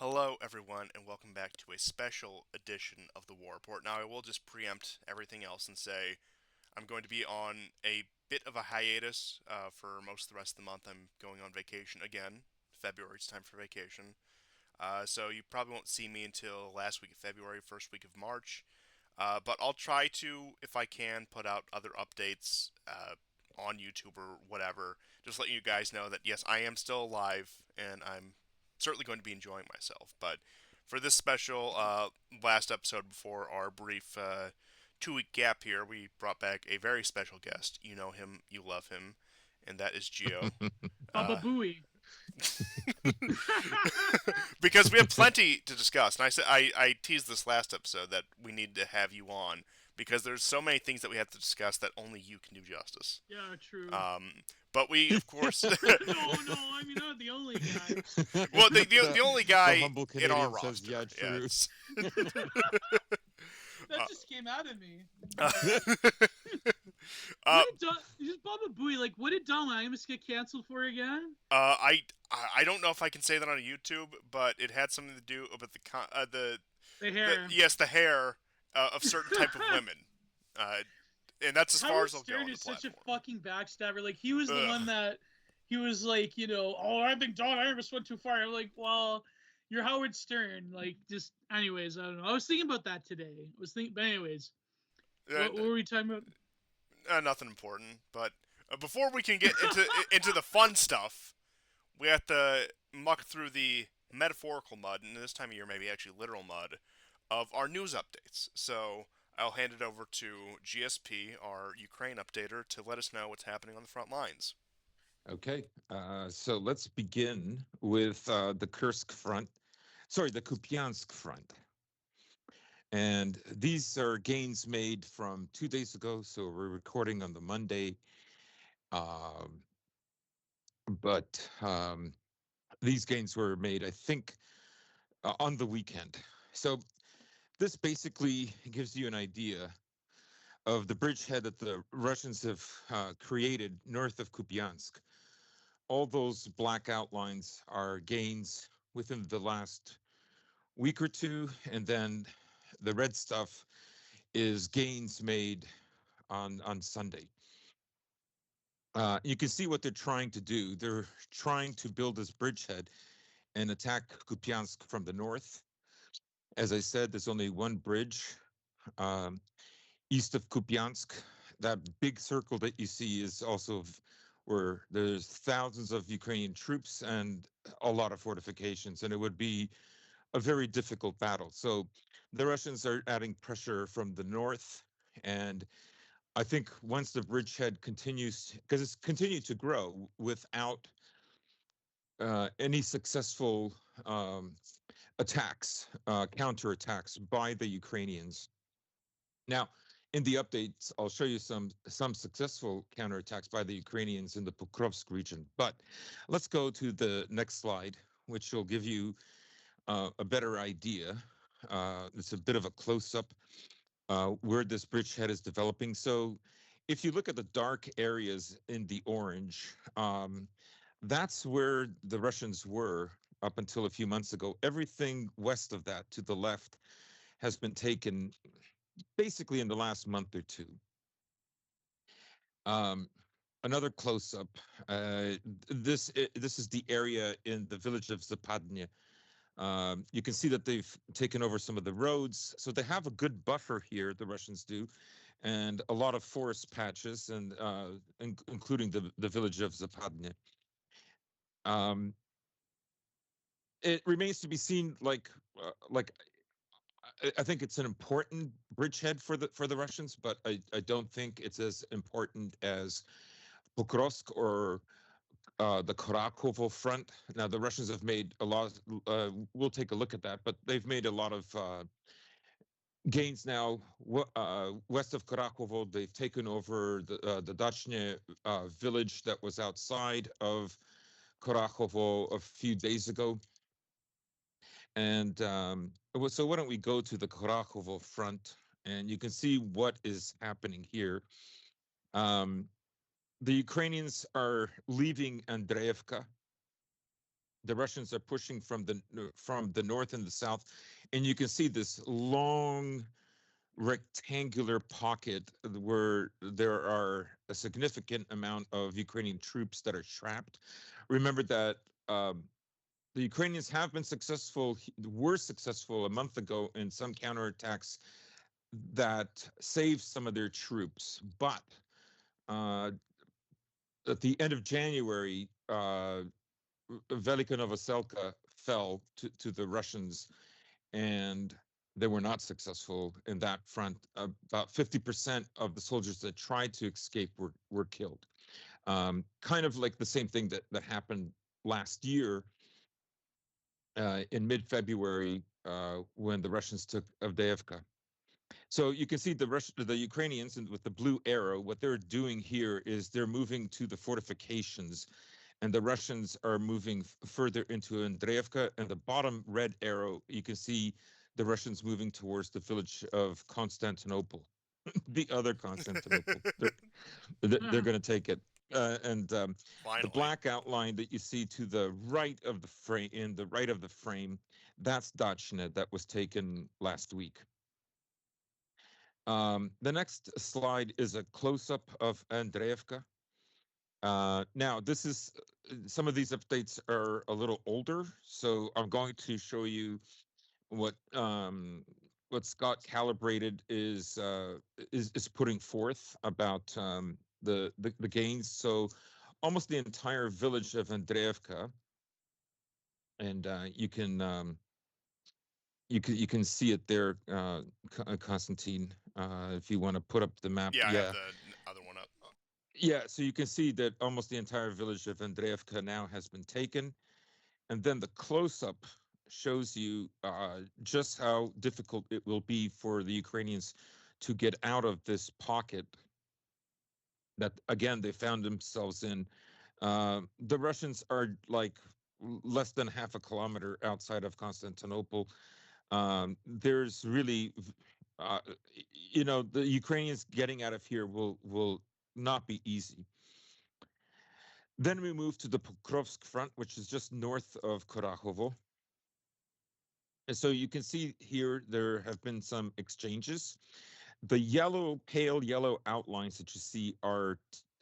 Hello, everyone, and welcome back to a special edition of the War Report. Now, I will just preempt everything else and say I'm going to be on a bit of a hiatus for most of the rest of the month. I'm going on vacation again. February, it's time for vacation. So you probably won't see me until last week of February, first week of March. But I'll try to, if I can, put out other updates on YouTube or whatever. Just letting you guys know that yes, I am still alive and I'm certainly going to be enjoying myself. But for this special last episode before our brief 2 week gap here, we brought back a very special guest. You know him, you love him, and that is Geo. Baba Uh, Booey. because we have plenty to discuss. And I teased this last episode that we need to have you on because there's so many things that we have to discuss that only you can do justice. Yeah, true. Um, but we, of course, No, I mean, not the only guy. well, the the only the guy humble in our Canadian says, roster, "Yeah, yeah, true." it's That uh, just came out of me. uh, What uh, did Don? Just Baba Booey. Like, what did Don Imus get canceled for again? I don't know if I can say that on YouTube, but it had something to do with The the hair. yes the hair of certain type of women, uh, and that's as far Howard as I'll go Stern on the is such a platform. fucking backstabber. Like, he was the one Ugh. that he was like, oh, I think Don Imus went too far. I'm like, well, you're Howard Stern. Like, just, anyways, I don't know. I was thinking about that today. But anyways, Uh, what were we talking about? Nothing important, but before we can get into the fun stuff, we have to muck through the metaphorical mud, and this time of year maybe actually literal mud, of our news updates. So I'll hand it over to GSP, our Ukraine updater, to let us know what's happening on the front lines. Okay, so let's begin with the Kursk front. Sorry, the Kupiansk front. And these are gains made from 2 days ago. So we're recording on the Monday. Um, but these gains were made, I think, on the weekend. So this basically gives you an idea of the bridgehead that the Russians have created north of Kupiansk. All those black outlines are gains within the last week or two, and then the red stuff is gains made on Sunday. You can see what they're trying to do. They're trying to build this bridgehead and attack Kupiansk from the north. As I said, there's only one bridge um, east of Kupiansk. That big circle that you see is also where there's thousands of Ukrainian troops and a lot of fortifications, and it would be a very difficult battle. So the Russians are adding pressure from the north, and I think once the bridgehead continues, because it's continued to grow without any successful attacks, counterattacks by the Ukrainians. Now, in the updates, I'll show you some successful counterattacks by the Ukrainians in the Pokrovsk region. But let's go to the next slide, which will give you a better idea. It's a bit of a close-up where this bridgehead is developing. So if you look at the dark areas in the orange, that's where the Russians were up until a few months ago. Everything west of that to the left has been taken basically in the last month or two. Um, Another close-up. This is the area in the village of Zapadnya. You can see that they've taken over some of the roads, so they have a good buffer here. The Russians do, and a lot of forest patches, and including the village of Zapadnya. Um, it remains to be seen. I think it's an important bridgehead for the Russians, but I don't think it's as important as Pokrovsk or the Karakovo front. Now, the Russians have made a lot. We'll take a look at that, but they've made a lot of gains now. West of Karakovo, they've taken over the Dachne village that was outside of Karakovo a few days ago. And so why don't we go to the Karakovo front, and you can see what is happening here. Um, the Ukrainians are leaving Andreevka. The Russians are pushing from the north and the south, and you can see this long rectangular pocket where there are a significant amount of Ukrainian troops that are trapped. Remember that the Ukrainians have been successful, were successful a month ago in some counterattacks that saved some of their troops. But uh, at the end of January, Velika Novoselka fell to the Russians, and they were not successful in that front. About 50% of the soldiers that tried to escape were killed. Kind of like the same thing that happened last year in mid-February when the Russians took Avdiivka. So you can see the Ukrainians, and with the blue arrow, what they're doing here is they're moving to the fortifications, and the Russians are moving further into Andreevka. And the bottom red arrow, you can see the Russians moving towards the village of Constantinople, the other Constantinople. They're going to take it. And the Finally. black outline that you see to the right of the frame, in the right of the frame, that's Dachne that was taken last week. The next slide is a close-up of Andreevka. Now, this is some of these updates are a little older, so I'm going to show you what Scott Calibrated is putting forth about the gains. So, almost the entire village of Andreevka, and you can see it there, Constantine. If you want to put up the map, Yeah, I have yeah. the other one up. Yeah, so you can see that almost the entire village of Andreevka now has been taken. And then the close-up shows you just how difficult it will be for the Ukrainians to get out of this pocket that, again, they found themselves in. The Russians are like less than half a kilometer outside of Constantinople. There's really, uh, the Ukrainians getting out of here will not be easy. Then we move to the Pokrovsk front, which is just north of Kurahovo. And so you can see here there have been some exchanges. The yellow, pale yellow outlines that you see are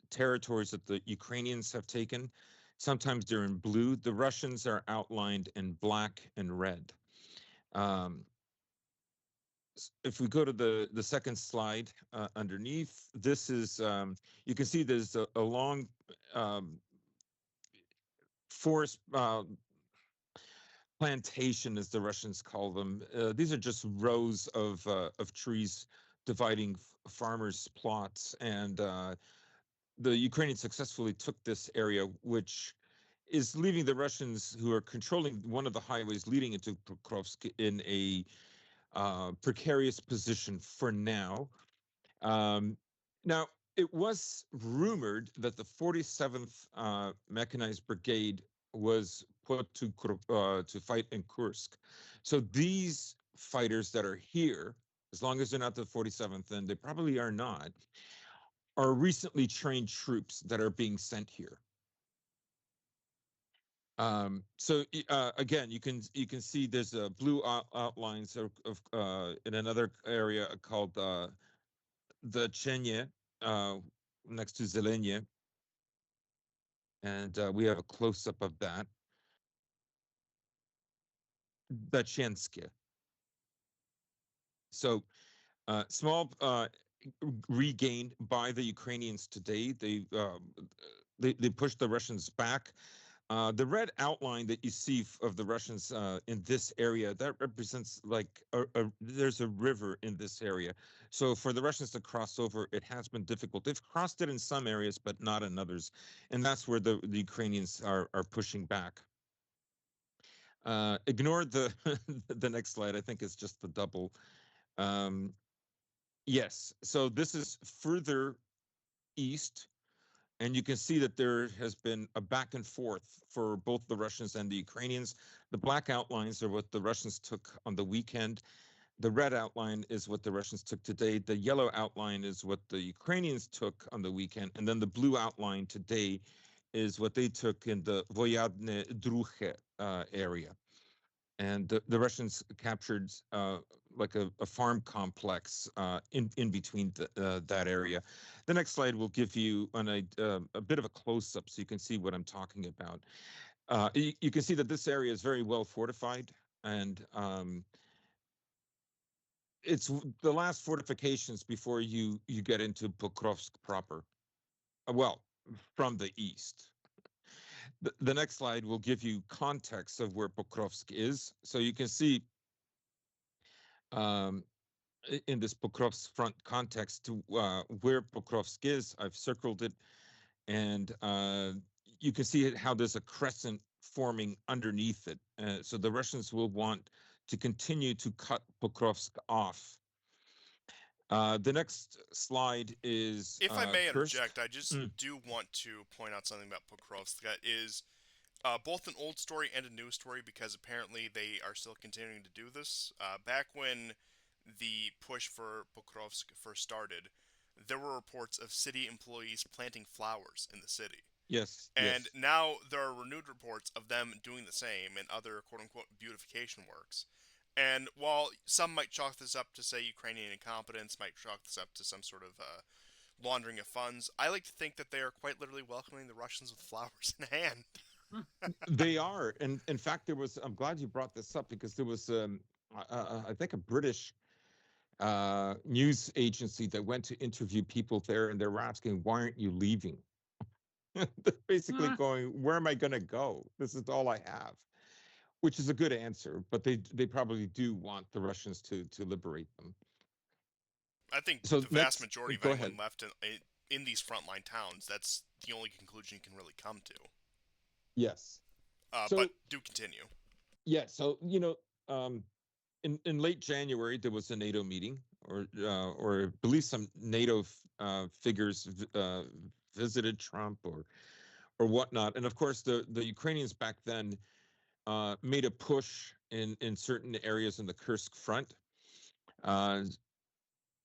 territories that the Ukrainians have taken. Sometimes they're in blue. The Russians are outlined in black and red. If we go to the second slide underneath, this is, you can see there's a long forest plantation, as the Russians call them. These are just rows of trees dividing farmers' plots, and the Ukrainians successfully took this area, which is leaving the Russians, who are controlling one of the highways leading into Pokrovsk, in a precarious position for now. Now, it was rumored that the 47th Mechanized Brigade was put to fight in Kursk. So these fighters that are here, as long as they're not the 47th, and they probably are not, are recently trained troops that are being sent here. So again, you can see there's a blue outlines of in another area called the Chenye, next to Zelenye, and we have a close-up of that. Dachenske. So small regain by the Ukrainians today. They pushed the Russians back. The red outline that you see of the Russians in this area, that represents like there's a river in this area. So for the Russians to cross over, it has been difficult. They've crossed it in some areas, but not in others. And that's where the Ukrainians are pushing back. Ignore the the next slide. I think it's just the double. Yes, so this is further east. And you can see that there has been a back and forth for both the Russians and the Ukrainians. The black outlines are what the Russians took on the weekend. The red outline is what the Russians took today. The yellow outline is what the Ukrainians took on the weekend. And then the blue outline today is what they took in the Voyadne Druche area. And the Russians captured like a farm complex in between that area. The next slide will give you a bit of a close-up so you can see what I'm talking about. You can see that this area is very well fortified, and it's the last fortifications before you get into Pokrovsk proper. Well, from the east. The next slide will give you context of where Pokrovsk is. So you can see um, in this Pokrovsk front context to where Pokrovsk is. I've circled it, and you can see how there's a crescent forming underneath it. So the Russians will want to continue to cut Pokrovsk off. The next slide is If I may Kursk. interject, I just do want to point out something about Pokrovsk that is both an old story and a new story because apparently they are still continuing to do this. Back when the push for Pokrovsk first started, there were reports of city employees planting flowers in the city. Yes, And yes. now there are renewed reports of them doing the same and other quote unquote beautification works. And while some might chalk this up to, say, Ukrainian incompetence, might chalk this up to some sort of laundering of funds, I like to think that they are quite literally welcoming the Russians with flowers in hand. They are, and in fact, there was. I'm glad you brought this up because there was, I think, a British news agency that went to interview people there, and they were asking, "Why aren't you leaving?" They're basically going, "Where am I going to go? This is all I have," which is a good answer, but they probably do want the Russians to liberate them. I think So the vast next, majority of go anyone ahead. left in these frontline towns, that's the only conclusion you can really come to. Yes. But So do continue. yeah, so um, in late January there was a NATO meeting, or I believe some NATO figures visited Trump or whatnot, and of course the Ukrainians back then made a push in certain areas in the Kursk front, uh,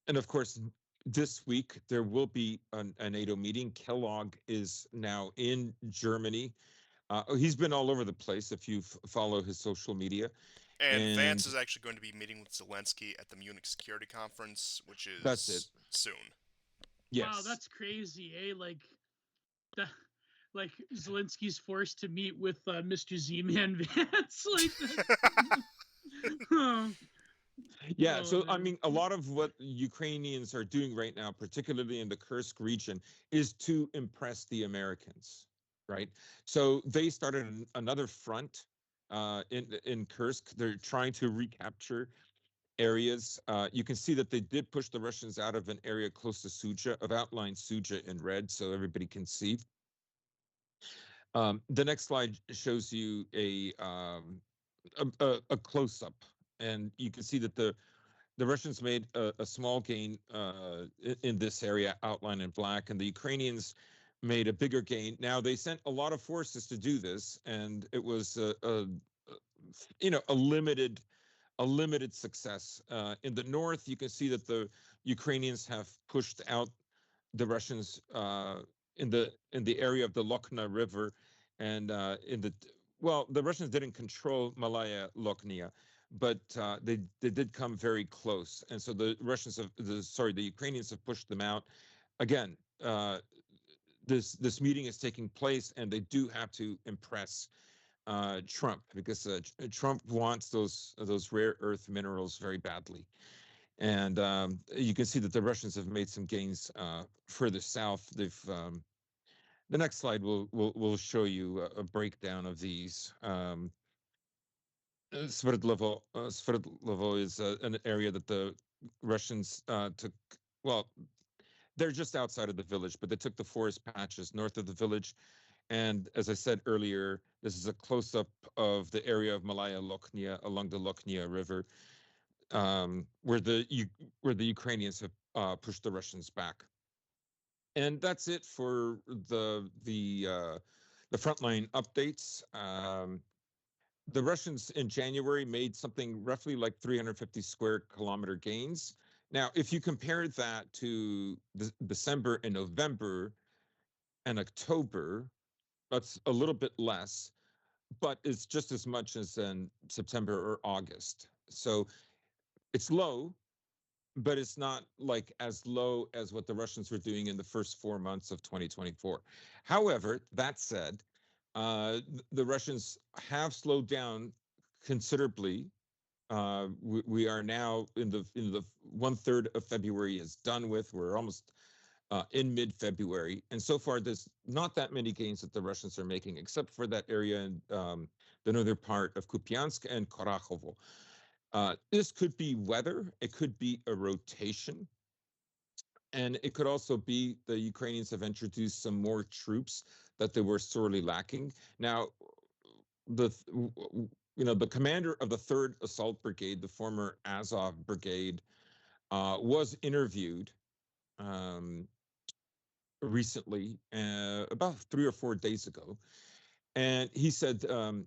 and of course this week there will be a NATO meeting. Kellogg is now in Germany. He's been all over the place if you follow his social media, And Vance and is actually going to be meeting with Zelensky at the Munich Security Conference, which that's it. is soon. Wow, Yes. that's crazy, eh? The, like Zelensky's forced to meet with Mr. Z-Man Vance, like that's. Oh, Yeah, oh so I man. mean, a lot of what Ukrainians are doing right now, particularly in the Kursk region, is to impress the Americans, right? So they started another front in Kursk. They're trying to recapture areas. You can see that they did push the Russians out of an area close to Suja. I've outlined Suja in red so everybody can see. The next slide shows you a close up, and you can see that the Russians made a small gain in this area, outlined in black, and the Ukrainians made a bigger gain. Now they sent a lot of forces to do this, and it was a limited success. In the north, you can see that the Ukrainians have pushed out the Russians in the area of the Lokhna River, and in the well, the Russians didn't control Malaya Lokhnia, but they did come very close, and so the Russians have the Ukrainians have pushed them out again. This meeting is taking place, and they do have to impress Trump because Trump wants those rare earth minerals very badly. And you can see that the Russians have made some gains further south. The next slide will show you a breakdown of these. Sverdlovo is an area that the Russians took. Well, they're just outside of the village, but they took the forest patches north of the village. And as I said earlier, this is a close-up of the area of Malaya Lokhnia along the Lokhnia River, where the Ukrainians have pushed the Russians back. And that's it for the frontline updates. The Russians in January made something roughly like 350 square kilometer gains. Now, if you compare that to December and November and October, That's a little bit less, but it's just as much as in September or August. So it's low, but it's not like as low as what the Russians were doing in the first 4 months of 2024. However, that said, the Russians have slowed down considerably. We are now in the 1/3 of February is done with. We're almost in mid-February, and so far there's not that many gains that the Russians are making, except for that area in the northern part of Kupiansk and Korakhovo. This could be weather, it could be a rotation, and it could also be the Ukrainians have introduced some more troops that they were sorely lacking. Now, the the commander of the 3rd Assault Brigade, the former Azov Brigade, was interviewed um, recently, about 3 or 4 days ago, and he said,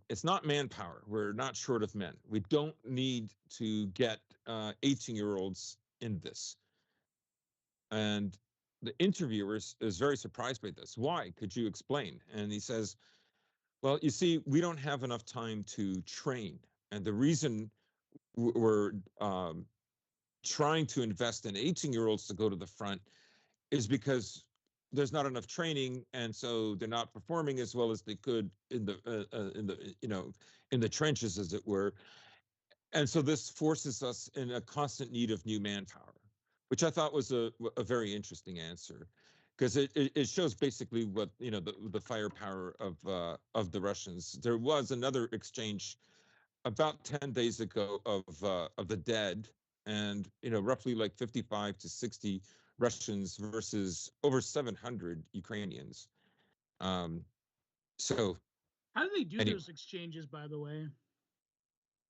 it's not manpower. We're not short of men. We don't need to get 18-year-olds in this. And the interviewer is very surprised by this. Why? Could you explain? And he says, well, you see, we don't have enough time to train. And the reason we're trying to invest in 18-year-olds to go to the front is because there's not enough training, and so they're not performing as well as they could in the trenches, as it were. And so this forces us in a constant need of new manpower, which I thought was a very interesting answer, because it shows basically what the firepower of the Russians. There was another exchange about 10 days ago of the dead, and roughly like 55 to 60 Russians versus over 700 Ukrainians. Um, so How do they do anyway, those exchanges, by the way?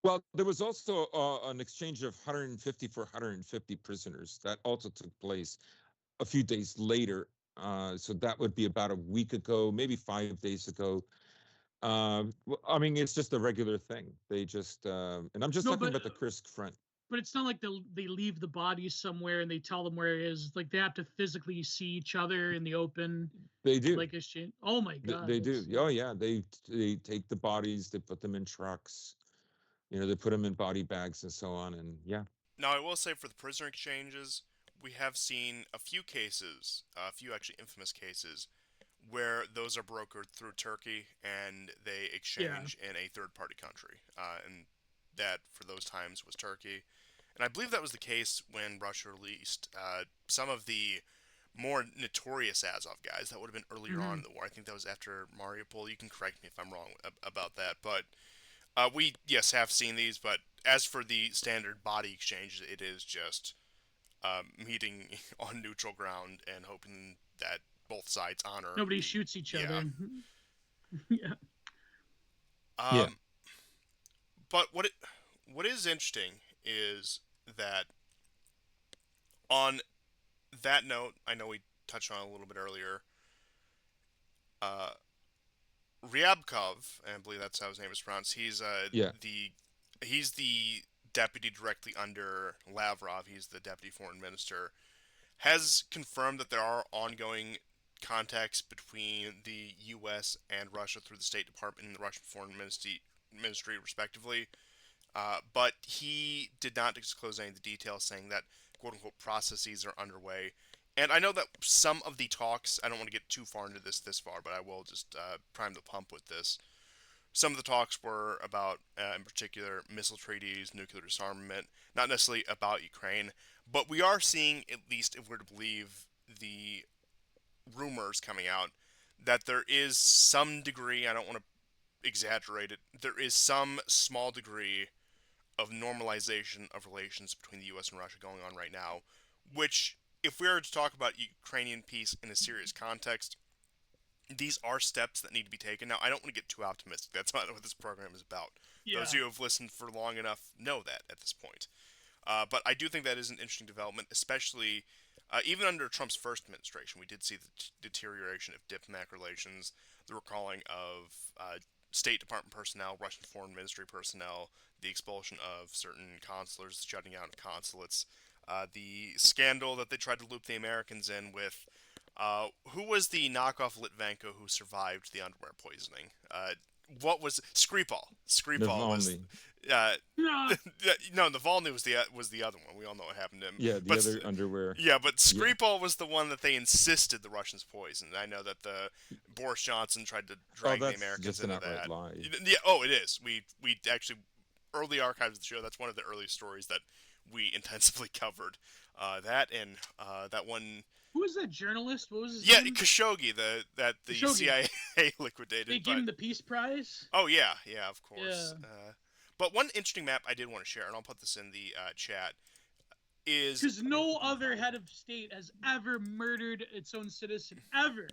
well, there was also an exchange of 150 for 150 prisoners that also took place a few days later. So that would be about a week ago, maybe 5 days ago. I mean, it's just a regular thing. They just, and I'm just No, talking about the Kursk front. but it's not like they leave the bodies somewhere and they tell them where it is. Like they have to physically see each other in the open, They do. like exchange. Oh my god, They do. that's Oh yeah, they take the bodies, they put them in trucks. They put them in body bags and so on. And yeah, Now, I will say for the prisoner exchanges, we have seen a few cases, a few actually infamous cases, where those are brokered through Turkey and they yeah. exchange in a third party country. And that, for those times, was Turkey. And I believe that was the case when Russia released some of the more notorious Azov guys. That would have been earlier on Mm-hmm. in the war. I think that was after Mariupol. You can correct me if I'm wrong about that. But we, yes, have seen these. But as for the standard body exchange, it is just meeting on neutral ground and hoping that both sides honor Nobody the. shoots each Yeah. other. Yeah. yeah, Um, but what is interesting is that on that note, I know we touched on it a little bit earlier. Uh, Ryabkov, and I believe that's how his name is pronounced. yeah, He's the deputy directly under Lavrov. He's the deputy foreign minister. Has confirmed that there are ongoing contacts between the U.S. and Russia through the State Department and the Russian Foreign Ministry respectively. But he did not disclose any of the details, saying that "quote unquote" processes are underway. And I know that some of the talks, I don't want to get too far into this far, but I will just prime the pump with this. Some of the talks were about, in particular, missile treaties, nuclear disarmament, not necessarily about Ukraine, but we are seeing, at least if we're to believe the rumors coming out, that there is some degree, I don't want to exaggerate it, there is some small degree of normalization of relations between the U.S. and Russia going on right now, which, if we were to talk about Ukrainian peace in a serious context, these are steps that need to be taken. Now, I don't want to get too optimistic. That's not what this program is about. Those of Yeah. you who have listened for long enough know that at this point. But I do think that is an interesting development, especially even under Trump's first administration. We did see the deterioration of diplomatic relations, the recalling of State Department personnel, Russian Foreign Ministry personnel, the expulsion of certain consulars, shutting down consulates, the scandal that they tried to loop the Americans in with Who was the knockoff Litvenko who survived the underwear poisoning? What was Skripal? Skripal was. Navalny. Uh, Yeah. no, Navalny was the other one. We all know what happened to him. Yeah, the But other underwear. yeah, but Yeah. Skripal was the one that they insisted the Russians poisoned. I know that the Boris Johnson tried to Oh, drag the that's Americans just an into outright that. lie. Yeah, oh, it is. We actually early archives of the show. That's one of the early stories that we intensively covered. That and that one. Who was that journalist? What was his Yeah, name? Khashoggi, that the Khashoggi. CIA liquidated. They gave But him the Peace Prize. oh yeah, of course. Yeah. But one interesting map I did want to share, and I'll put this in the chat, is Because no other head of state has ever murdered its own citizen. Ever.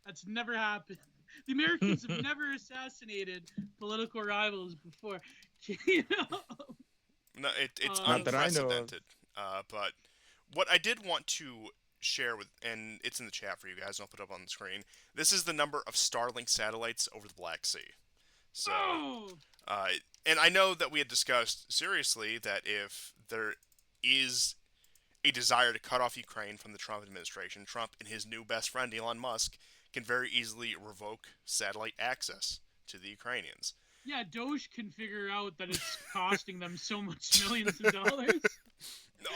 That's never happened. The Americans have never assassinated political rivals before. You know? no, it's Not that I know of. unprecedented. But what I did want to share with, and it's in the chat for you guys, and I'll put it up on the screen. This is the number of Starlink satellites over the Black Sea. So, Oh! uh, and I know that we had discussed seriously that if there is a desire to cut off Ukraine from the Trump administration, Trump and his new best friend Elon Musk can very easily revoke satellite access to the Ukrainians. Yeah, Doge can figure out that it's costing them so much millions of dollars.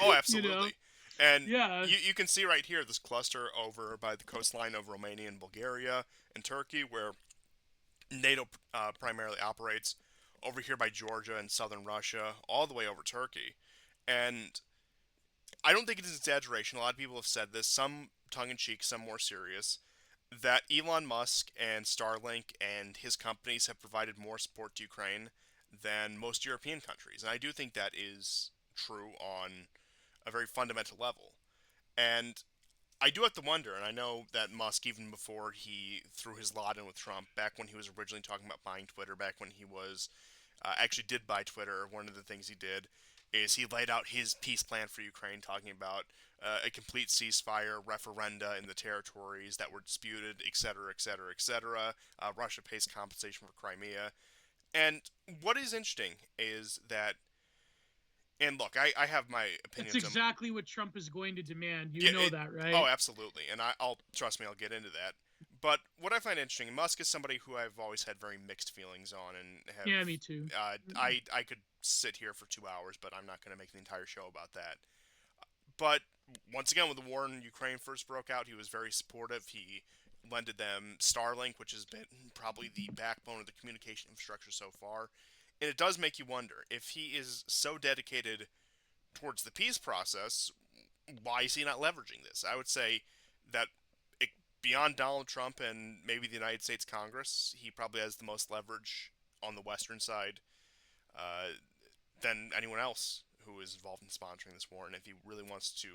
Oh, absolutely. And Yeah. you can see right here this cluster over by the coastline of Romania and Bulgaria and Turkey, where NATO primarily operates. Over here by Georgia and southern Russia, all the way over Turkey. And I don't think it is an exaggeration. A lot of people have said this, some tongue in cheek, some more serious, that Elon Musk and Starlink and his companies have provided more support to Ukraine than most European countries. And I do think that is true on a very fundamental level. And I do have to wonder, and I know that Musk, even before he threw his lot in with Trump, back when he was originally talking about buying Twitter, back when he was actually did buy Twitter, one of the things he did is he laid out his peace plan for Ukraine, talking about a complete ceasefire, referenda in the territories that were disputed, etc., etc., etc. Russia pays compensation for Crimea. And what is interesting is that, and look, I have my That's opinions on. exactly what Trump is going to demand. You Yeah, know that, right? oh, absolutely, and I'll trust me, I'll get into that. But what I find interesting, Musk is somebody who I've always had very mixed feelings on, and have. Yeah, me too. I could sit here for 2 hours, but I'm not going to make the entire show about that. But once again, when the war in Ukraine first broke out, he was very supportive. He lended them Starlink, which has been probably the backbone of the communication infrastructure so far. And it does make you wonder if he is so dedicated towards the peace process, why is he not leveraging this? I would say that it, beyond Donald Trump and maybe the United States Congress, he probably has the most leverage on the Western side uh, than anyone else who is involved in sponsoring this war. And if he really wants to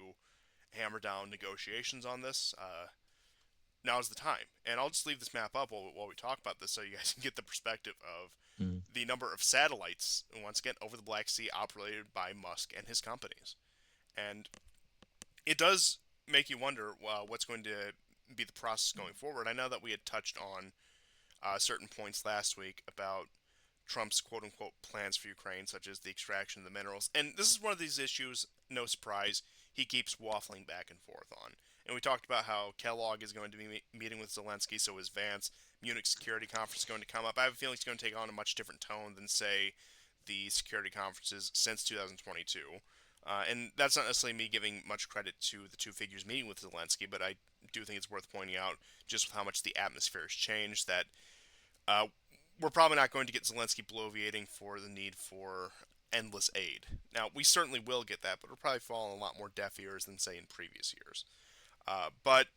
hammer down negotiations on this, now's the time. And I'll just leave this map up while we talk about this so you guys can get the perspective of Mm. the number of satellites, once again, over the Black Sea operated by Musk and his companies. And it does make you wonder what's going to be the process going forward. I know that we had touched on certain points last week about Trump's quote unquote plans for Ukraine, such as the extraction of the minerals. And this is one of these issues, no surprise, he keeps waffling back and forth on. And we talked about how Kellogg is going to be meeting with Zelensky, so is Vance. Munich Security Conference is going to come up. I have a feeling it's going to take on a much different tone than, say, the security conferences since 2022. And that's not necessarily me giving much credit to the two figures meeting with Zelensky, but I do think it's worth pointing out just with how much the atmosphere has changed that uh, we're probably not going to get Zelensky bloviating for the need for endless aid. Now, we certainly will get that, but it'll probably fall on a lot more deaf ears than, say, in previous years. But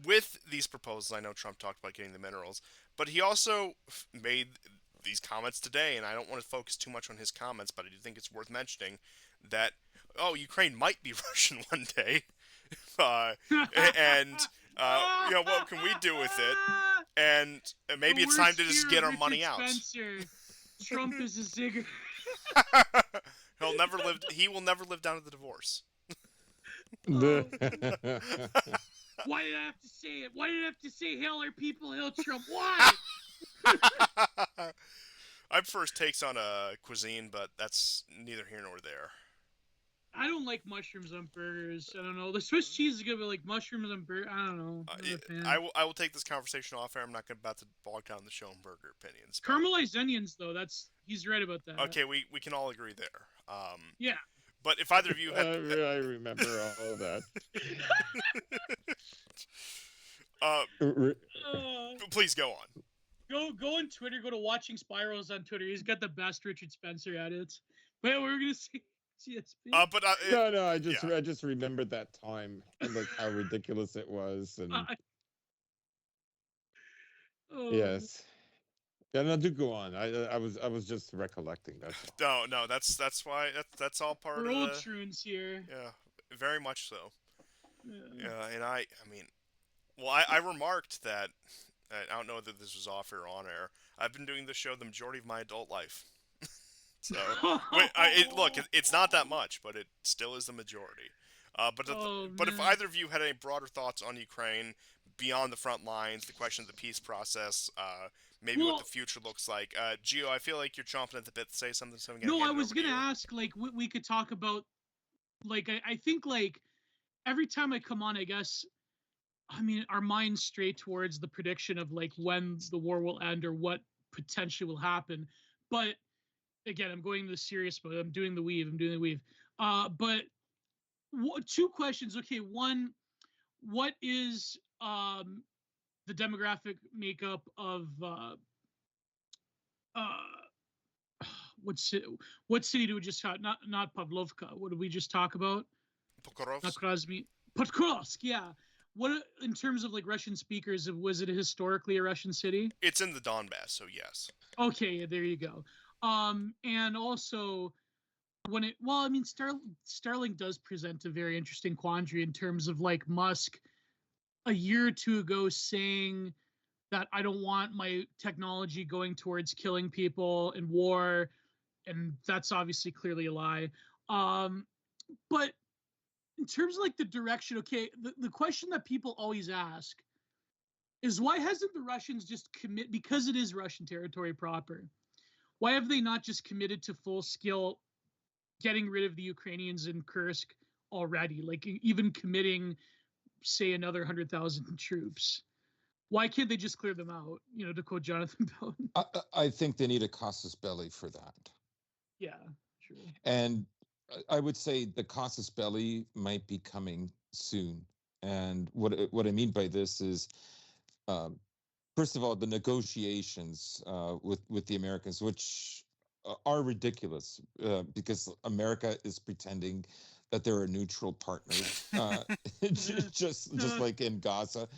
with these proposals, I know Trump talked about getting the minerals, but he also made these comments today, and I don't want to focus too much on his comments, but I do think it's worth mentioning that, oh, Ukraine might be Russian one day, uh, and, what can we do with it? And maybe it's time to just get our money out. Spencer. Trump is a zigger. He will never live down to the divorce. Why did I have to say it? Why did I have to say hail our people, hail Trump? Why? I have first takes on a cuisine, but that's neither here nor there. I don't like mushrooms on burgers. I don't know. The Swiss cheese is good, but like mushrooms on burgers, I don't know. I'm not a fan. I will take this conversation off air. I'm not about to bog down the show on burger opinions, but Caramelized onions, though, he's right about that. okay, we can all agree there. Yeah. But if either of you had, I remember all of that. please go on. Go on Twitter. Go to Watching Spirals on Twitter. He's got the best Richard Spencer edits. But yeah, we were gonna see GSP. No, I just remembered that time and like how ridiculous it was, and yes. Yeah, no, do go on. I was just recollecting. That's all. No, that's why that's all part We're of old the. troons here. Yeah, very much so. Yeah. Yeah, and I mean, well, I remarked that I don't know whether this was off or on air. I've been doing this show the majority of my adult life. So, look, it's not that much, but it still is the majority. But if either of you had any broader thoughts on Ukraine beyond the front lines, the question of the peace process, maybe what the future looks like, Gio, I feel like you're chomping at the bit to say something. So no, I was gonna ask, like, we could talk about, like, I think, like, every time I come on, I guess, I mean, our mind's straight towards the prediction of like when the war will end or what potentially will happen. But again, I'm going to the serious mode. I'm doing the weave. But two questions. Okay, one, what is the demographic makeup of what city do we just talk? Not Pavlovka. What did we just talk about? Pokrovsk. Yeah. What in terms of like Russian speakers? Was it historically a Russian city? It's in the Donbass, so yes. Okay, there you go. And also Starlink does present a very interesting quandary in terms of like Musk a year or two ago saying that I don't want my technology going towards killing people in war, and that's obviously clearly a lie. But in terms of like the direction, okay, the question that people always ask is why hasn't the Russians just commit, because it is Russian territory proper, why have they not just committed to full scale getting rid of the Ukrainians in Kursk already, like even committing, say, another 100,000 troops? Why can't they just clear them out, to quote Jonathan Bowden? I think they need a casus belli for that. Yeah, true. And I would say the casus belli might be coming soon. And what I mean by this is, first of all, the negotiations with the Americans, which are ridiculous because America is pretending that they're a neutral partner, just like in Gaza.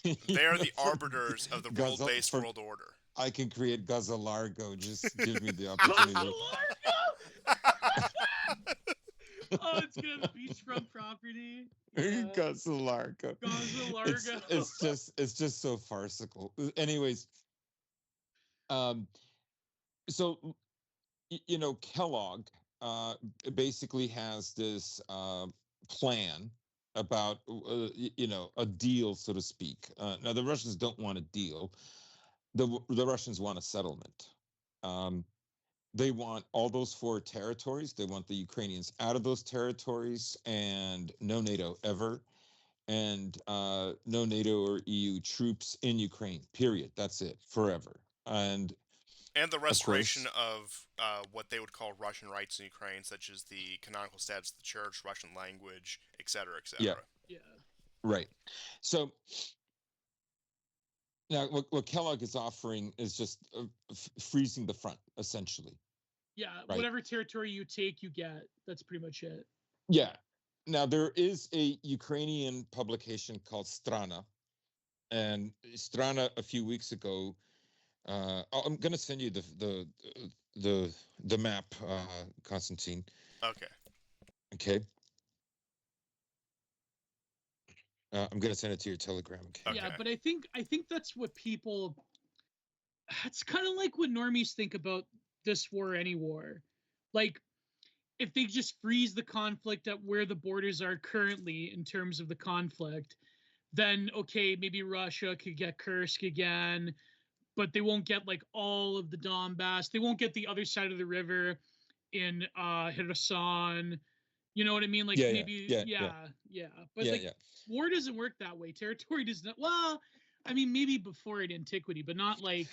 They are the arbiters of the world-based world order. I can create Gaza Largo. Just give me the opportunity. Gaza Largo! Oh, it's gonna be beachfront property. Yeah. Gaza Largo. Gaza Largo. It's just so farcical. Anyways, so Kellogg basically has this plan about a deal, so to speak. Now the Russians don't want a deal. The Russians want a settlement. They want all those 4 territories. They want the Ukrainians out of those territories and no NATO ever, and no NATO or EU troops in Ukraine, period. That's it, forever. And the restoration of what they would call Russian rights in Ukraine, such as the canonical status of the church, Russian language, etc., etc. Yeah. Right. So now, what Kellogg is offering is just freezing the front, essentially. Yeah, right? Whatever territory you take, you get. That's pretty much it. Yeah. Now, there is a Ukrainian publication called Strana, and Strana a few weeks ago. I'm going to send you the map, Constantine. Okay. Okay. I'm going to send it to your Telegram. Okay. Yeah, but I think that's what people. It's kind of like what normies think about this war, any war. Like, if they just freeze the conflict at where the borders are currently in terms of the conflict, then okay, maybe Russia could get Kursk again, but they won't get like all of the Donbass. They won't get the other side of the river in Kherson. You know what I mean? Like Yeah, maybe, yeah. But yeah, like yeah. war doesn't work that way. Territory does not. Well, I mean, maybe before in antiquity, but not like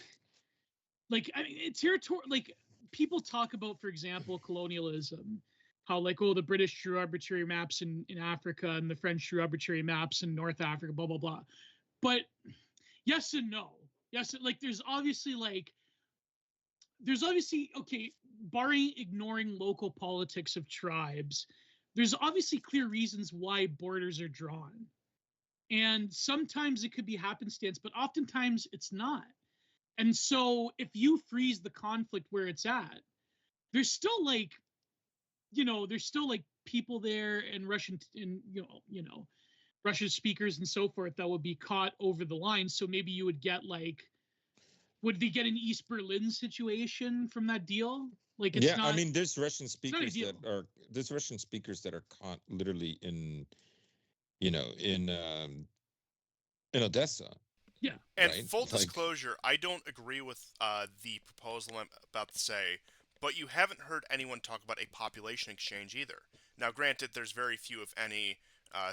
I mean, territory. Like people talk about, for example, colonialism, how like, oh, the British drew arbitrary maps in Africa and the French drew arbitrary maps in North Africa, blah blah blah. But yes and no. Yes, like there's obviously, okay, barring ignoring local politics of tribes, there's obviously clear reasons why borders are drawn. And sometimes it could be happenstance, but oftentimes it's not. And so if you freeze the conflict where it's at, there's still like, there's still like people there and Russian and Russian speakers and so forth that would be caught over the line. So maybe you would get like, would they get an East Berlin situation from that deal? Like Yeah, I mean, there's Russian it's not speakers ideal. that are caught literally in, you know, in Odessa, Yeah. And right? full Like, disclosure, I don't agree with the proposal I'm about to say, but you haven't heard anyone talk about a population exchange either. Now, granted, there's very few, if any,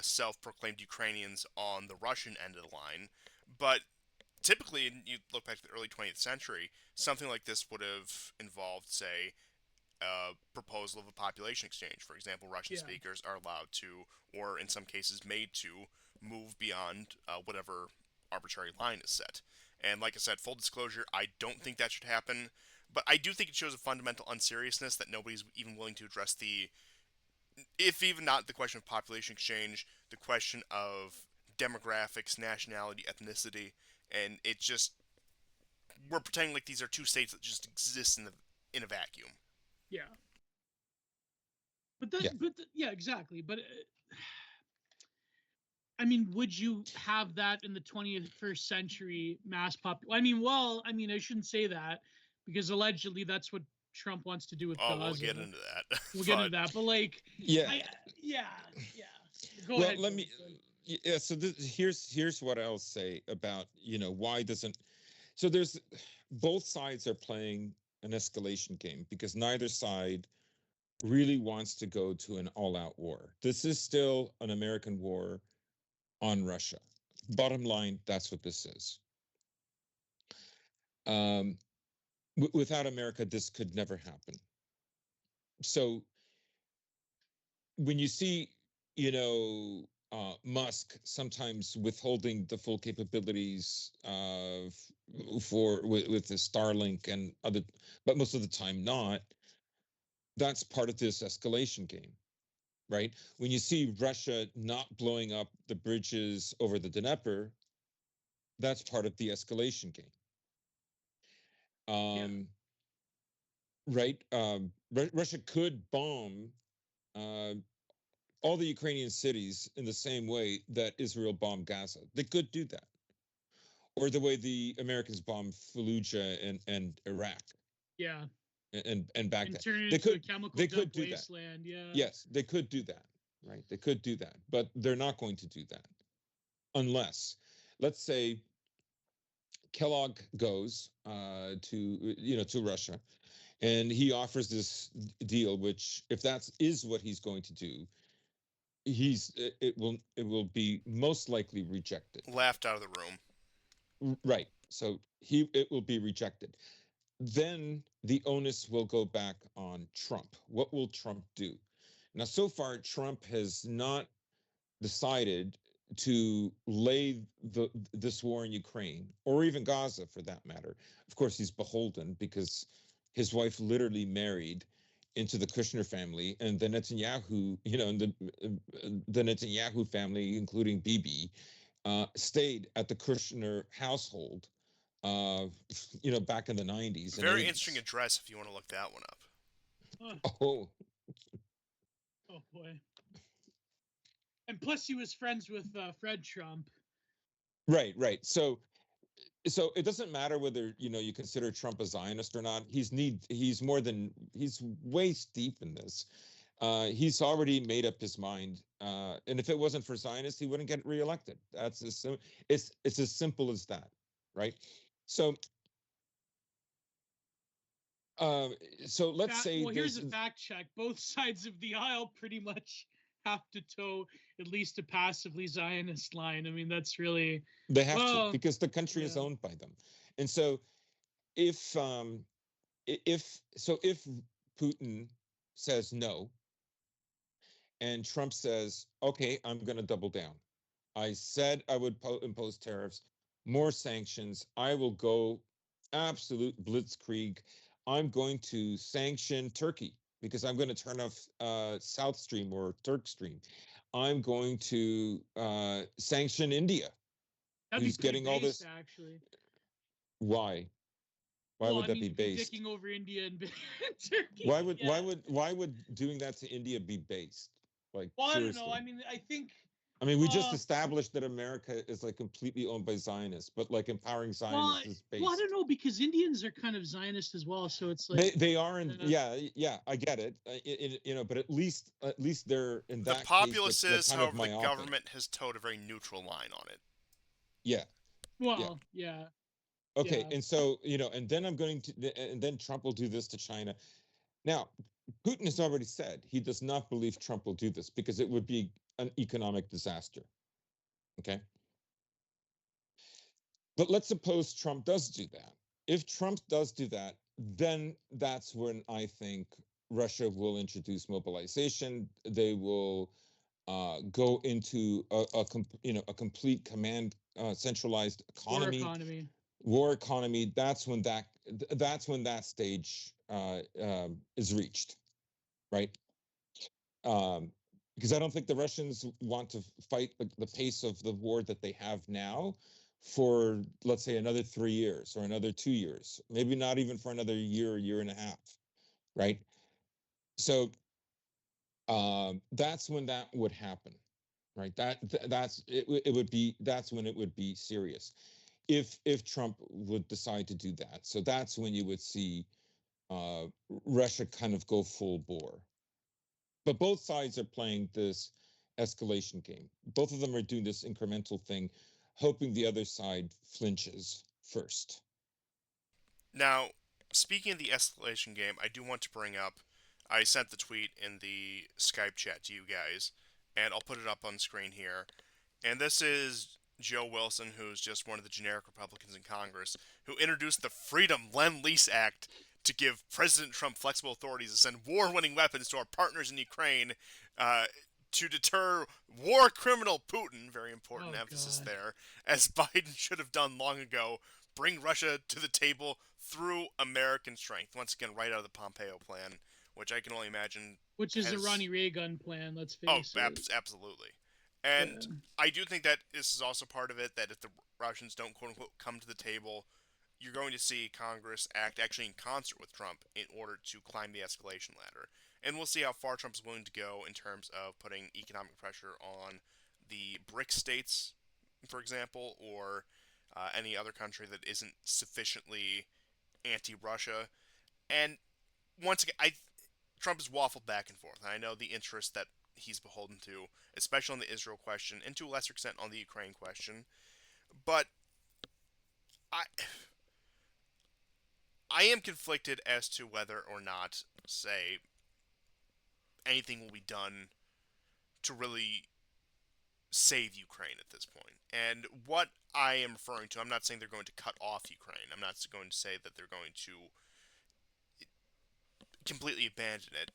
self-proclaimed Ukrainians on the Russian end of the line, but typically, you look back to the early 20th century, something like this would have involved, say, a proposal of a population exchange. For example, Russian speakers are allowed to, or in some cases made to, move beyond whatever arbitrary line is set. And like I said, full disclosure, I don't think that should happen, but I do think it shows a fundamental unseriousness that nobody's even willing to address the, if even not the question of population exchange, the question of demographics, nationality, ethnicity, and it just, we're pretending like these are two states that just exist in a vacuum. Yeah. But that, yeah, yeah, exactly. But I mean, would you have that in the 21st century mass pop? I mean, I shouldn't say that because allegedly that's what Trump wants to do with Oh, Gaza. we'll get into that. We'll get into that. But like, yeah. yeah. Go Well, ahead. let me. Yeah. So here's what I'll say about, why doesn't. So there's both sides are playing an escalation game because neither side really wants to go to an all-out war. This is still an American war on Russia. Bottom line, that's what this is. Um, without America, this could never happen. So when you see, Musk sometimes withholding the full capabilities of for with the Starlink and other, but most of the time not. That's part of this escalation game, right? When you see Russia not blowing up the bridges over the Dnieper, that's part of the escalation game. Right? Russia could bomb uh, all the Ukrainian cities in the same way that Israel bombed Gaza. They could do that, or the way the Americans bombed Fallujah and Iraq. Yeah. And Baghdad. Turn it into a chemical dump wasteland. Yeah. Yes, they could do that. Right? They could do that, but they're not going to do that unless, let's say, Kellogg goes to Russia, and he offers this deal, which, if that is what he's going to do, it will be most likely rejected. Laughed out of the room. Right. So it will be rejected. Then the onus will go back on Trump. What will Trump do? Now, so far, Trump has not decided to lay this war in Ukraine, or even Gaza for that matter. Of course, he's beholden because his wife literally married into the Kushner family, and the Netanyahu, and the Netanyahu family, including Bibi, stayed at the Kushner household, back in the 90s and Very 80s. interesting address if you want to look that one up. Oh boy. And plus, he was friends with Fred Trump. Right. So it doesn't matter whether you consider Trump a Zionist or not. He's waist deep in this. He's already made up his mind, and if it wasn't for Zionists, he wouldn't get reelected. It's as simple as that, right? So So let's say Well, here's this. a fact check. Both sides of the aisle pretty much have to toe at least a passively Zionist line. I mean, that's really They have to, well, because the country is yeah. owned by them. And so if if Putin says no and Trump says, okay, I'm going to double down. I said I would impose tariffs, more sanctions. I will go absolute blitzkrieg. I'm going to sanction Turkey because I'm going to turn off South Stream or Turk Stream. I'm going to sanction India, That'd be who's pretty getting all based, this. actually. Why? Why Well, would I that be mean, based? dicking over India and Turkey. Yeah. Why would doing that to India be based? Like, Well, I don't know. seriously. I mean, I think. I mean, we just Uh, established that America is like completely owned by Zionists, but like empowering well, Zionists is well, I don't based. know because Indians are kind of Zionist as well, so it's like. They are in, Uh, yeah, I get it. But at least they're in The that case populace they're is, kind of however, the myopic. government has towed a very neutral line on it. Yeah, yeah. well, yeah, Okay, yeah. and so and then and then Trump will do this to China. Now, Putin has already said he does not believe Trump will do this because it would be an economic disaster. Okay. But let's suppose Trump does do that. If Trump does do that, then that's when I think Russia will introduce mobilization. They will go into a complete command centralized War economy, economy. war economy. That's when that stage is reached, right? um, because I don't think the Russians want to fight the pace of the war that they have now for, let's say, another 3 years or another 2 years, maybe not even for another year and a half, right? So that's when that would happen, right? That's when it would be serious if Trump would decide to do that. So that's when you would see uh, Russia kind of go full bore. But both sides are playing this escalation game. Both of them are doing this incremental thing, hoping the other side flinches first. Now, speaking of the escalation game, I do want to bring up. I sent the tweet in the Skype chat to you guys, and I'll put it up on screen here. And this is Joe Wilson, who's just one of the generic Republicans in Congress, who introduced the Freedom Lend-Lease Act to give President Trump flexible authorities to send war-winning weapons to our partners in Ukraine uh, to deter war criminal Putin, very important Oh emphasis God. there, as Biden should have done long ago, bring Russia to the table through American strength. Once again, right out of the Pompeo plan, which I can only imagine Which is a has. Ronnie Reagan plan. Let's Oh, face it. absolutely. And Yeah. I do think that this is also part of it, that if the Russians don't quote unquote come to the table, you're going to see Congress act actually in concert with Trump in order to climb the escalation ladder. And we'll see how far Trump's willing to go in terms of putting economic pressure on the BRIC states, for example, or any other country that isn't sufficiently anti-Russia. And once again, Trump has waffled back and forth, and I know the interest that he's beholden to, especially on the Israel question, and to a lesser extent on the Ukraine question. But I, I am conflicted as to whether or not, say, anything will be done to really save Ukraine at this point. And what I am referring to, I'm not saying they're going to cut off Ukraine. I'm not going to say that they're going to completely abandon it.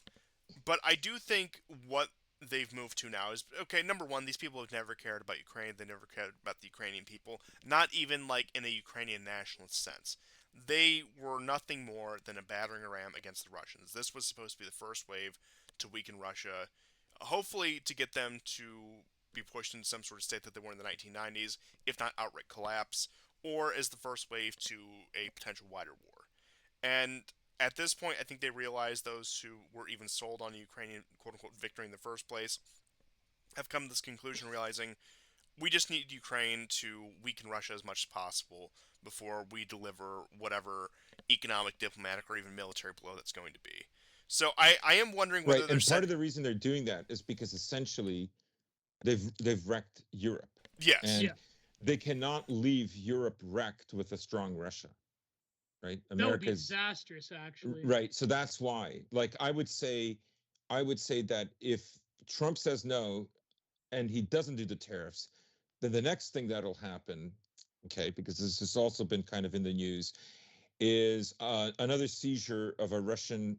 But I do think what they've moved to now is okay. Number one, these people have never cared about Ukraine. They never cared about the Ukrainian people, not even like in a Ukrainian nationalist sense. They were nothing more than a battering ram against the Russians. This was supposed to be the first wave to weaken Russia, hopefully to get them to be pushed into some sort of state that they were in the 1990s, if not outright collapse, or as the first wave to a potential wider war. And at this point, I think they realize, those who were even sold on a Ukrainian quote unquote victory in the first place have come to this conclusion, realizing we just need Ukraine to weaken Russia as much as possible before we deliver whatever economic, diplomatic, or even military blow that's going to be. So I am wondering Right, whether they're and part set. of the reason they're doing that is because essentially they've wrecked Europe, Yes. and Yeah. they cannot leave Europe wrecked with a strong Russia. right? That would be America's disastrous, actually. right. So that's why, like, I would say that if Trump says no and he doesn't do the tariffs, then the next thing that'll happen, okay, because this has also been kind of in the news, is another seizure of a Russian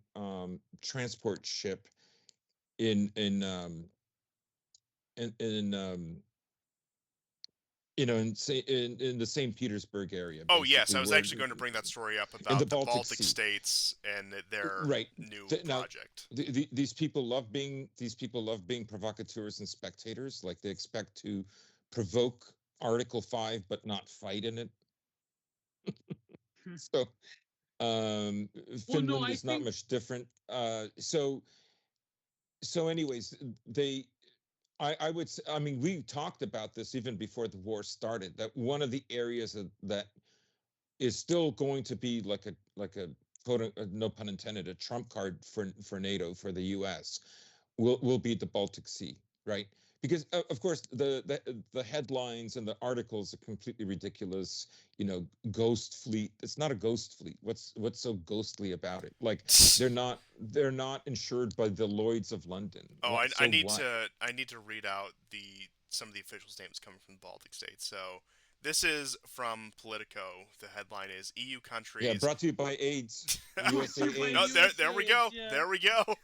transport ship in in um, in in the St. Petersburg area, Oh yes, basically, I was where actually going to bring that story up in the about the Baltic Baltic Sea. states and their Right. new Now, project. these people love being provocateurs and spectators. Like they expect to provoke Article 5, but not fight in it. So Well, no, Finland I is not think. much different. So anyways, I would say, I mean, we talked about this even before the war started, that one of the areas that is still going to be like a quote, no pun intended, a trump card for NATO, for the US, will be the Baltic Sea, right? Because of course the headlines and the articles are completely ridiculous. Ghost fleet. It's not a ghost fleet. What's so ghostly about it? Like they're not insured by the Lloyd's of London. Oh, What? I So need what? to read out the some of the official statements coming from the Baltic states. So this is from Politico. The headline is EU Yeah, countries. brought to you by AIDS, Brought to USA you by Oh, AIDS. there we USA. go. Yeah. There we go.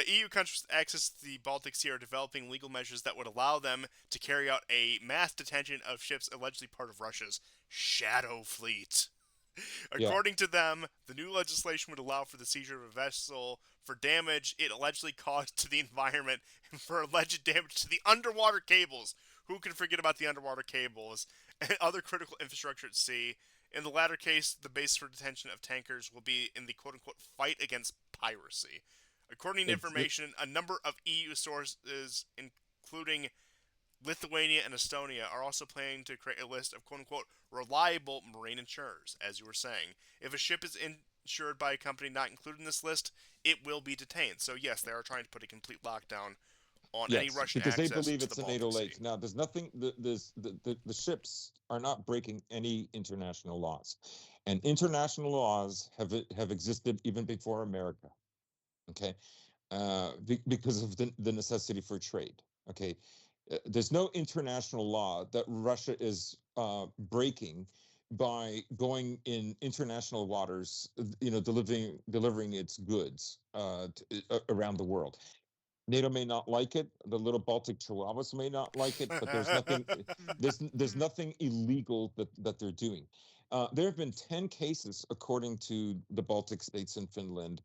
EU countries access to the Baltic Sea are developing legal measures that would allow them to carry out a mass detention of ships allegedly part of Russia's shadow fleet. Yeah, According to them, the new legislation would allow for the seizure of a vessel for damage it allegedly caused to the environment and for alleged damage to the underwater cables. Who can forget about the underwater cables and other critical infrastructure at sea? In the latter case, the basis for detention of tankers will be in the quote-unquote fight against piracy. According to it's information, a number of EU sources, including Lithuania and Estonia, are also planning to create a list of quote unquote reliable marine insurers. As you were saying, if a ship is insured by a company not included in this list, it will be detained. So, yes, they are trying to put a complete lockdown on any yes, Russian because they access believe to the it's a Baltic NATO Sea. lake. Now, there's nothing. The ships are not breaking any international laws, and international laws have existed even before America. Okay, because of the necessity for trade. Okay, there's no international law that Russia is breaking by going in international waters, delivering its goods around the world. NATO may not like it. The little Baltic Chihuahuas may not like it, but there's nothing there's nothing illegal that they're doing. There have been 10 cases, according to the Baltic states and Finland,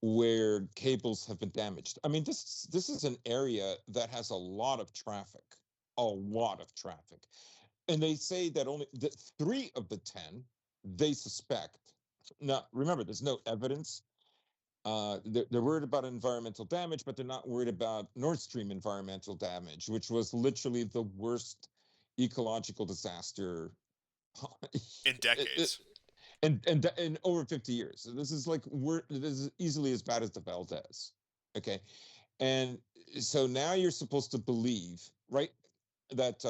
where cables have been damaged. I mean, this is an area that has a lot of traffic, and they say that only three of the 10 they suspect. Now, remember, there's no evidence. They're worried about environmental damage, but they're not worried about Nord Stream environmental damage, which was literally the worst ecological disaster In decades. in over 50 years. So this is easily as bad as the Valdez. Okay, and so now you're supposed to believe, right, that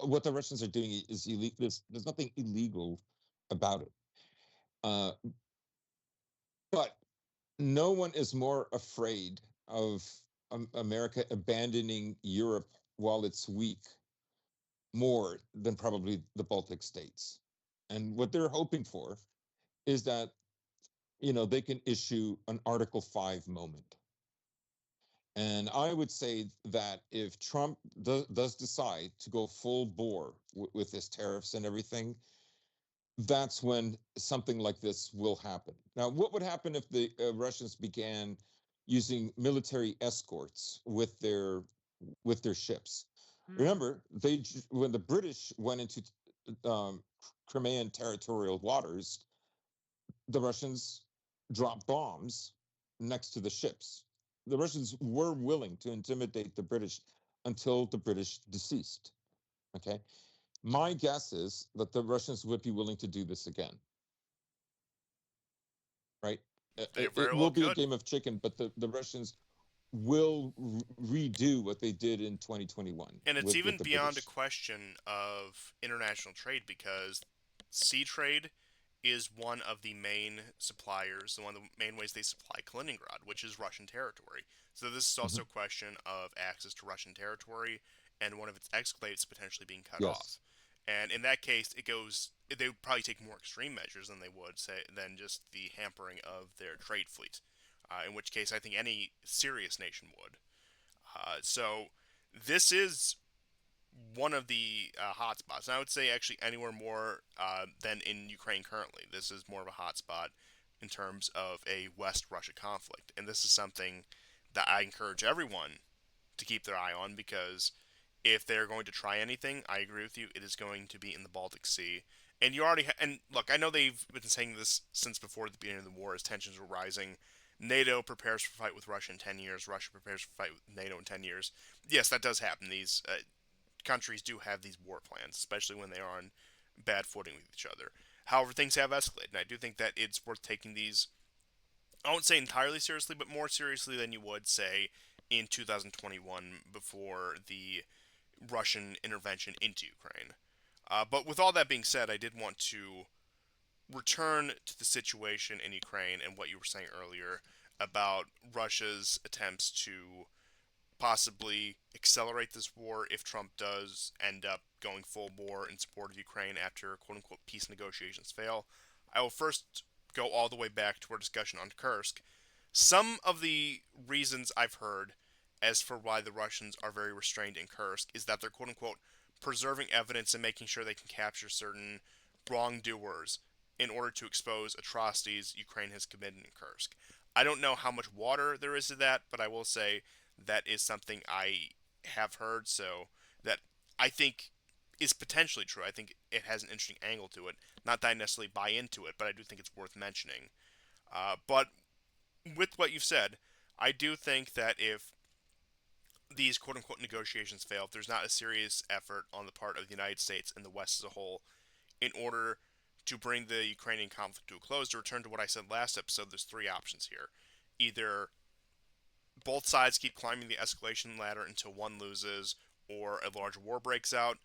what the Russians are doing is illegal. There's nothing illegal about it. Uh, but no one is more afraid of America abandoning Europe while it's weak more than probably the Baltic states. And what they're hoping for is that they can issue an Article 5 moment. And I would say that if Trump does decide to go full bore with his tariffs and everything, that's when something like this will happen. Now, what would happen if the Russians began using military escorts with their ships? Hmm. Remember, when the British went into um, Crimean territorial waters, the Russians dropped bombs next to the ships. The Russians were willing to intimidate the British until the British deceased. Okay. My guess is that the Russians would be willing to do this again, right? They It very will well be a could. game of chicken, but the Russians will redo what they did in 2021 And it's with even the beyond a British. question of international trade because sea trade is one of the main suppliers, one of the main ways they supply Kaliningrad, which is Russian territory. So this is also Mhm. a question of access to Russian territory and one of its exclaves potentially being cut Yes. off. And in that case, they would probably take more extreme measures than they would say than just the hampering of their trade fleet. In which case, I think any serious nation would. So this is one of the hotspots. And I would say actually anywhere more than in Ukraine currently. This is more of a hotspot in terms of a West Russia conflict. And this is something that I encourage everyone to keep their eye on because if they're going to try anything, I agree with you, it is going to be in the Baltic Sea. And you already and look, I know they've been saying this since before the beginning of the war as tensions were rising. NATO prepares for fight with Russia in 10 years. Russia prepares for fight with NATO in 10 years. Yes, that does happen. These countries do have these war plans, especially when they are on bad footing with each other. However, things have escalated, and I do think that it's worth taking these, I won't say entirely seriously, but more seriously than you would, say, in 2021 before the Russian intervention into Ukraine. But with all that being said, I did want to return to the situation in Ukraine and what you were saying earlier about Russia's attempts to possibly accelerate this war if Trump does end up going full bore in support of Ukraine after quote unquote peace negotiations fail. I will first go all the way back to our discussion on Kursk. Some of the reasons I've heard as for why the Russians are very restrained in Kursk is that they're quote unquote preserving evidence and making sure they can capture certain wrongdoers in order to expose atrocities Ukraine has committed in Kursk. I don't know how much water there is to that, but I will say that is something I have heard, so that I think is potentially true. I think it has an interesting angle to it. Not that I necessarily buy into it, but I do think it's worth mentioning. But with what you've said, I do think that if these quote unquote negotiations fail, if there's not a serious effort on the part of the United States and the West as a whole in order to bring the Ukrainian conflict to a close, to return to what I said last episode, there's three options here. Either both sides keep climbing the escalation ladder until one loses or a large war breaks out,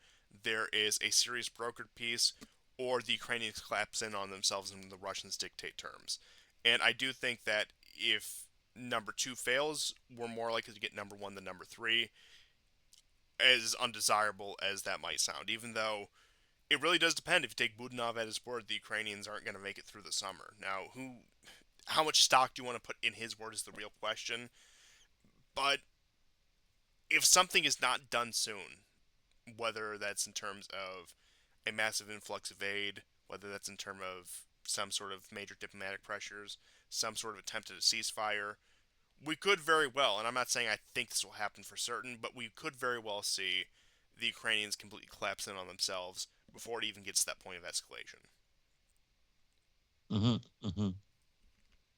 there is a serious brokered peace, or the Ukrainians collapse in on themselves and the Russians dictate terms. And I do think that if number two fails, we're more likely to get number one than number three, as undesirable as that might sound. Even though it really does depend. If you take Budanov at his word, the Ukrainians aren't going to make it through the summer. Now, how much stock do you want to put in his word is the real question. But if something is not done soon, whether that's in terms of a massive influx of aid, whether that's in terms of some sort of major diplomatic pressures, some sort of attempt at a ceasefire, we could very well, and I'm not saying I think this will happen for certain, but we could very well see the Ukrainians completely collapse in on themselves before it even gets to that point of escalation. Hmm. Hmm.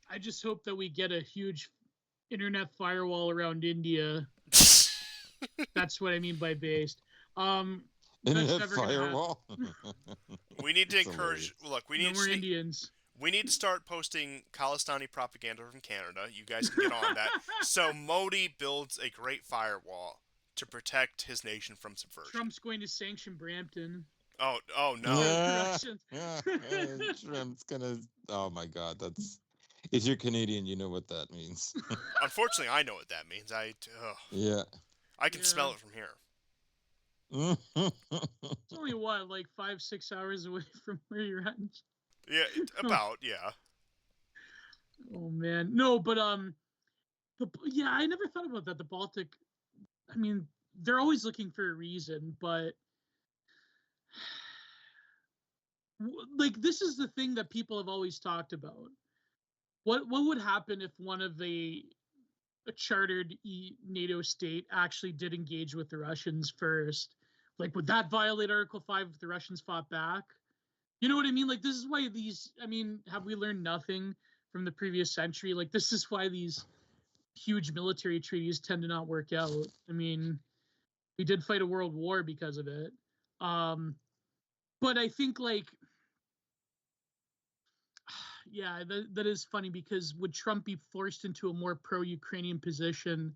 I just hope that we get a huge internet firewall around India. That's what I mean by based. That's Internet never gonna happen. firewall. We need to It's encourage. hilarious. Look, No more Indians. we need to start posting Khalistani propaganda from Canada. You guys can get on that. So Modi builds a great firewall to protect his nation from subversion. Trump's going to sanction Brampton Oh no. for the Yeah, Russians. yeah. Trump's gonna. Oh my God, that's. If you're Canadian, you know what that means. Unfortunately, I know what that means. Yeah. I can Yeah. smell it from here. It's only what, like 5-6 hours away from where you're at. Yeah, about yeah. Oh man, no, but yeah, I never thought about that. The Baltic, I mean, they're always looking for a reason, but like this is the thing that people have always talked about. What would happen if one of a chartered NATO state actually did engage with the Russians first? Like, would that violate Article 5 if the Russians fought back? You know what I mean? Like, this is why these, I mean, have we learned nothing from the previous century? Like, this is why these huge military treaties tend to not work out. I mean, we did fight a world war because of it. But I think, like, Yeah, that is funny, because would Trump be forced into a more pro-Ukrainian position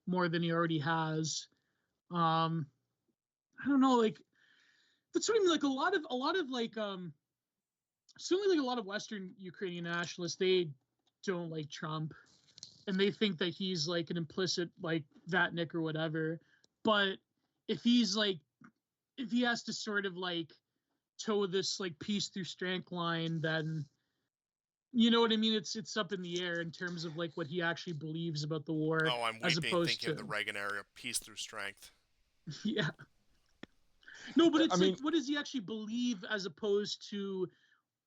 more than he already has? Um, I don't know. Like, that's what I mean. Like a lot of like certainly like a lot of Western Ukrainian nationalists, they don't like Trump, and they think that he's like an implicit like Vatnik or whatever. But if he's like, if he has to sort of like toe this like peace through strength line, then you know what I mean. It's up in the air in terms of like what he actually believes about the war, Oh, I'm as weeping opposed thinking of to the Reagan era, peace through strength. yeah. No, but I it's like, mean, what does he actually believe as opposed to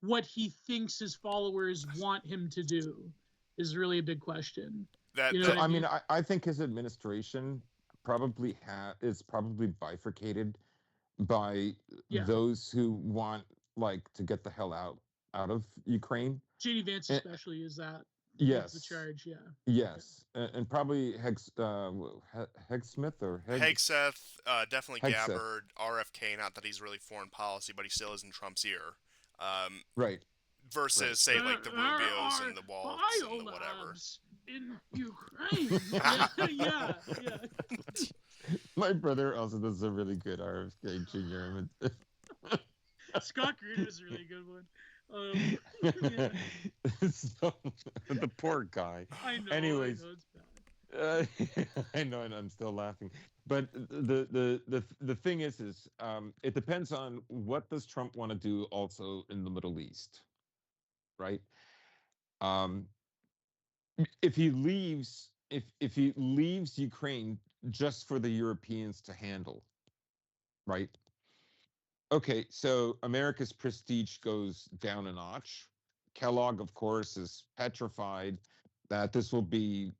what he thinks his followers want him to do is really a big question. That You know so what that I I mean, mean? I think his administration probably is probably bifurcated by Yeah. those who want like to get the hell out of Ukraine. JD Vance And, especially is that leads the yes, charge. Yeah. Yeah. yes, and probably Hegsmith or Hegseth, definitely Hegseth, Gabbard, RFK. Not that he's really foreign policy, but he still is in Trump's ear. Um, right, right. versus say There, like the there Rubios are and the Waltz and the whatever. biolabs in Ukraine. Yeah, yeah, yeah. My brother also does a really good RFK Jr. Scott Green was a really good one. Yeah. So, the poor guy. I know, Anyways, it's bad. I know, and I'm still laughing. But the thing is it depends on what does Trump want to do also in the Middle East, right? Um, if he leaves Ukraine just for the Europeans to handle, right? Okay, so America's prestige goes down a notch. Kellogg, of course, is petrified that this will be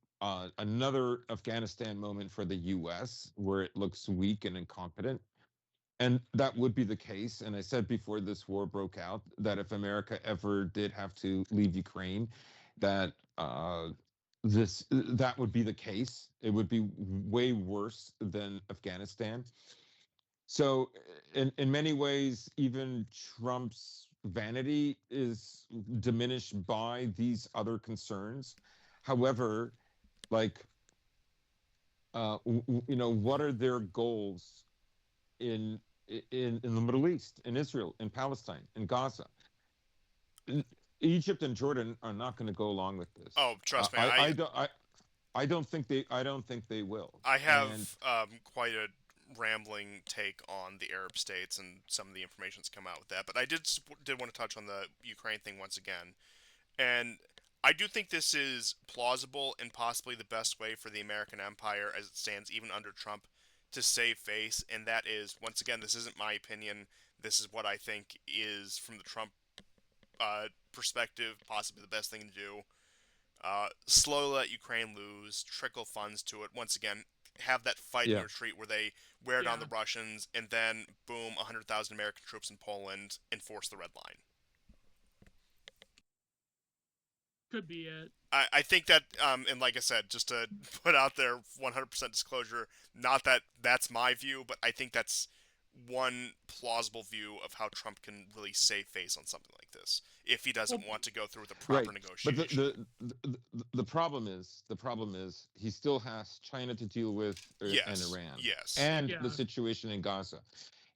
another Afghanistan moment for the US, where it looks weak and incompetent. And that would be the case. And I said before this war broke out that if America ever did have to leave Ukraine, that that would be the case. It would be way worse than Afghanistan. So, in many ways, even Trump's vanity is diminished by these other concerns. However, like, what are their goals in in the Middle East, in Israel, in Palestine, in Gaza? Egypt and Jordan are not going to go along with this. Oh, trust me, I don't think they will. I And have quite a rambling take on the Arab states and some of the information that's come out with that. But I did want to touch on the Ukraine thing once again, and I do think this is plausible and possibly the best way for the American empire as it stands, even under Trump, to save face. And that is, once again, this isn't my opinion. This is what I think is, from the Trump perspective, possibly the best thing to do. Slowly let Ukraine lose, trickle funds to it. Once again, have that fighting yeah, retreat where they wear down Yeah. the Russians, and then boom, 100,000 American troops in Poland enforce the red line. Could be it. I think that, and like I said, just to put out there 100% disclosure, not that that's my view, but I think that's one plausible view of how Trump can really save face on something like this if he Well, doesn't want to go through with a proper right. But negotiation. the problem is he still has China to deal with, and Yes, Iran, yes. and the yeah. situation in Gaza.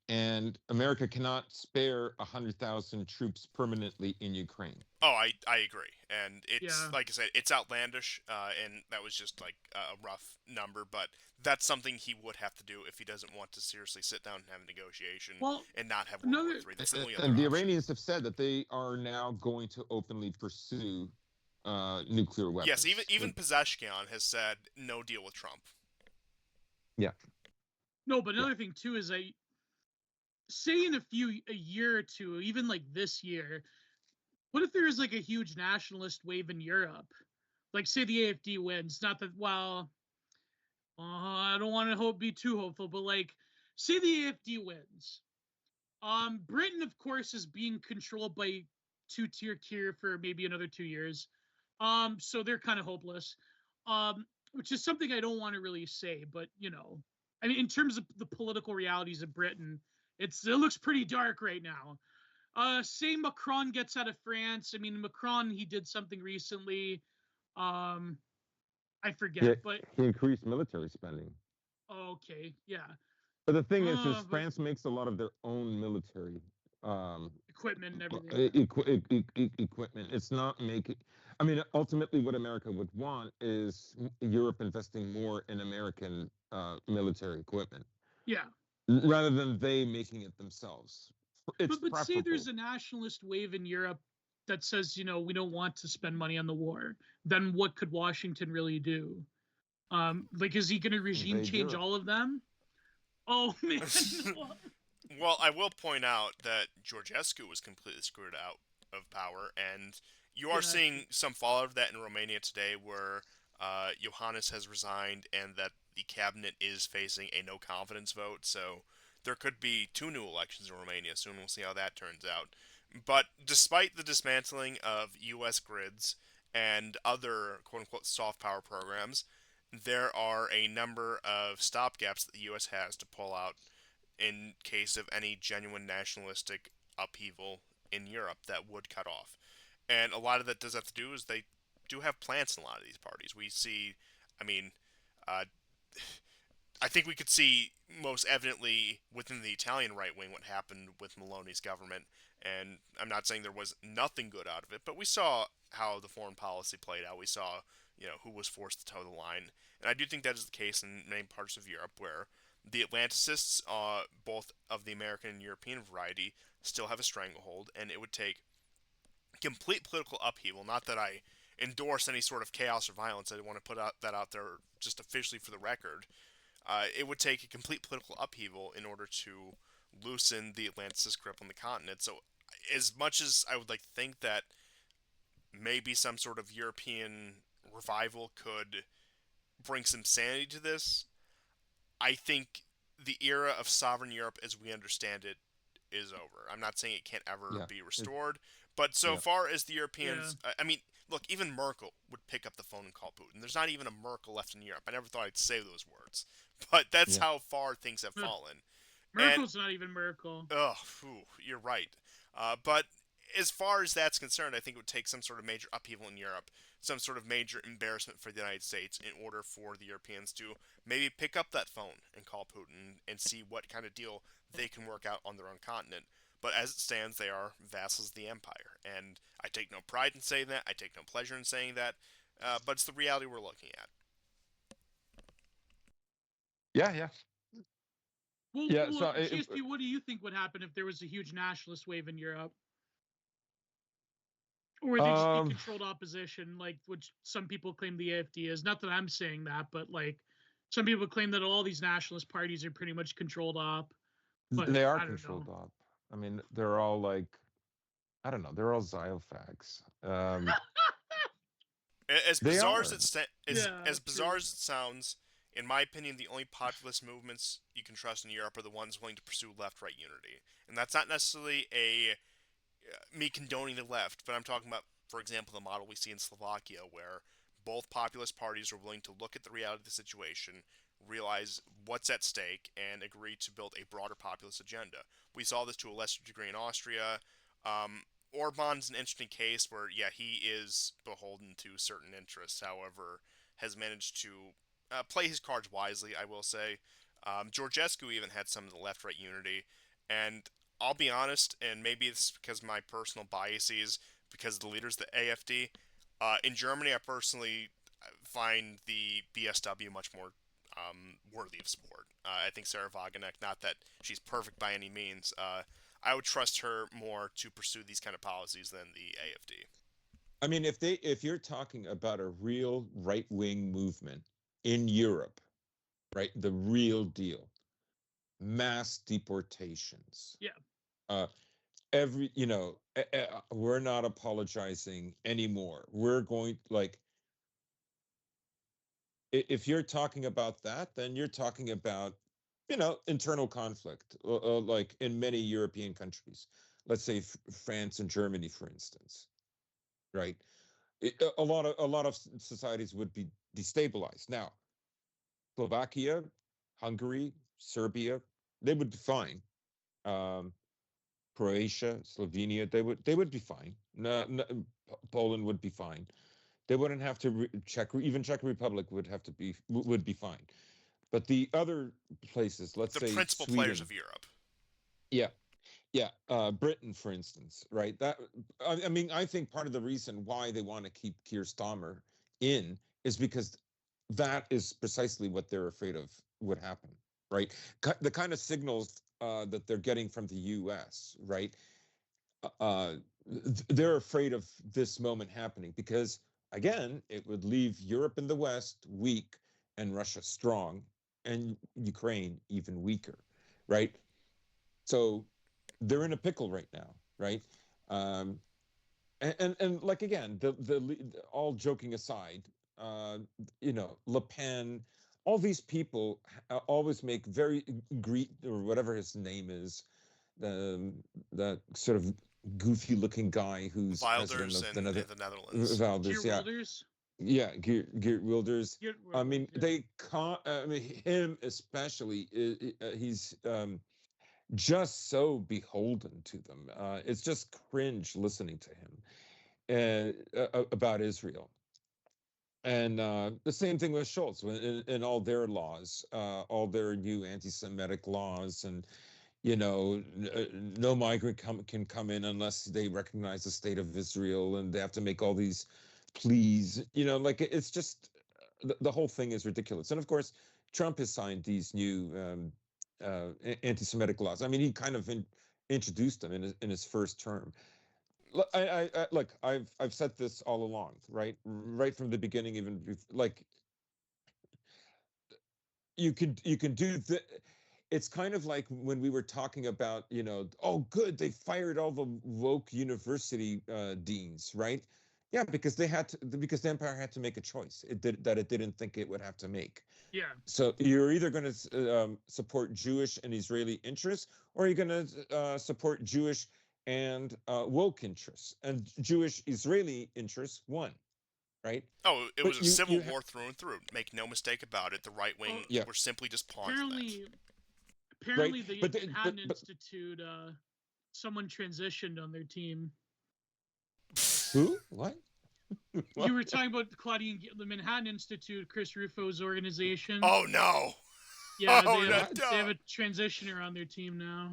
And America cannot spare 100,000 troops permanently in Ukraine. Oh, I agree, and it's Yeah. like I said, it's outlandish, and that was just like a rough number, but that's something he would have to do if he doesn't want to seriously sit down and have a negotiation Well, and not have World War another III. That's the only other And the option. Iranians have said that they are now going to openly pursue nuclear Yes, even weapons. even Pezeshkian has said no deal with Trump. Yeah, no, but yeah, another thing too is, I say in a year or two, even like this year, what if there is like a huge nationalist wave in Europe? Like, say the AFD wins. Not that, well, I don't want to be too hopeful, but like, say the AFD wins. Britain, of course, is being controlled by two-tier tier for maybe another 2 years. So they're kind of hopeless. Which is something I don't want to really say, but I mean, in terms of the political realities of Britain, it looks pretty dark right now. Say Macron gets out of France. I mean, Macron, he did something recently. I forget, but he increased military spending. okay, yeah. But the thing is But France makes a lot of their own military equipment and everything. equipment. It's not making. I mean, ultimately, what America would want is Europe investing more in American military equipment. Yeah. Rather than they making it themselves. It's But say there's preferable. a nationalist wave in Europe that says, we don't want to spend money on the war. Then what could Washington really do? Like, is he going to regime Invade change Europe. all of them? Oh man. Well, I will point out that Georgescu was completely screwed out of power, and you are Yeah, that's true. seeing some fallout of that in Romania today, where Iohannis has resigned and that the cabinet is facing a no confidence vote. So there could be two new elections in Romania soon. We'll see how that turns out. But despite the dismantling of U.S. grids and other quote unquote soft power programs, there are a number of stopgaps that the U.S. has to pull out in case of any genuine nationalistic upheaval in Europe that would cut off. And a lot of that does have to do is they do have plants in a lot of these parties. We see, I mean, uh, I think we could see most evidently within the Italian right wing what happened with Meloni's government. And I'm not saying there was nothing good out of it, but we saw how the foreign policy played out. We saw, who was forced to toe the line. And I do think that is the case in many parts of Europe where the Atlanticists, both of the American and European variety, still have a stranglehold, and it would take complete political upheaval. Not that I endorse any sort of chaos or violence. I want to put that out there just officially for the record. It would take a complete political upheaval in order to loosen the Atlanticist grip on the continent. So, as much as I would like to think that maybe some sort of European revival could bring some sanity to this, I think the era of sovereign Europe as we understand it is over. I'm not saying it can't ever Yeah. be restored, but so Yeah. far as the Yeah. Europeans, I mean, look, even Merkel would pick up the phone and call Putin. There's not even a Merkel left in Europe. I never thought I'd say those words, but that's Yeah. how far things have fallen. And Merkel's not even Merkel. oh, you're right. But as far as that's concerned, I think it would take some sort of major upheaval in Europe, some sort of major embarrassment for the United States in order for the Europeans to maybe pick up that phone and call Putin and see what kind of deal they can work out on their own continent. But as it stands, they are vassals of the empire. And I take no pride in saying that. I take no pleasure in saying that. But it's the reality we're looking at. Yeah. Yeah. Well, Yeah. So CSP, what do you think would happen if there was a huge nationalist wave in Europe? Or would they just be controlled opposition, like which some people claim the AfD is? Not that I'm saying that, but like some people claim that all these nationalist parties are pretty much controlled op. But they are I don't controlled know. op. I mean, they're all like, I don't know, they're all xyophags. As They bizarre as are. Yeah, as bizarre true. as it sounds, in my opinion, the only populist movements you can trust in Europe are the ones willing to pursue left-right unity, and that's not necessarily a me condoning the left, but I'm talking about, for example, the model we see in Slovakia, where both populist parties are willing to look at the reality of the situation, realize what's at stake, and agree to build a broader populist agenda. We saw this to a lesser degree in Austria. Orban's an interesting case where, yeah, he is beholden to certain interests, however, has managed to play his cards wisely, I will say. Georgescu even had some of the left right unity, and I'll be honest, and maybe it's because of my personal biases, because of the leaders of the AfD. In Germany, I personally find the BSW much more worthy of support. I think Sarah Wagenknecht, not that she's perfect by any means, I would trust her more to pursue these kind of policies than the AfD. I mean, if you're talking about a real right-wing movement in Europe, right, the real deal, mass deportations. Yeah. Every, we're not apologizing anymore. We're going, like, if you're talking about that, then you're talking about, internal conflict, like in many European countries. Let's say France and Germany, for instance, right? A lot of societies would be destabilized. Now, Slovakia, Hungary, Serbia, they would be fine. Um, Croatia, Slovenia, they would be fine. No, no, Poland would be fine. They wouldn't have to even Czech Republic would be fine. But the other places, let's The say principal players Sweden, of Europe. yeah, yeah, Britain, for instance, right? I mean, I think part of the reason why they want to keep Keir Starmer in is because that is precisely what they're afraid of would happen, right? The kind of signals that they're getting from the U.S., right? They're afraid of this moment happening because, again, it would leave Europe and the West weak and Russia strong and Ukraine even weaker, right? So they're in a pickle right now, right? Um, and like again, the all joking aside, uh, Le Pen, all these people always make very greet or whatever his name is, the that sort of goofy looking guy who's president Wilders of the in the Netherlands. Valdez, Geert yeah, Wilders. yeah, Geert Wilders. Geert I Wilders. mean, Yeah. I mean, him especially. He's just so beholden to them. It's just cringe listening to him about Israel. And the same thing with Schultz in all their laws, all their new anti-Semitic laws, and no migrant can come in unless they recognize the state of Israel, and they have to make all these pleas. Like it's just the whole thing is ridiculous. And of course, Trump has signed these new anti-Semitic laws. I mean, he kind of introduced them in his first term. Look, I've said this all along, right from the beginning, even like you can do the it's kind of like when we were talking about, oh, good, they fired all the woke university deans, right? Yeah, because because the empire had to make a choice. It didn't think it would have to make. Yeah. So you're either going to support Jewish and Israeli interests, or you're going to support Jewish and woke interests. And Jewish Israeli interests won, right? Oh, it was But a civil war through and through. Make no mistake about it. The right Well, wing yeah, were simply just pawns in that. apparently, right. apparently the Manhattan Institute, someone transitioned on their team. Who? What? You were talking about Claudine, the Manhattan Institute, Chris Rufo's organization. Oh no! Yeah, Oh they no! have a transitioner on their team now.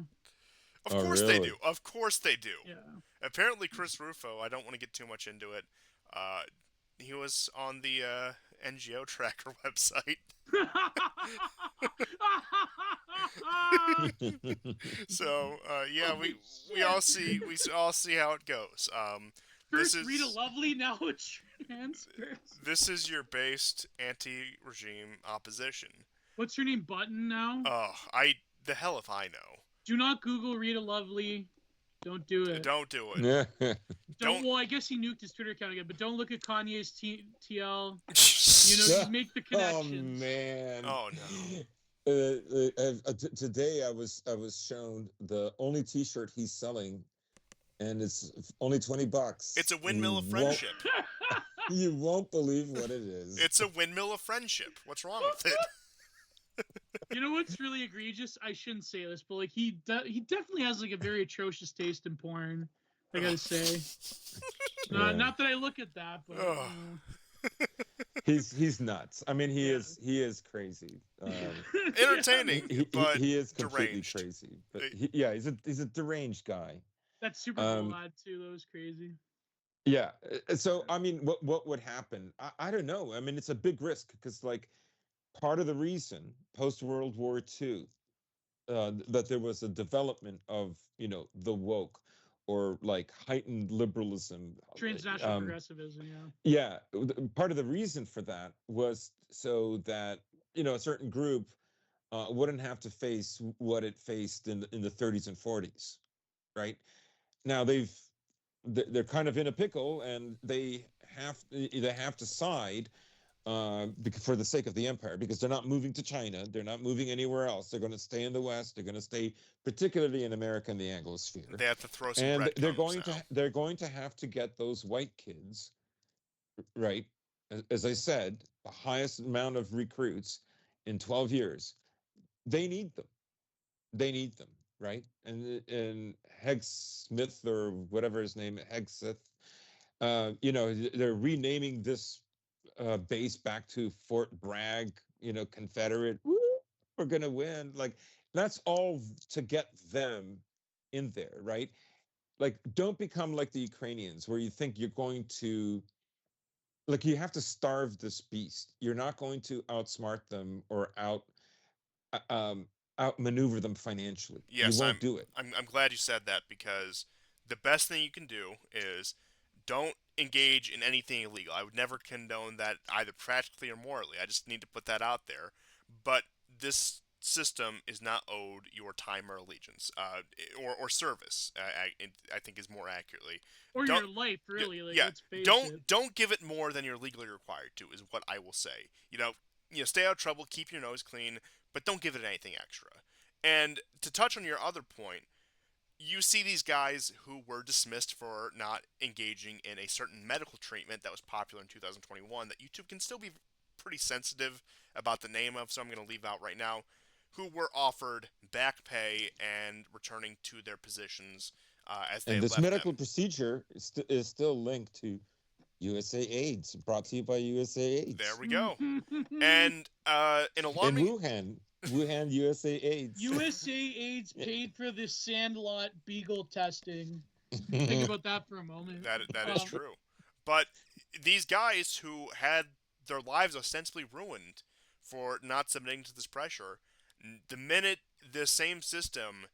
Of Oh, course they really? do. Of course they do. Yeah. Apparently, Chris Rufo. I don't want to get too much into it. Uh, he was on the NGO Tracker website. So yeah, Holy we all shit. see how it goes. First Rita Lovely, now a trans person. This is your based anti-regime opposition. What's her name? Button now? Oh, the hell if I know. Do not Google Rita Lovely. Don't do it. Don't do it. Yeah. Don't. Well, I guess he nuked his Twitter account again, but don't look at Kanye's TL. You make the connections. Oh man. Oh no. Today I was shown the only T-shirt he's selling, and it's only $20. It's a windmill of friendship. You won't believe what it is. It's a windmill of friendship. What's wrong with it? You know what's really egregious? I shouldn't say this, but like he definitely has like a very atrocious taste in porn. I gotta say. Not that I look at that, but he's nuts. I mean, he is crazy. Entertaining, but he is completely deranged. crazy. But he's a deranged guy. That Super Bowl ad too, that was crazy. Yeah. So I mean, what would happen? I don't know. I mean, it's a big risk because like part of the reason post World War II that there was a development of the woke or like heightened liberalism, transnational progressivism. Yeah. Part of the reason for that was so that a certain group wouldn't have to face what it faced in the 30s and 40s, right? Now they're kind of in a pickle, and they have to side for the sake of the empire, because they're not moving to China, they're not moving anywhere else. They're going to stay in the West. They're going to stay, particularly in America and the Anglosphere. They have to throw some and breadcrumbs they're going to have to get those white kids, right? As I said, the highest amount of recruits in 12 years. They need them. They need them. right? And Heg Smith or whatever his name, Hegseth, they're renaming this base back to Fort Bragg, Confederate. Woo, we're gonna win. Like that's all to get them in there, right? Like don't become like the Ukrainians where you think you're going to like you have to starve this beast. You're not going to outsmart them or uh, um outmaneuver them financially. You Yes, won't do it. I'm glad you said that because the best thing you can do is don't engage in anything illegal. I would never condone that either practically or morally. I just need to put that out there. But this system is not owed your time or allegiance, or service. I think is more accurately. Or Don't your life, really. Like, yeah, let's face it. don't give it more than you're legally required to. Is what I will say. Stay out of trouble, keep your nose clean, but don't give it anything extra. And to touch on your other point, you see these guys who were dismissed for not engaging in a certain medical treatment that was popular in 2021 that YouTube can still be pretty sensitive about the name of, so I'm going to leave out right now, who were offered back pay and returning to their positions as they And this left medical them. procedure is still linked to USA AIDS, brought to you by USA There AIDS. we go. And an In alarming. Wuhan, USA AIDS. USA AIDS paid for the Sandlot Beagle testing. Think about that for a moment. That is true. But these guys who had their lives ostensibly ruined for not submitting to this pressure, the minute the same system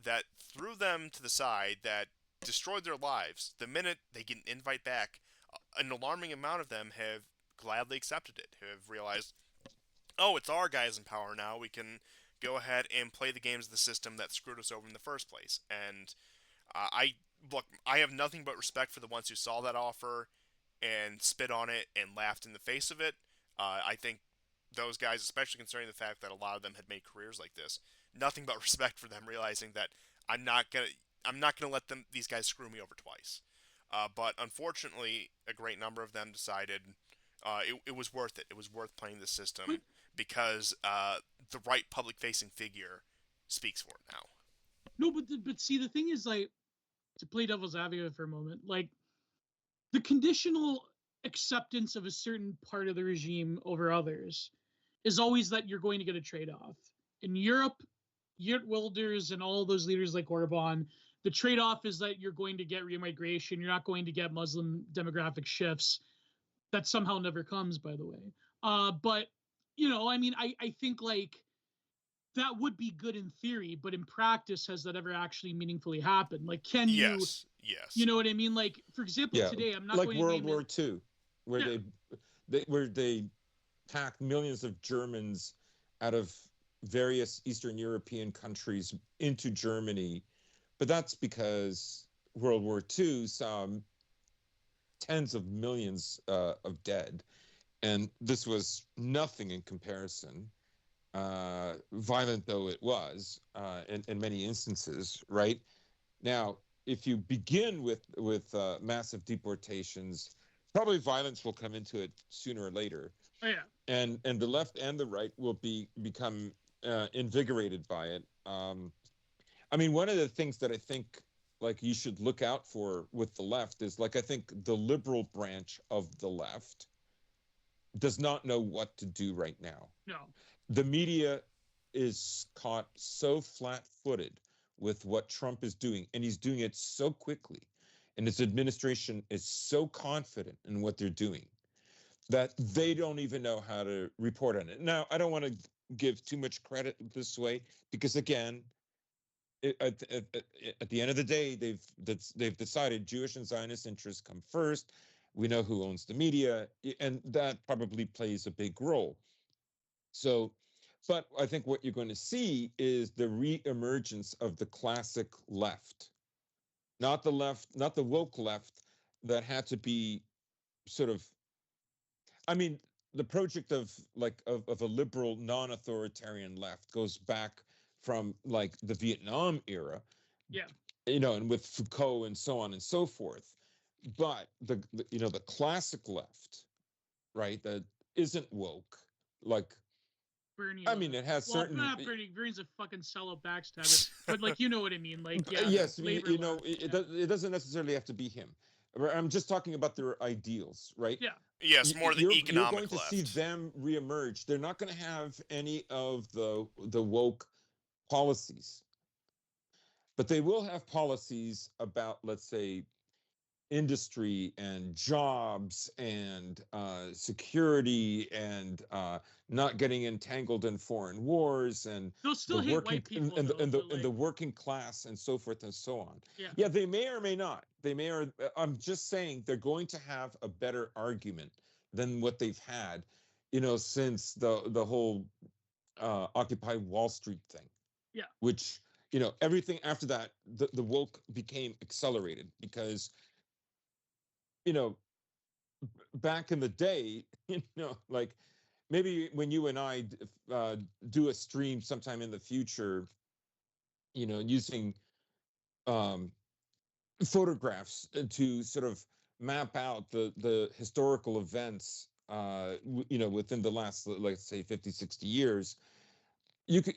that threw them to the side, that destroyed their lives, the minute they get an invite back, an alarming amount of them have gladly accepted it, have realized, oh, it's our guys in power now. We can go ahead and play the games of the system that screwed us over in the first place. And I look, I have nothing but respect for the ones who saw that offer and spit on it and laughed in the face of it. I think those guys, especially considering the fact that a lot of them had made careers like this, nothing but respect for them realizing that I'm not gonna I'm not gonna let these guys screw me over twice. But unfortunately, a great number of them decided it was worth it. It was worth playing the But system because the right public facing figure speaks for it now. no, but see, the thing is, like, to play devil's advocate for a moment, like, the conditional acceptance of a certain part of the regime over others is always that you're going to get a trade-off. In Europe, Geert Wilders and all those leaders like Orban, the trade-off is that you're going to get remigration. You're not going to get Muslim demographic shifts. That somehow never comes, by the way. But I mean, I think, like, that would be good in theory, but in practice, has that ever actually meaningfully happened? Like, can you, Yes, you yes. know what I mean? Like, for example, Yeah, today, I'm not like going to World name it. War II, where Yeah, they packed millions of Germans out of various Eastern European countries into Germany, but that's because World War II saw tens of millions of dead, and this was nothing in comparison. Violent though it was in many instances, right? Now, if you begin with massive deportations, probably violence will come into it sooner or later, oh, yeah. and the left and the right will become invigorated by it. I mean, one of the things that I think like you should look out for with the left is like I think the liberal branch of the left does not know what to do right now. No. The media is caught so flat-footed with what Trump is doing, and he's doing it so quickly, and his administration is so confident in what they're doing that they don't even know how to report on it. Now, I don't want to give too much credit this way because, again, at the end of the day, they've decided Jewish and Zionist interests come first. We know who owns the media, and that probably plays a big role. So, but I think what you're going to see is the reemergence of the classic left, not the woke left that had to be sort of, I mean, the project of a liberal non-authoritarian left goes back from like the Vietnam era, Yeah. and with Foucault and so on and so forth. But the classic left, right, that isn't woke, like Bernie. I mean, it has Well, certain. not Bernie. Bernie's a fucking sellout backstabber. But like, you know what I mean? Like, yeah, Yes, labor you know, left. it doesn't necessarily have to be him. I'm just talking about their ideals, right? Yeah. Yes, more the You're going economic to see left. them reemerge. They're not going to have any of the woke policies, but they will have policies about, let's say, industry and jobs and security and not getting entangled in foreign wars and They'll the still hate working white people and though. But and like, the working class and so forth and so on. yeah. Yeah, they may or may not. They may or I'm just saying they're going to have a better argument than what they've had, since the whole Occupy Wall Street thing. Yeah. Which everything after that, the woke became accelerated because you know back in the day, like maybe when you and I do a stream sometime in the future, using um, photographs to sort of map out the historical events, within the last, let's say, 50, 60 years. You could,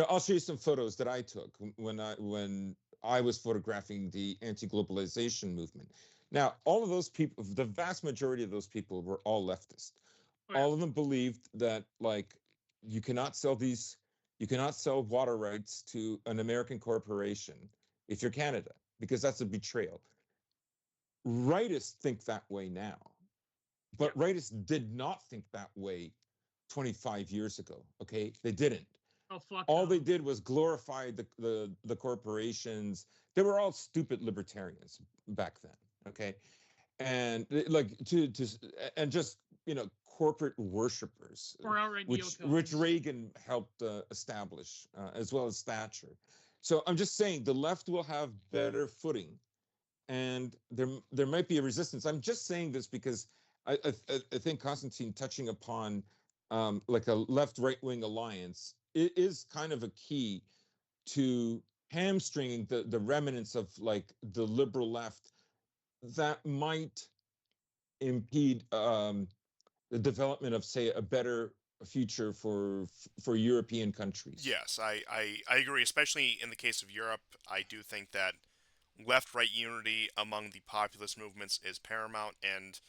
I'll show you some photos that I took when I was photographing the anti-globalization movement. Now, all of those people, the vast majority of those people were all leftist. Oh, yeah. All of them believed that, like, you cannot sell water rights to an American corporation if you're Canada, because that's a betrayal. Rightists think that way now, but rightists did not think that way 25 years ago. Okay, they didn't. Oh fuck. All no. they did was glorify the corporations. They were all stupid libertarians back then. Okay, and like and just corporate worshippers, Or outright which neocons. Reagan helped establish, as well as Thatcher. So I'm just saying the left will have better footing, and there might be a resistance. I'm just saying this because I think Constantine touching upon like a left right wing alliance is kind of a key to hamstringing the remnants of like the liberal left that might impede the development of, say, a better future for European countries. Yes, I agree, especially in the case of Europe. I do think that left-right unity among the populist movements is paramount, and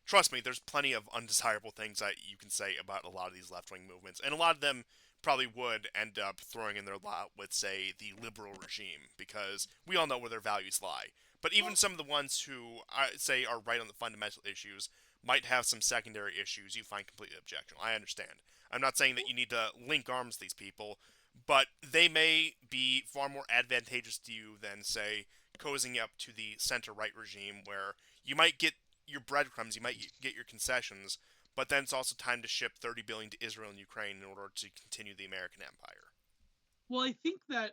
trust me, there's plenty of undesirable things that you can say about a lot of these left-wing movements, and a lot of them probably would end up throwing in their lot with, say, the liberal regime, because we all know where their values lie. But even some of the ones who I say are right on the fundamental issues might have some secondary issues you find completely objectionable. I understand. I'm not saying that you need to link arms with these people, but they may be far more advantageous to you than, say, cozying up to the center-right regime, where you might get your breadcrumbs, you might get your concessions, but then it's also time to ship 30 billion to Israel and Ukraine in order to continue the American empire. Well, I think that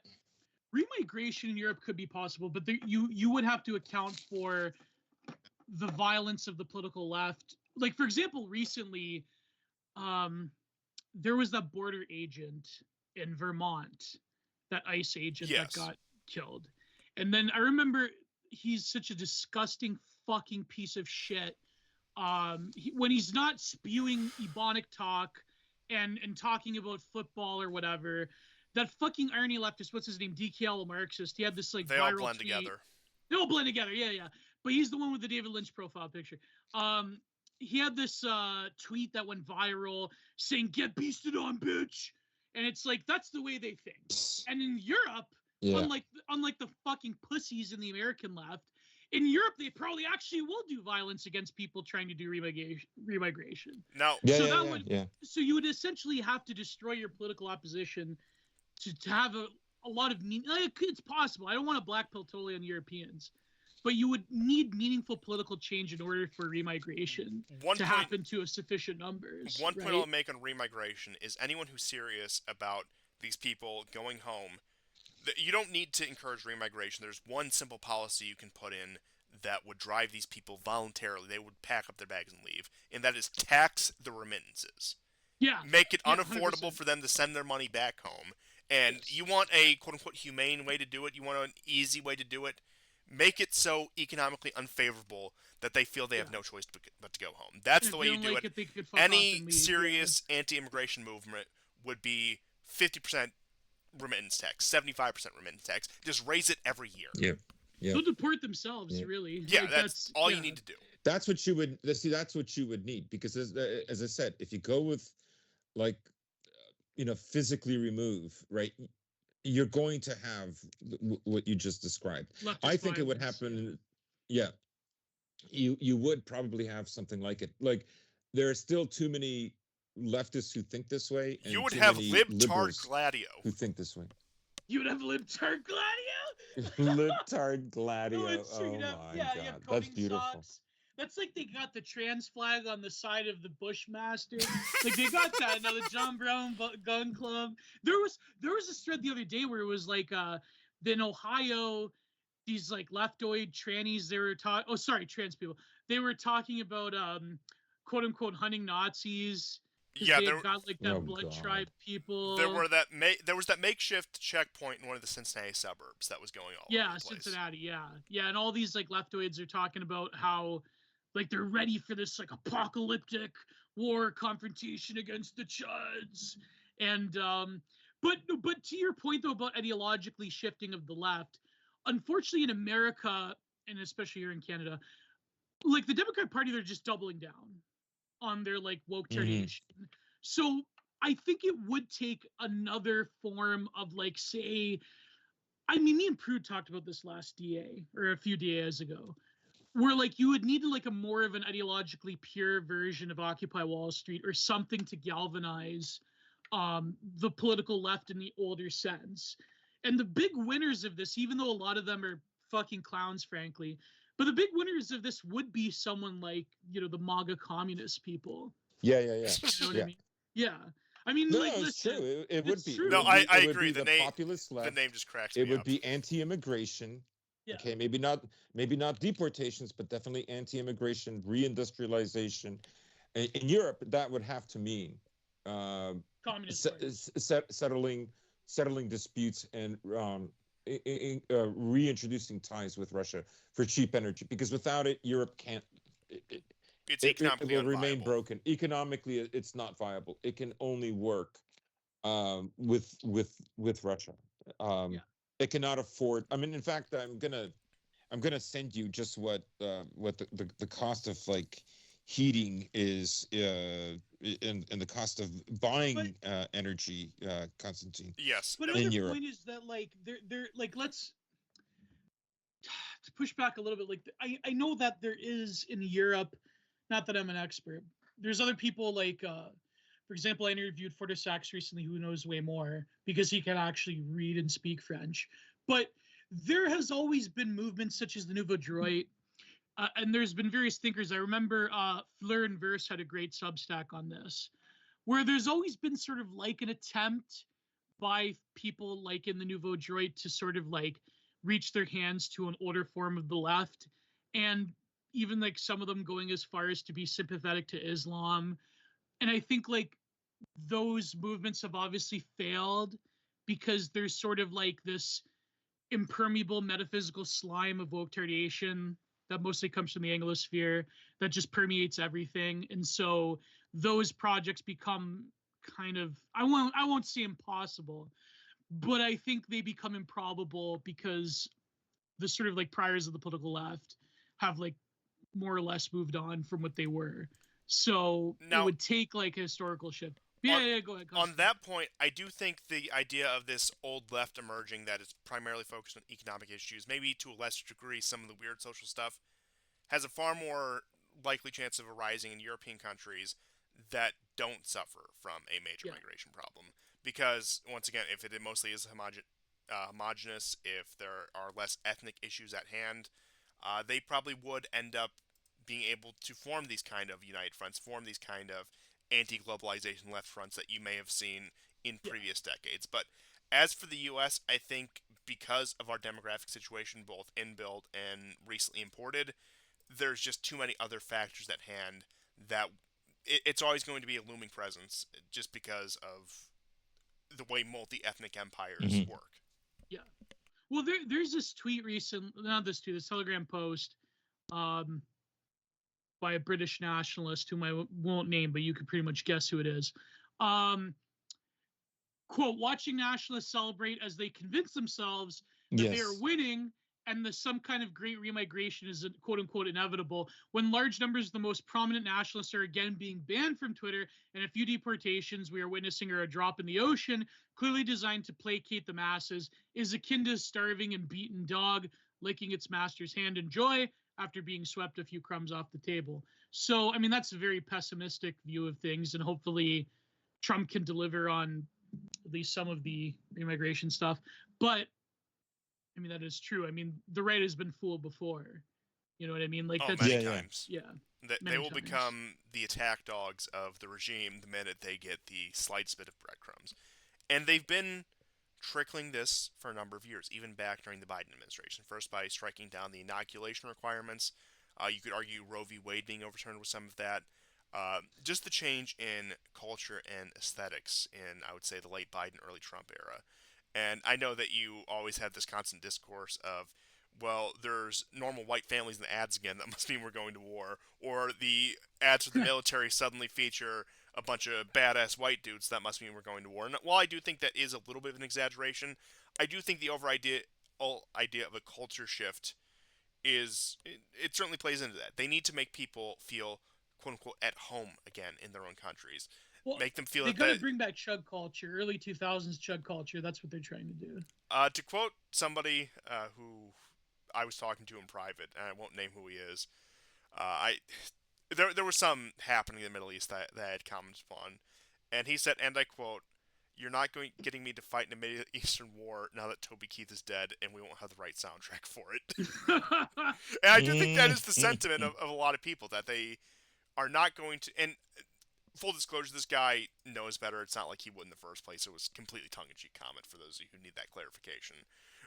remigration in Europe could be possible, but you would have to account for the violence of the political left. Like, for example, recently, there was that border agent in Vermont, that ICE agent that Yes. got killed. And then I remember he's such a disgusting fucking piece of shit. When he's not spewing ebonic talk and talking about football or whatever, that fucking Arnie leftist, what's his name, DKL Marxist, he had this like They all viral blend tweet. together. They all blend together, yeah. But he's the one with the David Lynch profile picture. He had this tweet that went viral saying, "Get beasted on, bitch," and it's like that's the way they think. And in Europe, Yeah. unlike the fucking pussies in the American left, in Europe they probably actually will do violence against people trying to do remigration. Now, So you would essentially have to destroy your political opposition to have a lot of it's possible. I don't want to blackpill totally on Europeans, but you would need meaningful political change in order for remigration to happen to a sufficient numbers. One right? point I'll make on remigration is anyone who's serious about these people going home, you don't need to encourage remigration. There's one simple policy you can put in that would drive these people voluntarily. They would pack up their bags and leave, and that is tax the remittances. Yeah. Make it Yeah, unaffordable 100%. for them to send their money back home. And you want a quote-unquote humane way to do it. You want an easy way to do it. Make it so economically unfavorable that they feel they have no choice but to go home. That's the way you do it. They could fuck off Any and leave, serious anti-immigration movement would be 50% remittance tax, 75% remittance tax. Just raise it every year. Yeah. Yeah. They'll deport themselves, Yeah. really. Yeah, Like, that's all yeah. you need to do. That's what you would see. That's what you would need, because as I said, if you go with like physically remove, right, you're going to have what you just described. Leftist I think it would violence, happen. Yeah, you would probably have something like it. Like, there are still too many leftists who think this way, You and would too have many libtard liberals Gladio. who think this way. You would have libtard Gladio. Libtard Gladio. No, it's Oh straight up. my Yeah, you God, have that's coding beautiful. socks. That's like they got the trans flag on the side of the Bushmaster. Like they got that. Now the John Brown Gun Club. There was a thread the other day where it was like in Ohio, these like leftoid trannies, they were talking. Oh, sorry, trans people. They were talking about quote unquote hunting Nazis because Yeah, they had got like that Oh blood God. tribe people. there was that makeshift checkpoint in one of the Cincinnati suburbs that was going all over Yeah, the place. Cincinnati. Yeah, and all these like leftoids are talking about how like they're ready for this like apocalyptic war confrontation against the Chuds. And but to your point though about ideologically shifting of the left, unfortunately in America and especially here in Canada, like the Democratic Party, they're just doubling down on their like woke tarnation. So I think it would take another form of like, say, I mean, me and Prude talked about this last DA or a few DAs ago, where like you would need like a more of an ideologically pure version of Occupy Wall Street or something to galvanize the political left in the older sense. And the big winners of this, even though a lot of them are fucking clowns, frankly, but the big winners of this would be someone like, the MAGA communist people. Yeah. You know what I mean? Yeah. I mean, No, like, it's listen, true. It would it's be. true. No, It would be. I It would agree. be The the populist the left. name just cracks It me would up. be anti-immigration. Yeah. Okay, maybe not deportations, but definitely anti-immigration, reindustrialization. In Europe, that would have to mean Communist party. settling disputes and reintroducing ties with Russia for cheap energy. Because without it, Europe can't. It's It economically will remain unviable. broken. Economically, it's not viable. It can only work with Russia. Yeah. It cannot afford. I mean, in fact, I'm gonna send you just what the cost of like heating is, and the cost of buying energy, Constantine, Yes. But in another Europe. point is that like they're like, let's to push back a little bit. Like I know that there is in Europe, not that I'm an expert. There's other people like for example, I interviewed Fortisax recently who knows way more because he can actually read and speak French. But there has always been movements such as the Nouveau Droit, and there's been various thinkers. I remember Fleur and Verse had a great Substack on this, where there's always been sort of like an attempt by people like in the Nouveau Droit to sort of like reach their hands to an older form of the left, and even like some of them going as far as to be sympathetic to Islam. And I think like those movements have obviously failed because there's sort of like this impermeable metaphysical slime of woke tarnation that mostly comes from the Anglosphere that just permeates everything. And so those projects become kind of, I won't say impossible, but I think they become improbable because the sort of like priors of the political left have like more or less moved on from what they were. So it Now, would take like a historical shift. on, Yeah, go ahead. on that point, I do think the idea of this old left emerging that is primarily focused on economic issues, maybe to a lesser degree some of the weird social stuff, has a far more likely chance of arising in European countries that don't suffer from a major migration problem. Because, once again, if it mostly is homogenous, if there are less ethnic issues at hand, they probably would end up being able to form these kind of united fronts, form these kind of anti-globalization left fronts that you may have seen in previous decades. But as for the U.S., I think because of our demographic situation, both inbuilt and recently imported, there's just too many other factors at hand that it's always going to be a looming presence just because of the way multi-ethnic empires work. Yeah. Well, there's this tweet not this tweet, this Telegram post by a British nationalist whom I won't name, but you could pretty much guess who it is. quote, watching nationalists celebrate as they convince themselves that they are Yes. winning and some kind of great remigration is quote unquote inevitable, when large numbers of the most prominent nationalists are again being banned from Twitter, and a few deportations we are witnessing are a drop in the ocean, clearly designed to placate the masses, is akin to a starving and beaten dog licking its master's hand in joy after being swept a few crumbs off the table. So, I mean, that's a very pessimistic view of things, and hopefully Trump can deliver on at least some of the immigration stuff. But I mean, that is true. I mean, the right has been fooled before. You know what I mean? Like, Oh, that's, many Yeah, yeah. times. yeah, They many will times. become the attack dogs of the regime the minute they get the slightest bit of breadcrumbs. And they've been trickling this for a number of years, even back during the Biden administration. First, by striking down the inoculation requirements. You could argue Roe v. Wade being overturned with some of that. Just the change in culture and aesthetics in, I would say, the late Biden, early Trump era. And I know that you always have this constant discourse of, well, there's normal white families in the ads again. That must mean we're going to war. Or the ads for the military suddenly feature a bunch of badass white dudes. That must mean we're going to war. And while I do think that is a little bit of an exaggeration, I do think the whole idea of a culture shift it certainly plays into that. They need to make people feel quote unquote at home again in their own countries. Well, Make them feel they that got to bring back chug culture, early 2000s chug culture. That's what they're trying to do. to quote somebody who I was talking to in private, and I won't name who he is. I there was some happening in the Middle East that I had commented upon, and he said, and I quote, "You're not getting me to fight in a Middle Eastern war now that Toby Keith is dead, and we won't have the right soundtrack for it." And I do think that is the sentiment of a lot of people, that they are not going to. And full disclosure, this guy knows better. It's not like he would in the first place. It was completely tongue-in-cheek comment for those of you who need that clarification.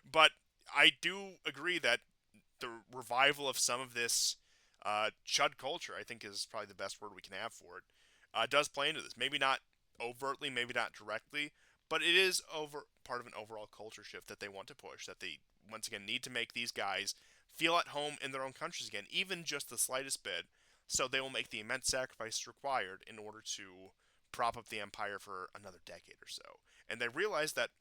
But I do agree that the revival of some of this chud culture, I think, is probably the best word we can have for it, does play into this. Maybe not overtly, maybe not directly, but it is part of an overall culture shift that they want to push, that they, once again, need to make these guys feel at home in their own countries again, even just the slightest bit, so they will make the immense sacrifices required in order to prop up the empire for another decade or so. And they realize that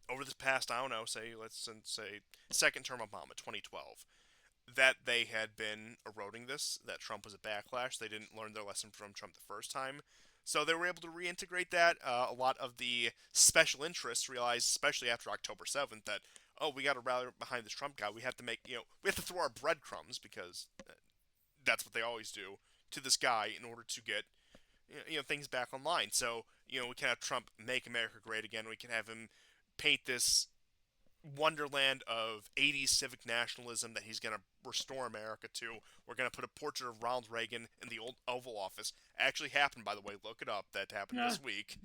over this past, I don't know, let's say second term Obama, 2012, that they had been eroding this, that Trump was a backlash. They didn't learn their lesson from Trump the first time. So they were able to reintegrate that. A lot of the special interests realized, especially after October 7th, that, oh, we got to rally behind this Trump guy. We have to we have to throw our breadcrumbs, because that's what they always do, to this guy in order to get things back online. So we can have Trump make America great again. We can have him paint this wonderland of 80s civic nationalism that he's going to restore America to. We're going to put a portrait of Ronald Reagan in the old Oval Office. Actually happened, by the way. Look it up. That happened Yeah. this week.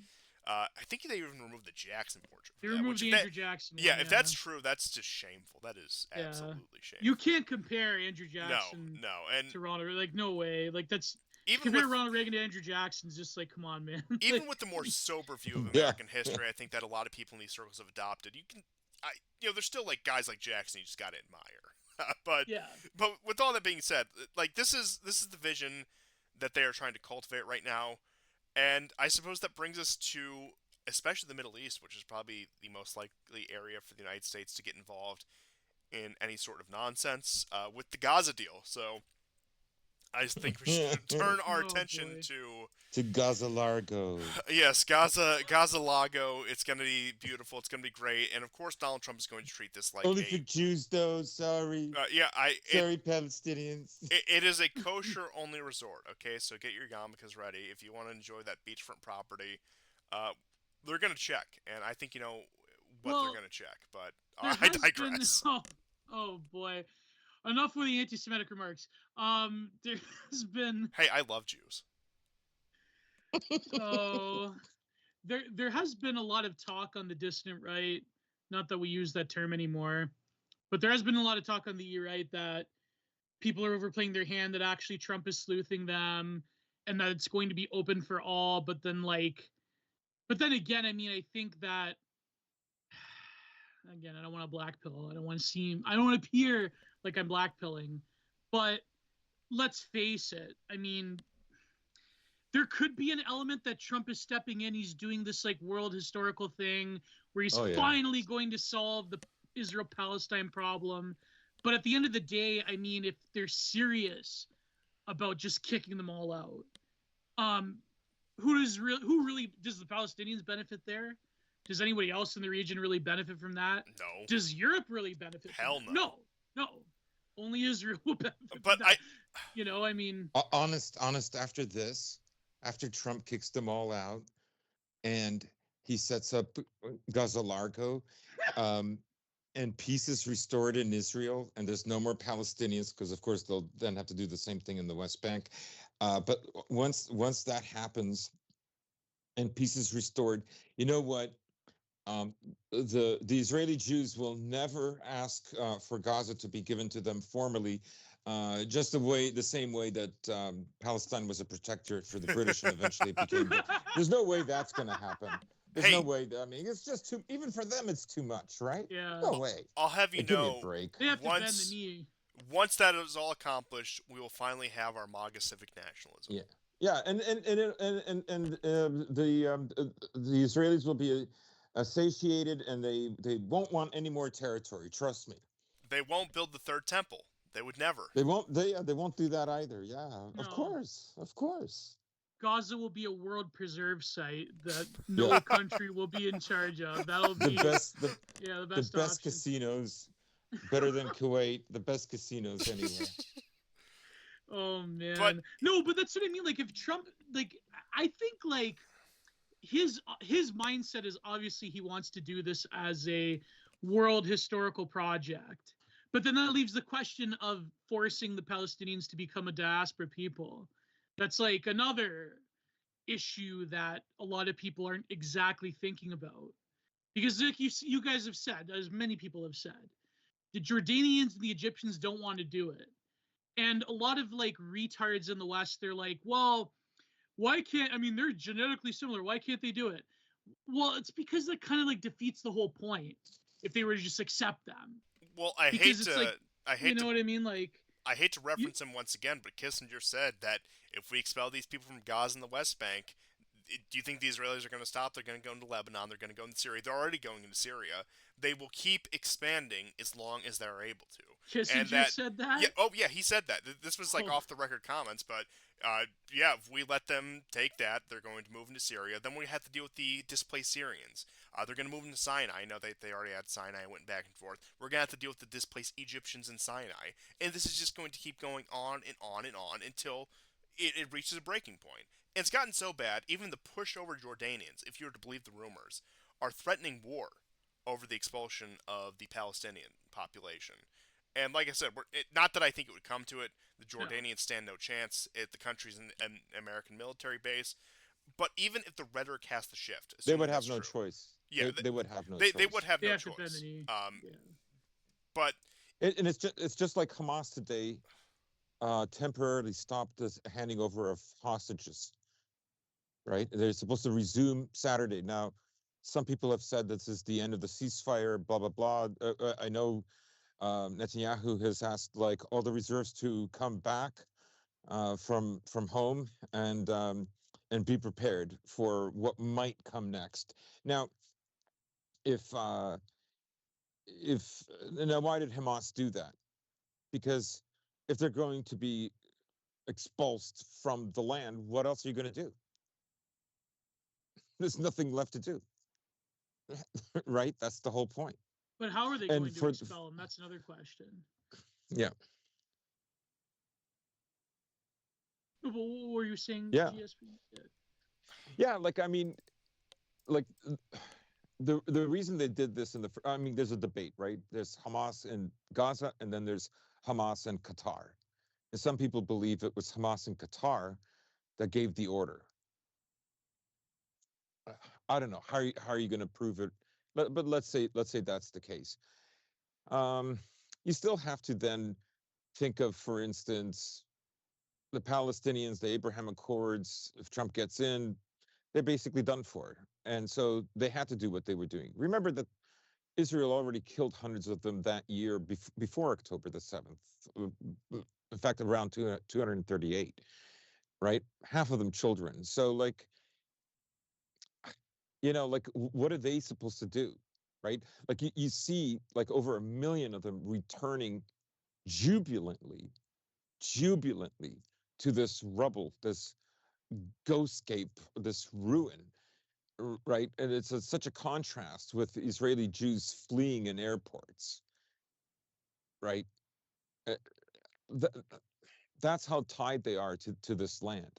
I think they even removed the Jackson portrait. They removed the Andrew Jackson one. Yeah, if that's true, that's just shameful. That is absolutely shameful. You can't compare Andrew Jackson no, and to Ronald. Like, no way. Like, that's even compare with Ronald Reagan to Andrew Jackson's just like, come on, man. even with the more sober view of Yeah. American history, I think that a lot of people in these circles have adopted. There's still like guys like Jackson you just gotta admire. but Yeah. but with all that being said, like this is the vision that they are trying to cultivate right now, and I suppose that brings us to especially the Middle East, which is probably the most likely area for the United States to get involved in any sort of nonsense with the Gaza deal. So I just think we should turn our attention boy. to Gaza Largo. Yes, Gaza Lago. It's going to be beautiful. It's going to be great. And of course, Donald Trump is going to treat this like Only for Jews, though. Sorry. Sorry, Palestinians. It is a kosher only resort. Okay, so get your yarmulkes ready if you want to enjoy that beachfront property. They're going to check, and I think what they're going to check. But I digress. Oh boy. Enough with the anti-Semitic remarks. There has been. Hey, I love Jews. So there has been a lot of talk on the dissident right. Not that we use that term anymore, but there has been a lot of talk on the right that people are overplaying their hand, that actually Trump is sleuthing them, and that it's going to be open for all. But then again, I mean, I think that. Again, I don't want to blackpill. I don't want to appear like I'm blackpilling. But let's face it. I mean, there could be an element that Trump is stepping in. He's doing this like world historical thing where he's Oh yeah. finally going to solve the Israel-Palestine problem. But at the end of the day, I mean, if they're serious about just kicking them all out, who really does the Palestinians benefit there? Does anybody else in the region really benefit from that? No. Does Europe really benefit Hell from that? no. No. Only Israel will benefit But from that. I mean, Honest, after Trump kicks them all out, and he sets up Gaza Largo, and peace is restored in Israel, and there's no more Palestinians, because of course they'll then have to do the same thing in the West Bank. But once that happens and peace is restored, you know what? The Israeli Jews will never ask for Gaza to be given to them formally, just the same way that Palestine was a protectorate for the British and eventually it became. There's no way that's going to happen. There's no way. I mean, it's just too. Even for them, it's too much, right? Yeah. No way. I'll have you Give me a know, break. They have to bend the knee. Once that is all accomplished, we will finally have our MAGA civic nationalism. Yeah. Yeah, and the Israelis will be satiated, and they won't want any more territory. Trust me. They won't build the third temple. They would never. They won't. They won't do that either. Yeah, No. of course. Gaza will be a world preserve site that no country will be in charge of. That'll be the best casinos, better than Kuwait. The best casinos anywhere. Oh man, but that's what I mean. Like if Trump, like I think like his mindset is obviously he wants to do this as a world historical project, but then that leaves the question of forcing the Palestinians to become a diaspora people. That's like another issue that a lot of people aren't exactly thinking about, because like you guys have said, as many people have said, the Jordanians and the Egyptians don't want to do it. And a lot of like retards in the West, they're like, well, why can't, I mean, they're genetically similar. Why can't they do it? Well, it's because that kind of like defeats the whole point if they were to just accept them. Well, you know what I mean? Like, I hate to reference him once again, but Kissinger said that if we expel these people from Gaza and the West Bank, do you think the Israelis are going to stop? They're going to go into Lebanon. They're going to go into Syria. They're already going into Syria. They will keep expanding as long as they're able to. Kissinger said that? Yeah, he said that. This was like off the record comments, but if we let them take that, they're going to move into Syria. Then we have to deal with the displaced Syrians. They're going to move into Sinai. I know they already had Sinai, went back and forth. We're going to have to deal with the displaced Egyptians in Sinai. And this is just going to keep going on and on and on until it reaches a breaking point. And it's gotten so bad, even the pushover Jordanians, if you were to believe the rumors, are threatening war over the expulsion of the Palestinian population. And like I said, not that I think it would come to it. The Jordanians stand no chance. The country's an American military base. But even if the rhetoric has to shift, they would have no choice. Yeah, they would have no choice. They would have no choice. But and it's just like Hamas today temporarily stopped this handing over of hostages. Right? They're supposed to resume Saturday. Now, some people have said this is the end of the ceasefire, blah, blah, blah. I know Netanyahu has asked like all the reserves to come back from home and be prepared for what might come next. Now, now why did Hamas do that? Because if they're going to be expulsed from the land, what else are you going to do? There's nothing left to do. Right? That's the whole point. But how are they going to expel them? That's another question. Yeah. What were you saying, yeah. GSP? Yeah, like, I mean, like, the reason they did this there's a debate, right? There's Hamas in Gaza, and then there's Hamas in Qatar. And some people believe it was Hamas in Qatar that gave the order. I don't know how are you going to prove it, but let's say that's the case. You still have to then think of, for instance, the Palestinians, the Abraham Accords. If Trump gets in, they're basically done for, and so they had to do what they were doing. Remember that Israel already killed hundreds of them that year before October the 7th. In fact, around 238. right? Half of them children. So like, like what are they supposed to do, right? Like you see like over 1 million of them returning jubilantly, jubilantly to this rubble, this ghostscape, this ruin, right? And it's such a contrast with Israeli Jews fleeing in airports, right? Uh, th- that's how tied they are to this land.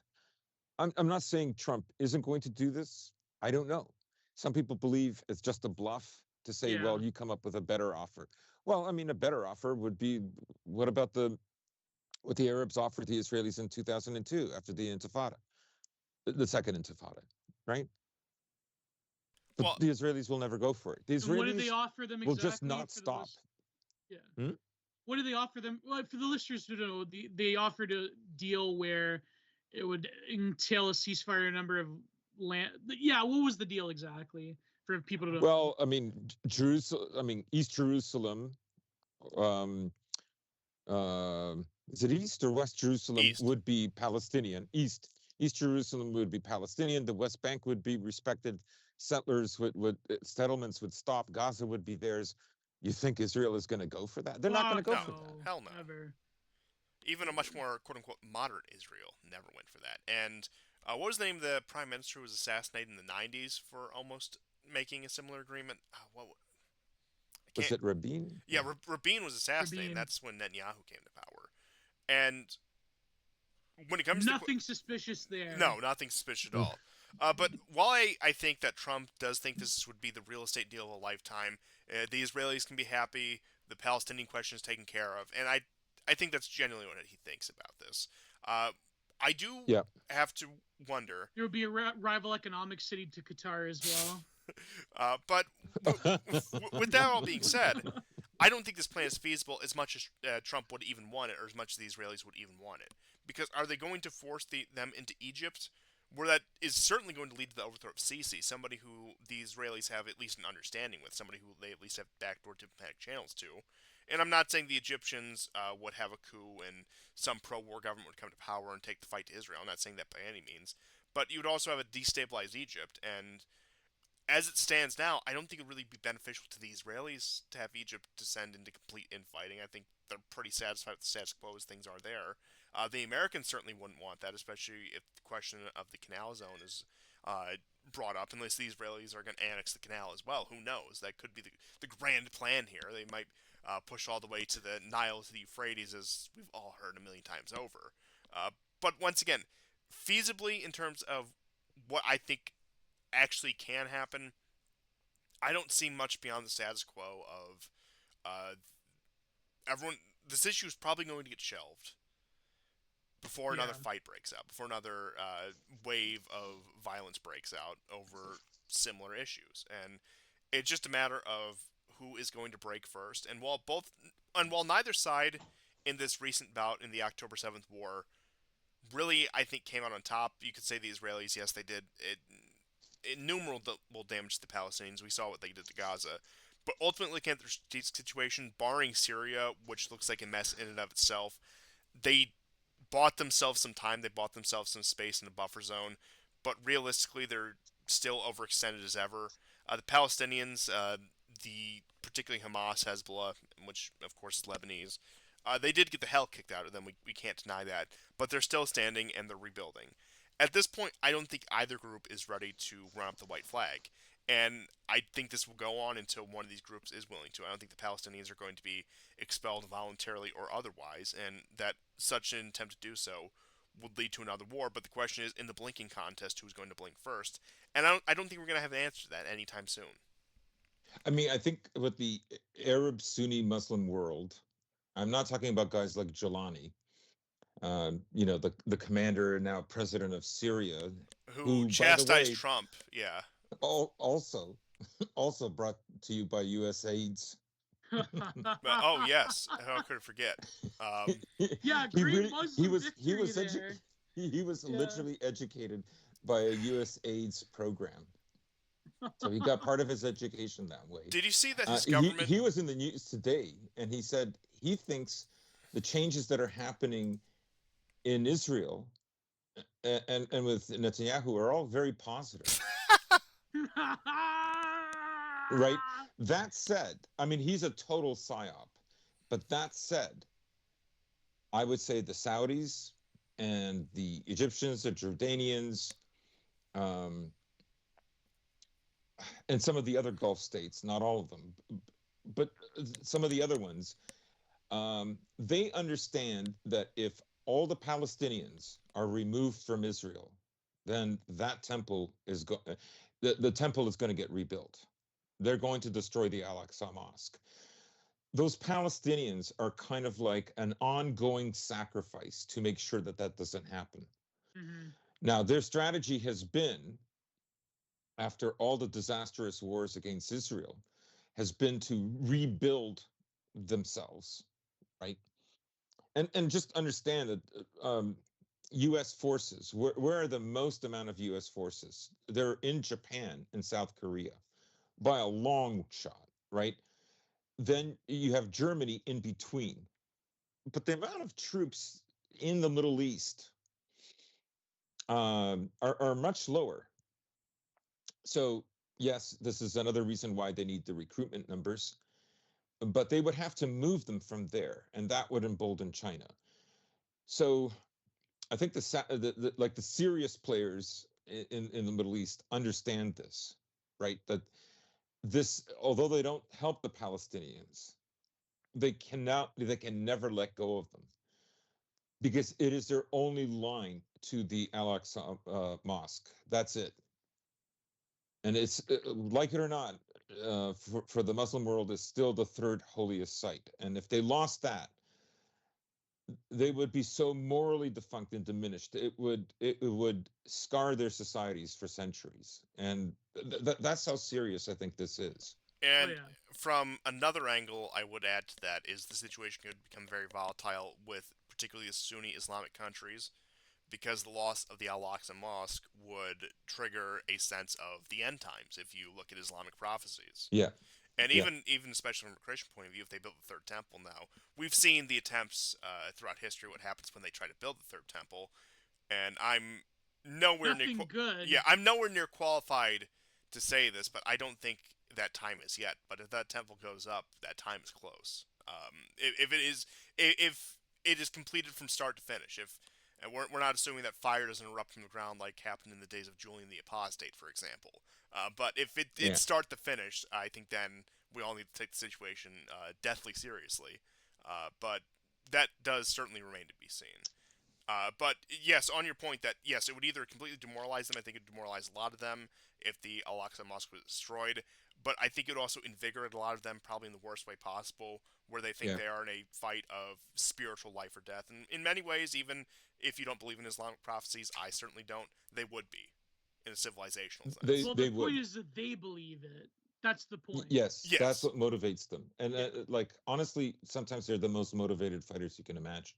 I'm not saying Trump isn't going to do this. I don't know. Some people believe it's just a bluff to say, Yeah. well, you come up with a better offer. Well, I mean, a better offer would be what about what the Arabs offered the Israelis in 2002 after the Intifada, the second Intifada, right? Well, The Israelis will never go for it. The And what did they Israelis offer them will just exactly not for the stop. list? Yeah. Hmm? What did they offer them? Well, for the listeners who don't know, they offered a deal where it would entail a ceasefire, a number of land. Yeah, what was the deal exactly for people to know? Well, I mean, Jerusalem. I mean, East Jerusalem. Um, is it East or West Jerusalem East. would be Palestinian. East Jerusalem would be Palestinian. The West Bank would be respected. Settlers would settlements would stop. Gaza would be theirs. You think Israel is going to go for that? They're not going to Fuck go No, for that. no, hell no. never. Even a much more quote unquote moderate Israel never went for that. And what was the name of the prime minister who was assassinated in the 90s for almost making a similar agreement? What I Was can't. it Rabin? Yeah, Rabin was assassinated, and Rabin. that's when Netanyahu came to power. And when it comes Nothing suspicious there. no, nothing suspicious at all. But while I think that Trump does think this would be the real estate deal of a lifetime, the Israelis can be happy, the Palestinian question is taken care of, and I think that's genuinely what he thinks about this. I do Yeah. have to wonder. There would be a rival economic city to Qatar as well. But with that all being said, I don't think this plan is feasible as much as Trump would even want it, or as much as the Israelis would even want it. Because are they going to force them into Egypt, where that is certainly going to lead to the overthrow of Sisi, somebody who the Israelis have at least an understanding with, somebody who they at least have backdoor diplomatic channels to. And I'm not saying the Egyptians would have a coup and some pro-war government would come to power and take the fight to Israel. I'm not saying that by any means. But you would also have a destabilized Egypt, and as it stands now, I don't think it would really be beneficial to the Israelis to have Egypt descend into complete infighting. I think they're pretty satisfied with the status quo as things are there. The Americans certainly wouldn't want that, especially if the question of the canal zone is brought up, unless the Israelis are going to annex the canal as well. Who knows? That could be the grand plan here. They might push all the way to the Nile, to the Euphrates, as we've all heard a million times over. But once again, feasibly, in terms of what I think actually can happen, I don't see much beyond the status quo of uh, everyone. This issue is probably going to get shelved before another Yeah. fight breaks out, before another wave of violence breaks out over similar issues, and it's just a matter of who is going to break first. And while neither side in this recent bout in the October 7th war really, I think, came out on top. You could say the Israelis, yes, they did innumerable damage to the Palestinians. We saw what they did to Gaza. But ultimately, looking at their strategic situation, barring Syria, which looks like a mess in and of itself, they bought themselves some time. They bought themselves some space in a buffer zone. But realistically, they're still overextended as ever. The Palestinians, the particularly Hamas, Hezbollah, which of course is Lebanese, they did get the hell kicked out of them. We can't deny that. But they're still standing and they're rebuilding. At this point, I don't think either group is ready to run up the white flag. And I think this will go on until one of these groups is willing to. I don't think the Palestinians are going to be expelled voluntarily or otherwise, and that such an attempt to do so would lead to another war. But the question is, in the blinking contest, who's going to blink first? And I don't think we're going to have an answer to that anytime soon. I mean, I think with the Arab Sunni Muslim world, I'm not talking about guys like Jalani, the commander and now president of Syria, Who who, by the chastised way, Trump? Yeah. also brought to you by USAID's. But, oh yes, how could I forget? Um, Yeah, he great really Muslim victory there. he was Yeah. literally educated by a USAID's program, so he got part of his education that way. did you see that his He government? he was in the news today, and he said he thinks the changes that are happening in Israel and with Netanyahu are all very positive, right? That said, I mean, he's a total psyop. But that said, I would say the Saudis and the Egyptians, the Jordanians, um, and some of the other Gulf states, not all of them, but some of the other ones, they understand that if all the Palestinians are removed from Israel, then that temple is the temple is going to get rebuilt. They're going to destroy the Al-Aqsa Mosque. Those Palestinians are kind of like an ongoing sacrifice to make sure that that doesn't happen. Mhm. Now, their strategy has been, after all the disastrous wars against Israel, has been to rebuild themselves, right? And just understand that U.S. forces, where are the most amount of U.S. forces? They're in Japan and South Korea by a long shot, right? Then you have Germany in between. But the amount of troops in the Middle East are much lower. So, yes, this is another reason why they need the recruitment numbers, but they would have to move them from there, and that would embolden China. So, I think like the serious players in the Middle East understand this, right? That this, although they don't help the Palestinians, they can never let go of them because it is their only line to the Al-Aqsa Mosque. That's it. And it's like it or not, for the Muslim world, is still the third holiest site. And if they lost that, they would be so morally defunct and diminished. It would scar their societies for centuries. And that's how serious I think this is. Oh And yeah. from another angle, I would add to that is the situation could become very volatile with particularly the Sunni Islamic countries because the loss of the Al-Aqsa Mosque would trigger a sense of the end times if you look at Islamic prophecies. Yeah, And yeah, even especially from a Christian point of view, if they build the third temple now, we've seen the attempts throughout history. What happens when they try to build the third temple? And I'm nowhere near. Nothing Yeah, good. I'm nowhere near qualified to say this, but I don't think that time is yet. But if that temple goes up, that time is close. If it is, if it is completed from start to finish, if and we're not assuming that fire doesn't erupt from the ground like happened in the days of Julian the Apostate, for example. But if it did yeah. start to finish, I think then we all need to take the situation deathly seriously. But that does certainly remain to be seen. But yes, on your point that yes, it would either completely demoralize them. I think it would demoralize a lot of them if the Al-Aqsa Mosque was destroyed. But I think it would also invigorate a lot of them, probably in the worst way possible, where they think Yeah. they are in a fight of spiritual life or death. And in many ways, even if you don't believe in Islamic prophecies, I certainly don't. They would be, in a civilizational They sense. Well, the they point would. is that they believe it. That's the point. Yes, that's Yes, what motivates them. And Yeah. like honestly, sometimes they're the most motivated fighters you can imagine.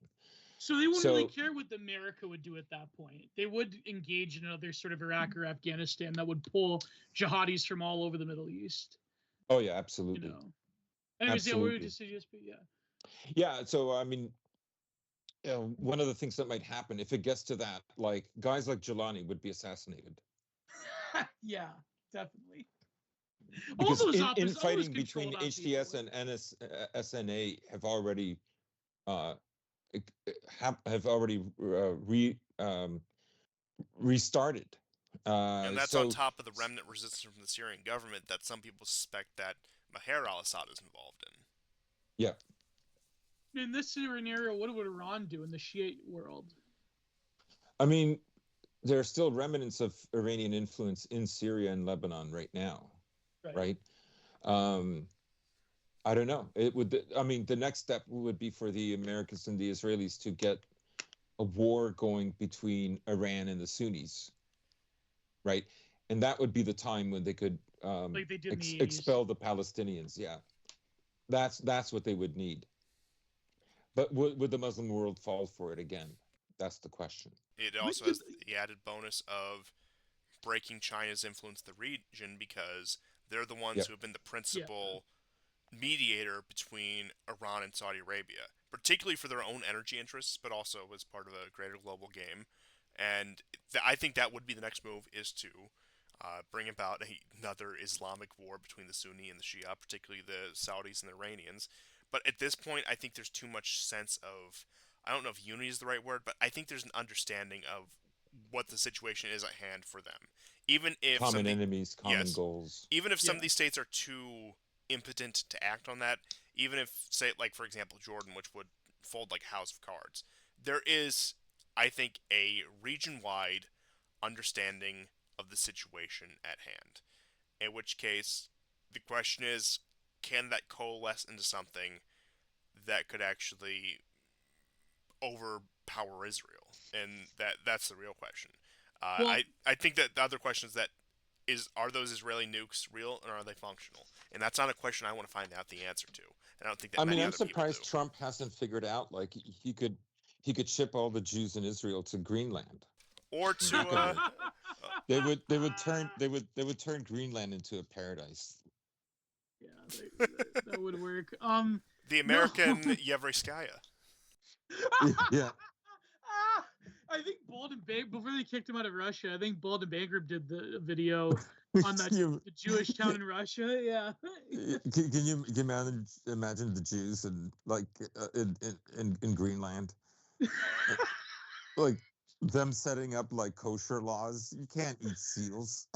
So they wouldn't really So, care what America would do at that point. They would engage in another sort of Iraq or Afghanistan that would pull jihadis from all over the Middle East. oh yeah, You absolutely. know. Anyways, yeah, we were Absolutely. just suggest, but yeah. Yeah, so I mean, one of the things that might happen if it gets to that, like guys like Jelani would be assassinated Yeah, definitely. All because those all those infighting between controlled op people HTS would. and SNA have already uh, have already restarted. and that's on So top of the remnant resistance from the Syrian government that some people suspect that Maher al-Assad is involved in. yeah, In this scenario, what would Iran do in the Shiite world? I mean, there are still remnants of Iranian influence in Syria and Lebanon right now, Right. right? Um, I don't know. It would. I mean, the next step would be for the Americans and the Israelis to get a war going between Iran and the Sunnis, right? And that would be the time when they could Like they did in the 80s. expel the Palestinians. Yeah, that's what they would need. But would the Muslim world fall for it again? That's the question. It When also did has the added bonus of breaking China's influence in the region because they're the ones Yep. who have been the yeah. principal mediator between Iran and Saudi Arabia, particularly for their own energy interests, but also as part of a greater global game. And I think that would be the next move, is to bring about another Islamic war between the Sunni and the Shia, particularly the Saudis and the Iranians. But at this point, I think there's too much sense of, I don't know if unity is the right word, but I think there's an understanding of what the situation is at hand for them. Even if some of Common the, enemies, common yes, goals. even if some of Yeah. these states are too impotent to act on that, even if, say, like for example, Jordan, which would fold like a house of cards, there is, I think, a region-wide understanding of the situation at hand. In which case, the question is, can that coalesce into something that could actually overpower Israel? And that's the real question. Well, I think that the other question is that are those Israeli nukes real and are they functional? And that's not a question I want to find out the answer to. And I don't think that I mean, many I'm other people do. surprised Trump hasn't figured out like he could ship all the Jews in Israel to Greenland. Or And to they would turn Greenland into a paradise. yeah, that would work. the No. American Yevroskaya. Yeah. I think Bald and Bank, before they kicked him out of Russia, I think Bald and Bankrupt did the video on that You- the Jewish town in Russia. Yeah. can you imagine the Jews in like in Greenland, like them setting up like kosher laws? You can't eat seals.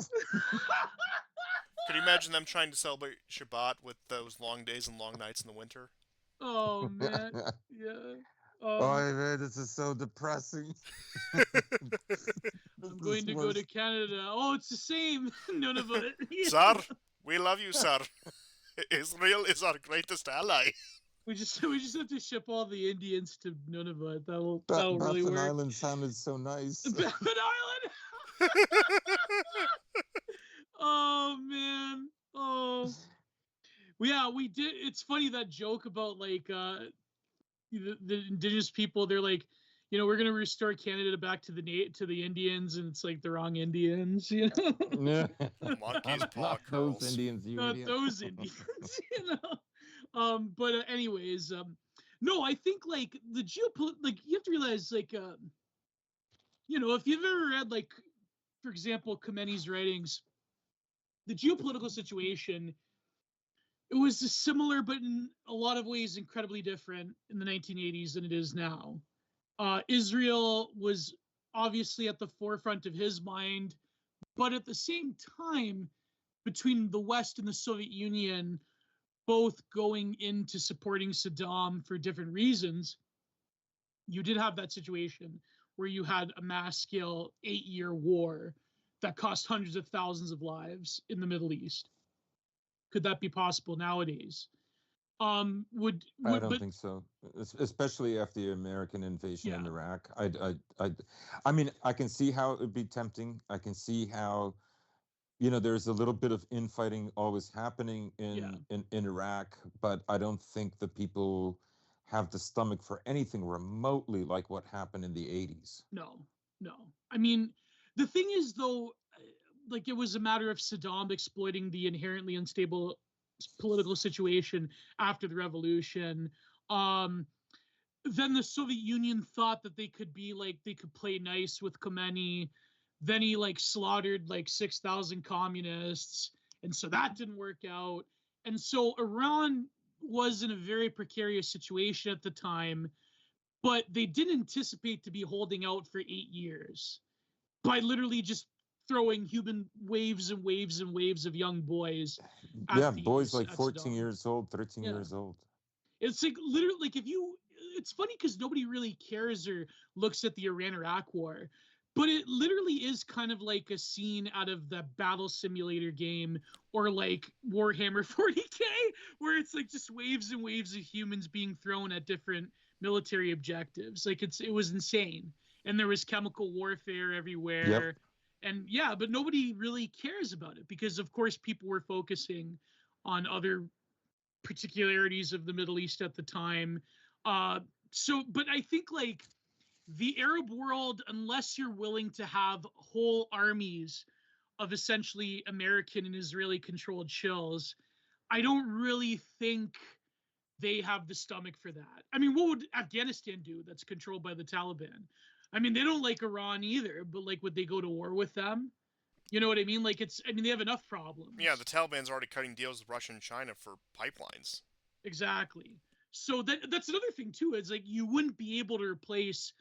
Could you imagine them trying to celebrate Shabbat with those long days and long nights in the winter? Oh man. Yeah. Oh man, this is so depressing. I'm going to go to Canada. Oh, it's the same. None of it. Sir, we love you, sir. Israel is our greatest ally. We just have to ship all the Indians to Nunavut. That'll really Baffin work. Island sounded so nice. Baffin Island. Oh man. Oh. Yeah, we did. It's funny that joke about like the indigenous people. They're like, we're gonna restore Canada back to the Indians, and it's like the wrong Indians. Monkey's paw Not curls. those Indians, you Not idiot. those Indians. But anyways, no, I think like the like you have to realize like if you've ever read like, for example, Khomeini's writings, the geopolitical situation, it was similar, but in a lot of ways incredibly different in the 1980s than it is now. Israel was obviously at the forefront of his mind, but at the same time, between the West and the Soviet Union both going into supporting Saddam for different reasons, you did have that situation where you had a mass scale 8-year war that cost hundreds of thousands of lives in the Middle East. Could that be possible nowadays? I don't think so, especially after the American invasion in Iraq. I mean, I can see how it would be tempting. I can see how, there's a little bit of infighting always happening in Iraq, but I don't think the people have the stomach for anything remotely like what happened in the 80s. No. I mean, the thing is, though, like it was a matter of Saddam exploiting the inherently unstable political situation after the revolution. Then the Soviet Union thought that they could play nice with Khomeini. Then he like slaughtered like 6,000 communists, and so that didn't work out. And so Iran was in a very precarious situation at the time, but they didn't anticipate to be holding out for 8 years by literally just throwing human waves and waves and waves of young boys. Boys like 14 years old, 13 years old. It's like literally like it's funny because nobody really cares or looks at the Iran-Iraq war, but it literally is kind of like a scene out of the battle simulator game or like Warhammer 40K, where it's like just waves and waves of humans being thrown at different military objectives. Like it was insane. And there was chemical warfare everywhere. Yep. And but nobody really cares about it because of course people were focusing on other particularities of the Middle East at the time. But I think like the Arab world, unless you're willing to have whole armies of essentially American and Israeli controlled shills, I don't really think they have the stomach for that. I mean, what would Afghanistan do that's controlled by the Taliban? I mean, they don't like Iran either, but like, would they go to war with them? You know what I mean? Like, I mean, they have enough problems. Yeah, the Taliban's already cutting deals with Russia and China for pipelines. Exactly. So that's another thing too. Is like you wouldn't be able to replace,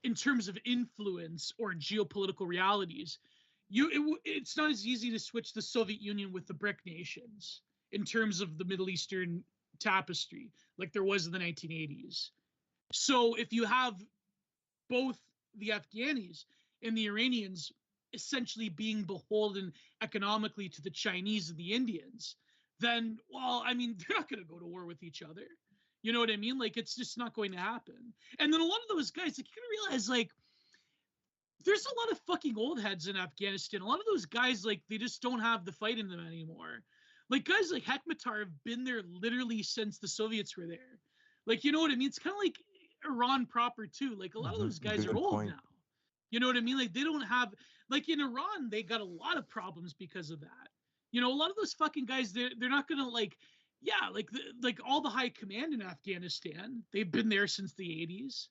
in terms of influence or geopolitical realities, it's not as easy to switch the Soviet Union with the BRIC nations in terms of the Middle Eastern tapestry, like there was in the 1980s. So if you have both the Afghanis and the Iranians essentially being beholden economically to the Chinese and the Indians, then, well, I mean, they're not going to go to war with each other. You know what I mean? Like, it's just not going to happen. And then a lot of those guys, like, you gotta realize, like, there's a lot of fucking old heads in Afghanistan. A lot of those guys, like, they just don't have the fight in them anymore. Like, guys like Hekmatyar have been there literally since the Soviets were there. Like, you know what I mean? It's kind of like Iran proper, too. Like, a lot of those guys are old now. You know what I mean? Like, they don't have, like, in Iran, they got a lot of problems because of that. You know, a lot of those fucking guys, they're not gonna, like, yeah, like all the high command in Afghanistan, they've been there since the 80s.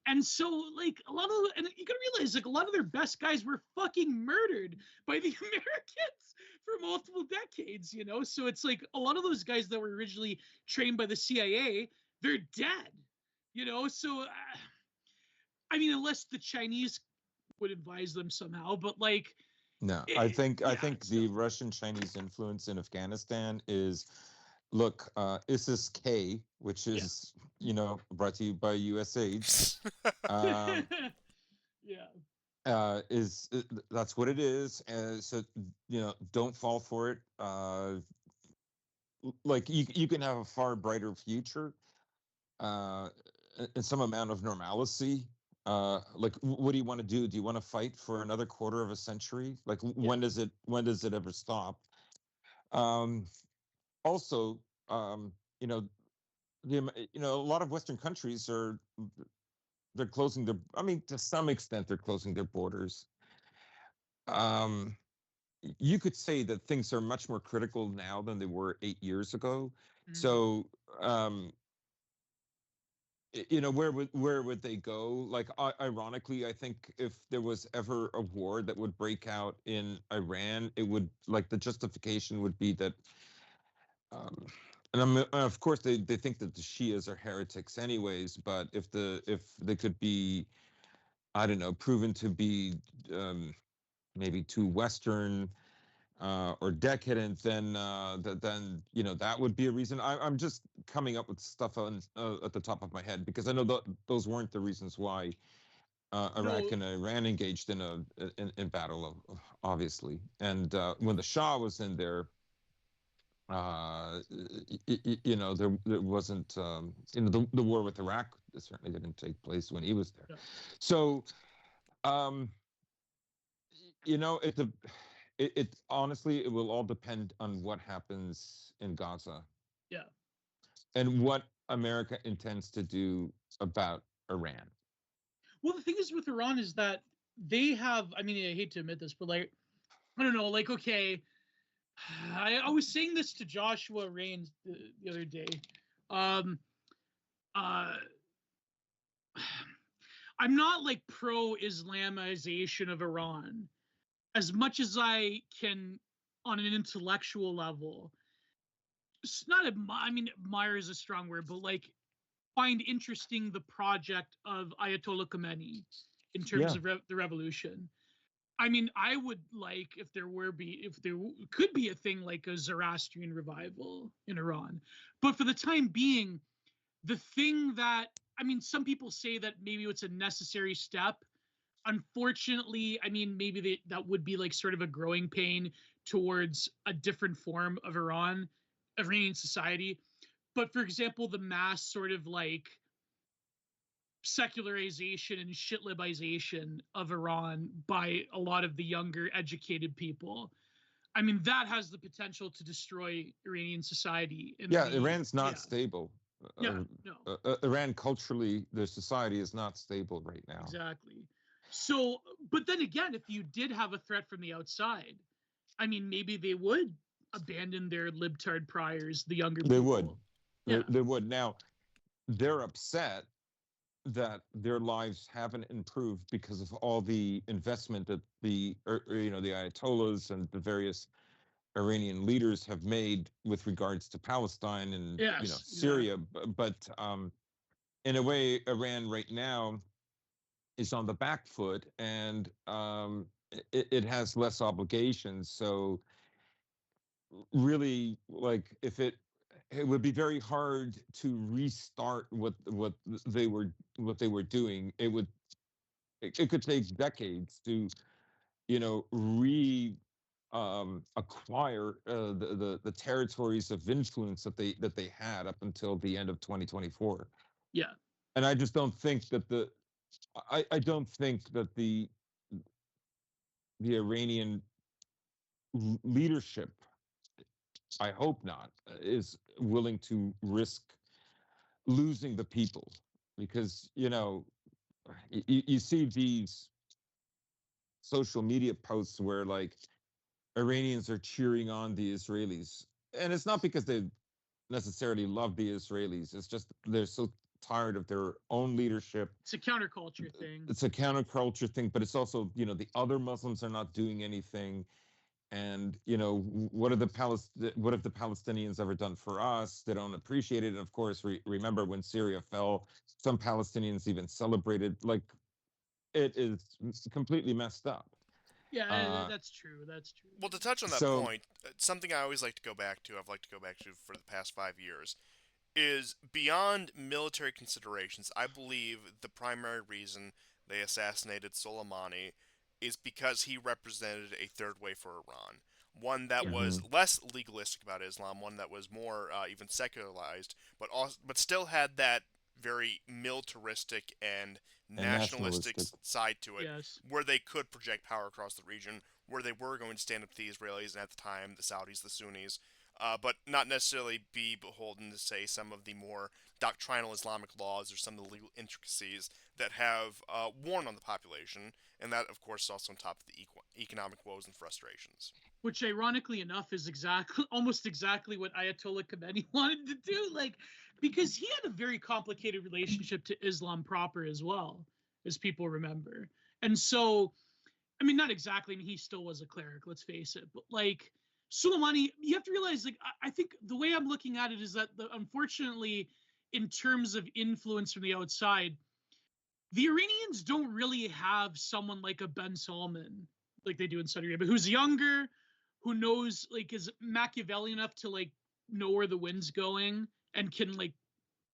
And so, like, a lot of, and you gotta realize, like, a lot of their best guys were fucking murdered by the Americans for multiple decades, you know? So it's like a lot of those guys that were originally trained by the CIA, they're dead, you know? So, I mean, unless the Chinese would advise them somehow, but like, no, I think the Russian-Chinese influence in Afghanistan is, look, ISIS-K, which is brought to you by USAID. Is that's what it is. So don't fall for it. Like you can have a far brighter future, and some amount of normalcy. Like, what do you want to do? Do you want to fight for another quarter of a century? Like, when does it ever stop? Also, a lot of Western countries they're closing their. I mean, to some extent, they're closing their borders. You could say that things are much more critical now than they were 8 years ago. Mhm. So, where would they go? Like, ironically, I think if there was ever a war that would break out in Iran, it would, like, the justification would be that, and of course they think that the Shias are heretics anyways, but if they could be, I don't know, proven to be maybe too Western or decadent, then that would be a reason. I'm just coming up with stuff at the top of my head, because I know those weren't the reasons why Iraq and Iran engaged in battle, obviously. And when the Shah was in there, there wasn't, the war with Iraq certainly didn't take place when he was there. Yeah. So, it honestly, it will all depend on what happens in Gaza. Yeah. And what America intends to do about Iran. Well, the thing is with Iran is that they have, I mean, I hate to admit this, but like, I don't know, like, okay, I was saying this to Joshua Rains the other day. I'm not like pro-Islamization of Iran as much as I can on an intellectual level. It's not admire is a strong word, but like find interesting the project of Ayatollah Khomeini in terms of the revolution. I mean, I would like if there could be a thing like a Zoroastrian revival in Iran. But for the time being, the thing that, I mean, some people say that maybe it's a necessary step. Unfortunately, I mean, maybe that would be like sort of a growing pain towards a different form of Iranian society. But for example, the mass sort of like secularization and shitlibization of Iran by a lot of the younger educated people, I mean, that has the potential to destroy Iranian society. Iran's not stable. No. Iran culturally, their society is not stable right now. Exactly. So, but then again, if you did have a threat from the outside, I mean, maybe they would abandon their libtard priors, the younger people. They would. Now, they're upset that their lives haven't improved because of all the investment that the the Ayatollahs and the various Iranian leaders have made with regards to Palestine and Yes, Syria. exactly. But in a way, Iran right now is on the back foot, and it has less obligations. So really, like, if it would be very hard to restart what they were doing. It could take decades to re acquire the territories of influence that they had up until the end of 2024. Yeah. And I just don't think that I don't think that the Iranian leadership, I hope not, is willing to risk losing the people, because you see these social media posts where, like, Iranians are cheering on the Israelis, and it's not because they necessarily love the Israelis. It's just they're so tired of their own leadership. It's a counterculture thing. It's a counterculture thing, but it's also, the other Muslims are not doing anything. And what what have the Palestinians ever done for us? They don't appreciate it. And of course, remember when Syria fell, some Palestinians even celebrated. Like, it is completely messed up. Yeah, Uh, that's true. That's true. Well, to touch on that so point, something I always like to go back to, I've liked to go back to for the past 5 years, is beyond military considerations. I believe the primary reason they assassinated Soleimani is because he represented a third way for Iran. One that Yeah. was mhm, less legalistic about Islam, one that was more even secularized, but still had that very militaristic and and nationalistic nationalistic. side to it, Yes. where they could project power across the region, where they were going to stand up to the Israelis and at the time the Saudis, the Sunnis, but not necessarily be beholden to, say, some of the more doctrinal Islamic laws or some of the legal intricacies that have worn on the population, and that, of course, is also on top of the economic woes and frustrations. Which, ironically enough, is exactly almost exactly what Ayatollah Khomeini wanted to do. Like, because he had a very complicated relationship to Islam proper as well, as people remember. And so, I mean, not exactly. I mean, he still was a cleric, let's face it. But like Soleimani, you have to realize, like, I think the way I'm looking at it is that, unfortunately, in terms of influence from the outside, the Iranians don't really have someone like a Ben Salman, like they do in Saudi Arabia, who's younger, who knows, like, is Machiavellian enough to, like, know where the wind's going and can, like,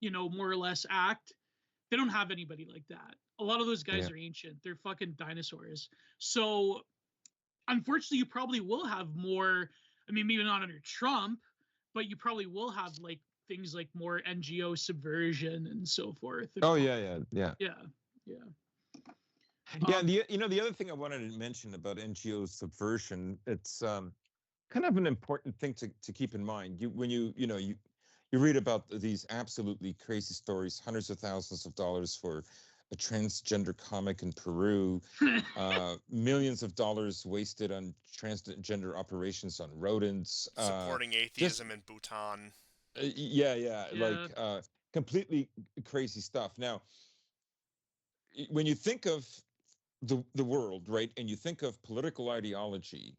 more or less act. They don't have anybody like that. A lot of those guys Yeah. are ancient. They're fucking dinosaurs. So unfortunately, you probably will have more. I mean, maybe not under Trump, but you probably will have, like, things like more NGO subversion and so forth. And Oh, yeah, yeah, yeah. yeah, yeah. Yeah, Um, the other thing I wanted to mention about NGO subversion, it's kind of an important thing to keep in mind. When you read about these absolutely crazy stories, hundreds of thousands of dollars for a transgender comic in Peru, millions of dollars wasted on transgender operations on rodents, Supporting just atheism in Bhutan. yeah, yeah, yeah. like completely crazy stuff. Now, when you think of the world, right, and you think of political ideology,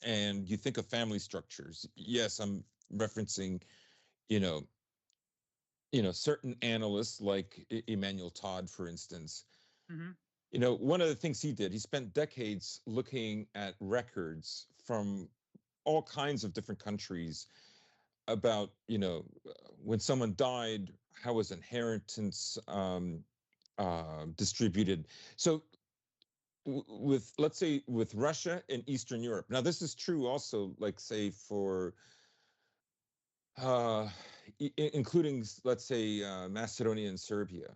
and you think of family structures, yes, I'm referencing, you know, certain analysts like Emmanuel Todd, for instance. Mm-hmm. One of the things he did, he spent decades looking at records from all kinds of different countries about, when someone died, how was inheritance distributed. So with, let's say, with Russia and Eastern Europe. Now, this is true also, like, say, for uh, including, let's say, Macedonia and Serbia,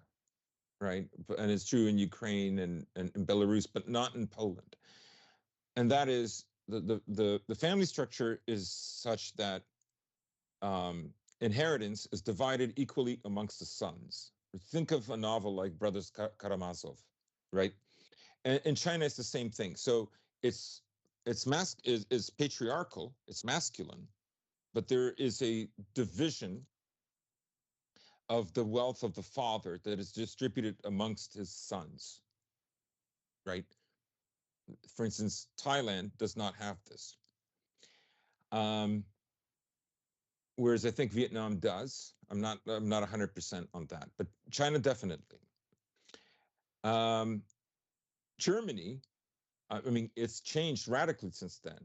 right? And it's true in Ukraine and Belarus, but not in Poland. And that is the family structure is such that inheritance is divided equally amongst the sons. Think of a novel like Brothers Karamazov, right? And in China, it's the same thing. So it's is patriarchal, it's masculine, but there is a division of the wealth of the father that is distributed amongst his sons, right? For instance, Thailand does not have this. Whereas I think Vietnam does. I'm not 100% on that, but China definitely. Germany, I mean, it's changed radically since then.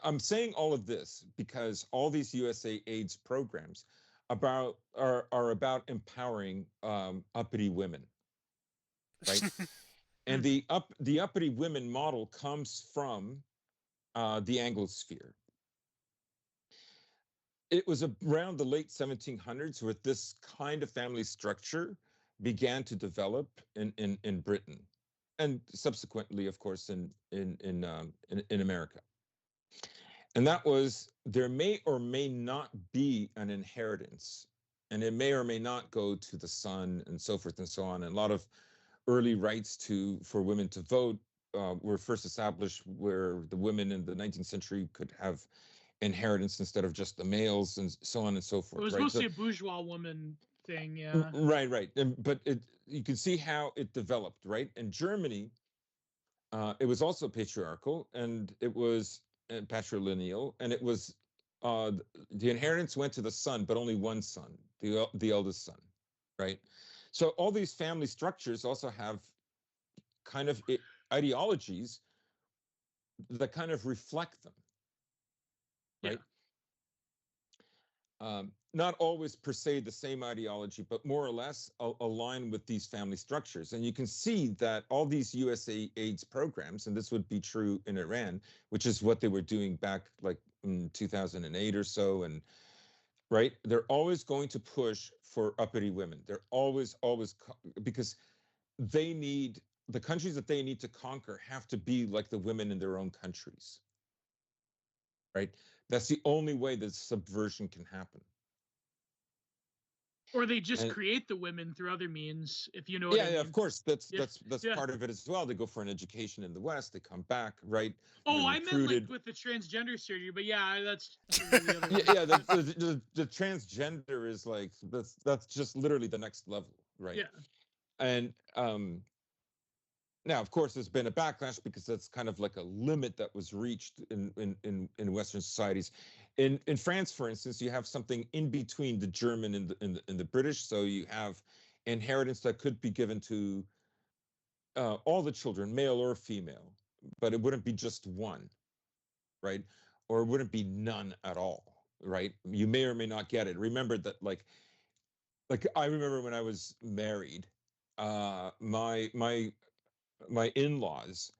I'm saying all of this because all these USA AIDS programs are about empowering uppity women, right? And the uppity women model comes from the Anglosphere. It was around the late 1700s where this kind of family structure began to develop in Britain, and subsequently, of course, in America. And that was, there may or may not be an inheritance, and it may or may not go to the son, and so forth and so on. And a lot of early rights for women to vote were first established where the women in the 19th century could have inheritance instead of just the males, and so on and so It forth. was Right. mostly a bourgeois woman thing, yeah. Right. But you can see how it developed, right? In Germany, it was also patriarchal, and it was patrilineal, and it was the inheritance went to the son, but only one son, the eldest son, right? So all these family structures also have kind of ideologies that kind of reflect them, right? Yeah. Not always per se the same ideology, but more or less align with these family structures. And you can see that all these USA AIDS programs, and this would be true in Iran, which is what they were doing back like in 2008 or so, and right, they're always going to push for uppity women. They're always, because they need, the countries that they need to conquer have to be like the women in their own countries, right? That's the only way that subversion can happen. Or they just And create the women through other means, if you know what I yeah, of mean. course, that's Yeah. that's Yeah. part of it as well. They go for an education in the West, they come back, right? They're Oh, I meant like recruited. with the transgender surgery, but yeah, that's the other Yeah, way. yeah. The transgender is like that's just literally the next level, right? Yeah. And now, of course, there's been a backlash because that's kind of like a limit that was reached in Western societies. In France, for instance, you have something in between the German and the British. So you have inheritance that could be given to all the children, male or female, but it wouldn't be just one, right? Or it wouldn't be none at all, right? You may or may not get it. Remember that, like I remember when I was married, my in-laws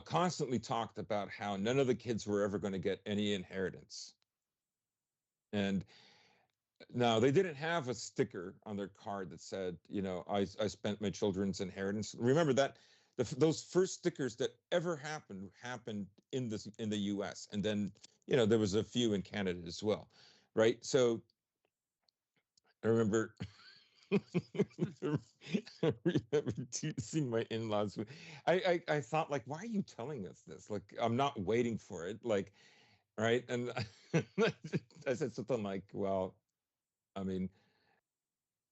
constantly talked about how none of the kids were ever going to get any inheritance. And now they didn't have a sticker on their card that said, I spent my children's inheritance. Remember that those first stickers that ever happened in the U.S. And then there was a few in Canada as well, right? So I remember. I remember seeing my in-laws. I thought, like, why are you telling us this? Like, I'm not waiting for it. Like, right? And I said something like, well, I mean,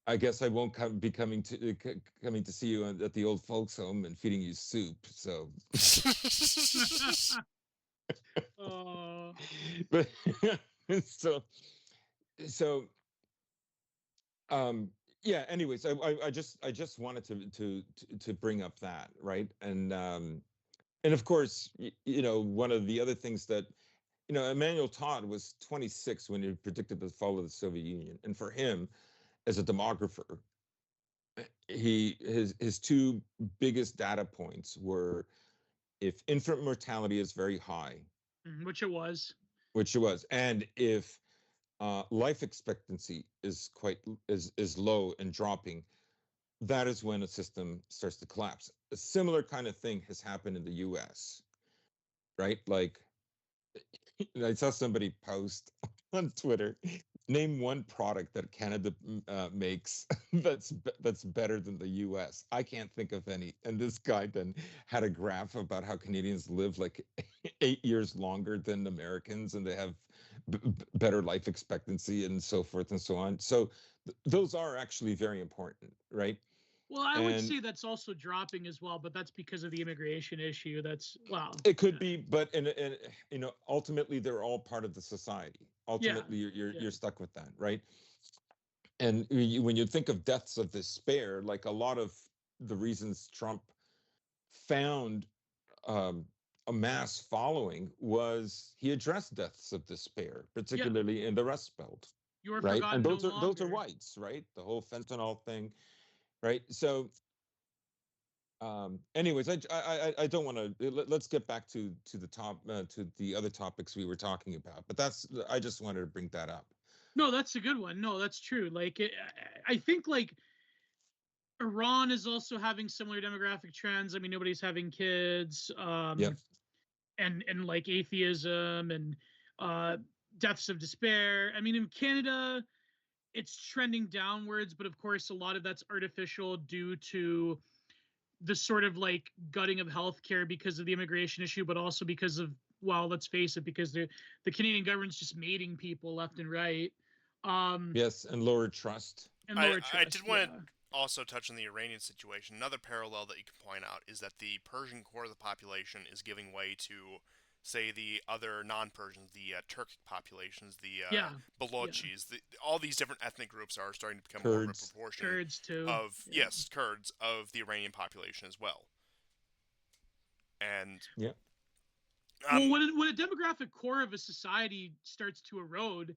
I guess I won't be coming to see you at the old folks home and feeding you soup. So, Oh. but so so um yeah. Anyways, I just wanted to bring up that, right? And of course, one of the other things that Emmanuel Todd was 26 when he predicted the fall of the Soviet Union, and for him as a demographer, his two biggest data points were if infant mortality is very high, Which it was. which it was, and if life expectancy is low and dropping, that is when a system starts to collapse. A similar kind of thing has happened in the U.S., right? Like, I saw somebody post on Twitter Name one product that Canada makes that's better than the U.S. I can't think of any. And this guy then had a graph about how Canadians live like 8 years longer than Americans, and they have better life expectancy and so forth and so on. So those are actually very important, right? Well, I would And say that's also dropping as well, but that's because of the immigration issue. That's well, it could be, but ultimately they're all part of the society. yeah, Ultimately, you're yeah, you're stuck with that, right? And when you think of deaths of despair, like a lot of the reasons Trump found um, a mass following was he addressed deaths of despair, yeah. particularly in the Rust Belt, You are right? And forgotten no those are longer. whites, right? The whole fentanyl thing, right? So, anyways, I don't want to. Let's get back to the top to the other topics we were talking about. But I just wanted to bring that up. No, that's a good one. No, that's true. Like, I think like Iran is also having similar demographic trends. I mean, nobody's having kids, Yep. and like atheism and uh, deaths of despair. I mean, in Canada, it's trending downwards, but of course, a lot of that's artificial due to the sort of like gutting of healthcare because of the immigration issue, but also because of, well, let's face it, because the Canadian government's just mating people left and right, um, Yes, and lower trust. and I lower I did trust. want to Yeah, also touch on the Iranian situation. Another parallel that you can point out is that the Persian core of the population is giving way to, say, the other non-Persians, the Turkic populations, the yeah, yeah. Balochis. All these different ethnic groups are starting to become more of a Kurds. proportion Kurds too. of, Yeah. yes, Kurds, of the Iranian population as well. And Yeah. Well, um, when a demographic core of a society starts to erode,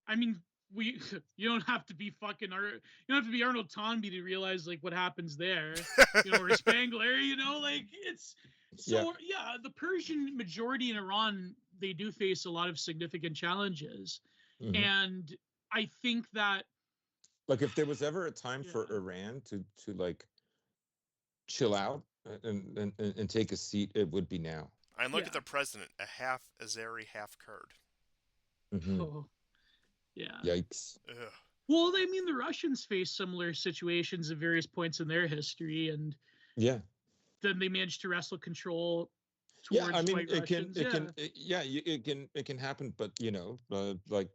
I mean, we you don't have to be you don't have to be Arnold Toynbee to realize like what happens there, or Spangler, like it's Yeah. so yeah. The Persian majority in Iran, they do face a lot of significant challenges, Hmm. and I think that Like if there was ever a time yeah, for Iran to like chill out and take a seat, it would be now. and look at yeah, their president, a half Azeri, half Kurd. Hmm. oh yeah. Yikes. Ugh. Well, I mean, the Russians face similar situations at various points in their history, and Yeah. then they managed to wrestle control Yeah, I towards mean white Russians. Yeah, it can happen, but like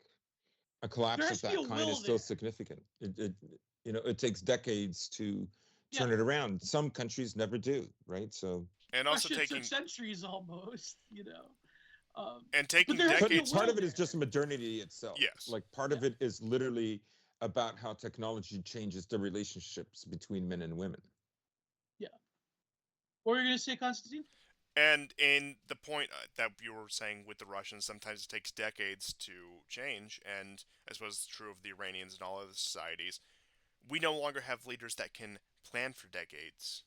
a there collapse has of to be that a kind is will still there. significant. It takes decades to Yeah, turn it around. Some countries never do, right? So And also Russia took taking centuries almost. and But taking there has to be a decades to part will of it is just there. modernity itself. yes. Like part Yeah, of it is literally about how technology changes the relationships between men and women. yeah. What were you gonna say, Constantine? And in the point that you were saying with the Russians, sometimes it takes decades to change, and I suppose it's true of the Iranians and all other societies. We no longer have leaders that can plan for decades,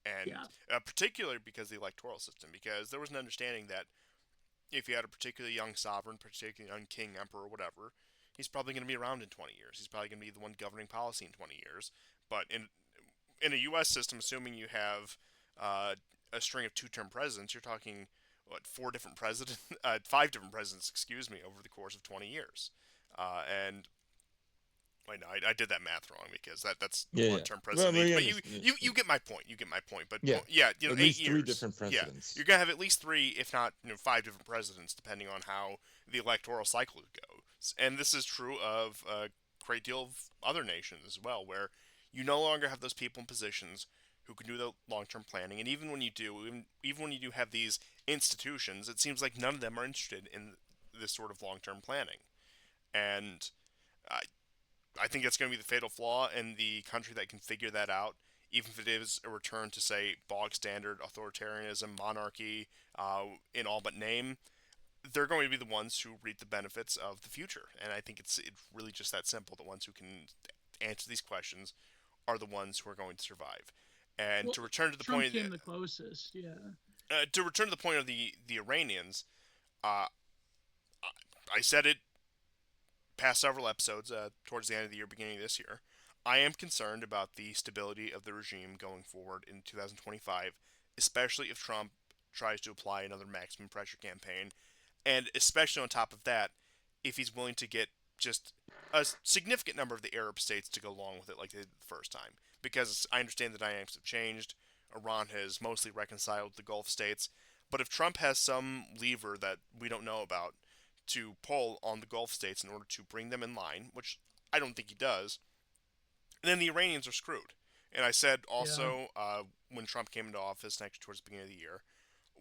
and Yeah, particularly because of the electoral system, because there was an understanding that if you had a particularly young sovereign, particularly young king, emperor, whatever, he's probably going to be around in 20 years. He's probably going to be the one governing policy in 20 years. But in a U.S. system, assuming you have uh, a string of two-term presidents, you're talking what five different presidents, excuse me, over the course of 20 years. And wait, no, I did that math wrong because that's Yeah, one yeah. term Well, president each. we But you, understand. you you get my point. You get my point. But Yeah, yeah, at 8 least three years. different Yeah, you're presidents. gonna have at least three, if not five different presidents, depending on how the electoral cycle goes. And this is true of a great deal of other nations as well, where you no longer have those people in positions who can do the long-term planning. And even when you do, even when you do have these institutions, it seems like none of them are interested in this sort of long-term planning. And uh, I think that's going to be the fatal flaw in the country that can figure that out, even if it is a return to, say, bog standard authoritarianism, monarchy, in all but name. They're going to be the ones who reap the benefits of the future. And I think it's really just that simple. The ones who can answer these questions are the ones who are going to survive. And well, to return to the Trump point of came the closest. Yeah, the Iranians, uh, I said it past several episodes, towards the end of the year, beginning of this year, I am concerned about the stability of the regime going forward in 2025, especially if Trump tries to apply another maximum pressure campaign, and especially on top of that, if he's willing to get just a significant number of the Arab states to go along with it like they did the first time. Because I understand the dynamics have changed. Iran has mostly reconciled the Gulf states. But if Trump has some lever that we don't know about to pull on the Gulf states in order to bring them in line, which I don't think he does, then the Iranians are screwed. And I said Yeah. also when Trump came into office next towards the beginning of the year,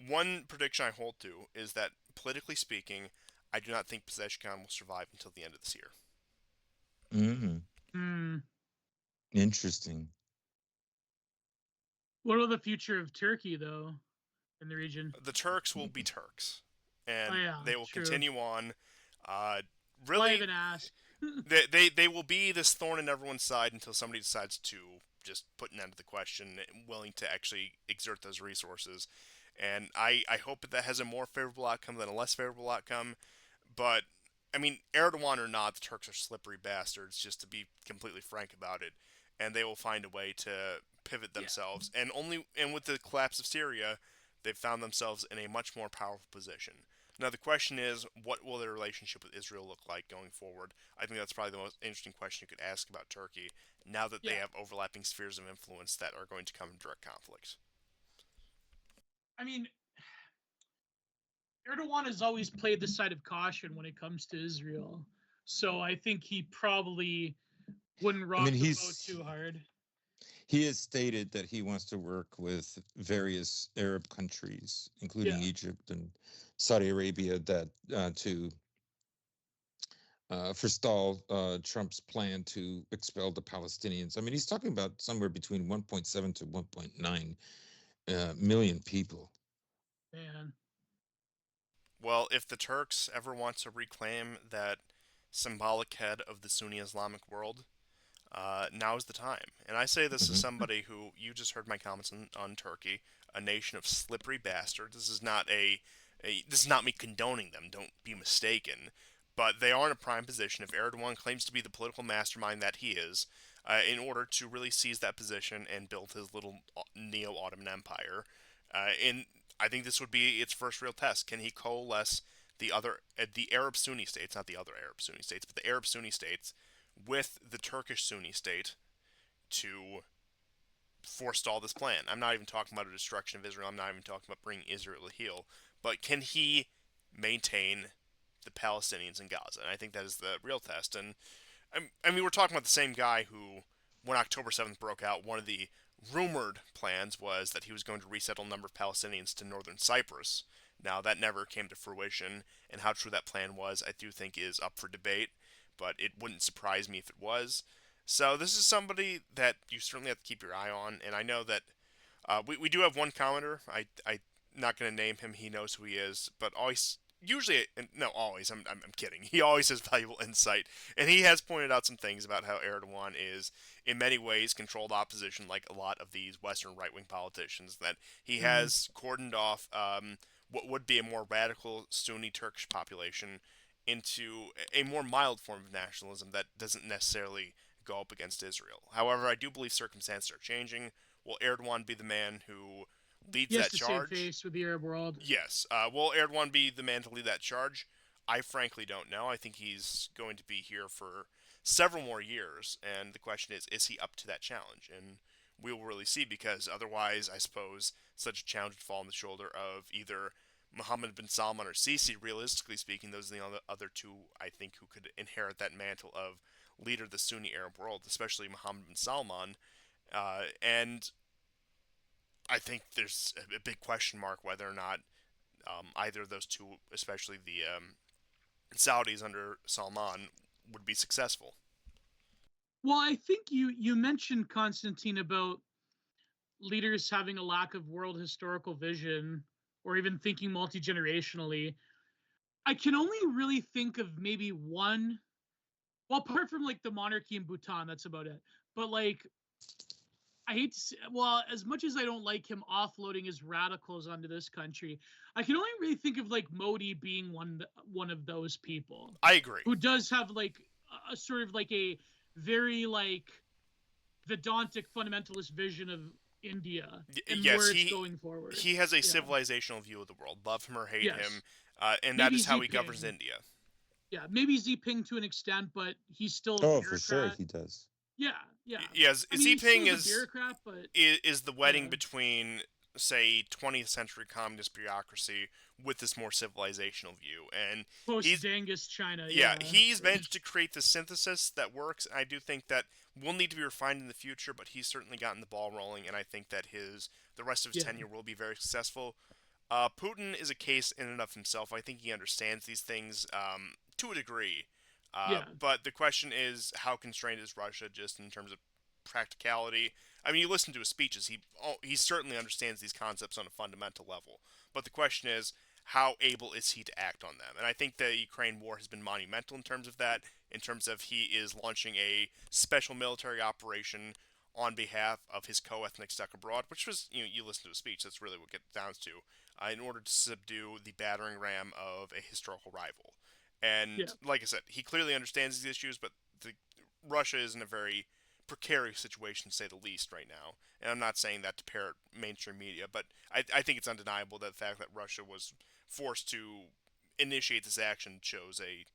one prediction I hold to is that politically speaking, I do not think Pezeshkian will survive until the end of this year. Mm, Hmm. interesting. What about the future of Turkey, though, in the region? The Turks will be Turks, Oh and yeah, they will true. continue on. Why Really, even ask? they will be this thorn in everyone's side until somebody decides to just put an end to the question, willing to actually exert those resources. And I hope that has a more favorable outcome than a less favorable outcome. But I mean, Erdogan or not, the Turks are slippery bastards. Just to be completely frank about it, and they will find a way to pivot Yeah. themselves. And with the collapse of Syria, they've found themselves in a much more powerful position. Now the question is, what will their relationship with Israel look like going forward? I think that's probably the most interesting question you could ask about Turkey. Now that they Yeah. have overlapping spheres of influence that are going to come in direct conflict. I mean, Erdogan has always played the side of caution when it comes to Israel. So I think he probably wouldn't I mean, rock the boat too hard. he has stated that he wants to work with various Arab countries, including Yeah. Egypt and Saudi Arabia, that to forestall Trump's plan to expel the Palestinians. I mean, he's talking about somewhere between 1.7 to 1.9 million people. Man. Well, if the Turks ever want to reclaim that symbolic head of the Sunni Islamic world, now is the time. And I say this as Mhm. somebody who you just heard my comments on Turkey, a nation of slippery bastards. This is not me condoning them. Don't be mistaken. But they are in a prime position if Erdogan claims to be the political mastermind that he is, in order to really seize that position and build his little neo-Ottoman empire. And I think this would be its first real test. Can he coalesce the Arab Sunni states, not the other Arab Sunni states, but the Arab Sunni states, with the Turkish Sunni state to forestall this plan? I'm not even talking about a destruction of Israel. I'm not even talking about bringing Israel to heel. But can he maintain the Palestinians in Gaza? And I think that is the real test. And I mean, we're talking about the same guy who, when October 7th broke out, one of the rumored plans was that he was going to resettle a number of Palestinians to northern Cyprus. Now, that never came to fruition, and how true that plan was, I do think, is up for debate, but it wouldn't surprise me if it was. So, this is somebody that you certainly have to keep your eye on, and I know that we do have one commenter. I'm not going to name him, he knows who he is, but always usually no always I'm kidding, he always has valuable insight, and he has pointed out some things about how Erdogan is in many ways controlled opposition like a lot of these western right-wing politicians, that he Mm. has cordoned off what would be a more radical Sunni Turkish population into a more mild form of nationalism that doesn't necessarily go up against Israel. However, I do believe circumstances are changing. Will Erdogan be the man who leads He has that to save charge? face with the Arab world. Yes. Will Erdogan be the man to lead that charge? I frankly don't know. I think he's going to be here for several more years, and the question is he up to that challenge? And we will really see, because otherwise, I suppose, such a challenge would fall on the shoulder of either Mohammed bin Salman or Sisi. Realistically speaking, those are the other two, I think, who could inherit that mantle of leader of the Sunni Arab world, especially Mohammed bin Salman. And I think there's a big question mark whether or not either of those two, especially the Saudis under Salman, would be successful. Well, I think you mentioned, Constantine, about leaders having a lack of world historical vision or even thinking multi-generationally. I can only really think of maybe one. Well, apart from like the monarchy in Bhutan, that's about it. But like, I hate to say, well, as much as I don't like him offloading his radicals onto this country, I can only really think of like Modi being one of those people I agree. who does have like a sort of like a very like Vedantic fundamentalist vision of India and Yes, where it's going forward. he has a Yeah. civilizational view of the world. Love him or hate him, Yes. and that Maybe is how he Xi governs Jinping. India. Yeah, maybe Xi to an extent, but he's still a Oh, for sure bureaucrat. he does. Yeah, yeah. Yeah, I mean, Xi he still Jinping is a bureaucrat, but is the wedding yeah, between, say, 20th century communist bureaucracy with this more civilizational view, and post he's Genghis China. yeah, Yeah, he's managed to create the synthesis that works. And I do think that will need to be refined in the future, but he's certainly gotten the ball rolling, and I think that the rest of his yeah, tenure will be very successful. Putin is a case in and of himself. I think he understands these things to a degree, yeah, but the question is how constrained is Russia just in terms of practicality. I mean, you listen to his speeches; he certainly understands these concepts on a fundamental level. But the question is, how able is he to act on them? And I think the Ukraine war has been monumental in terms of that. In terms of he is launching a special military operation on behalf of his co-ethnic stuck abroad, which was you listen to his speech. That's really what it gets down to. In order to subdue the battering ram of a historical rival. And yeah, like I said, he clearly understands these issues, but Russia is in a very precarious situation, to say the least, right now. And I'm not saying that to parrot mainstream media, but I think it's undeniable that the fact that Russia was forced to initiate this action shows a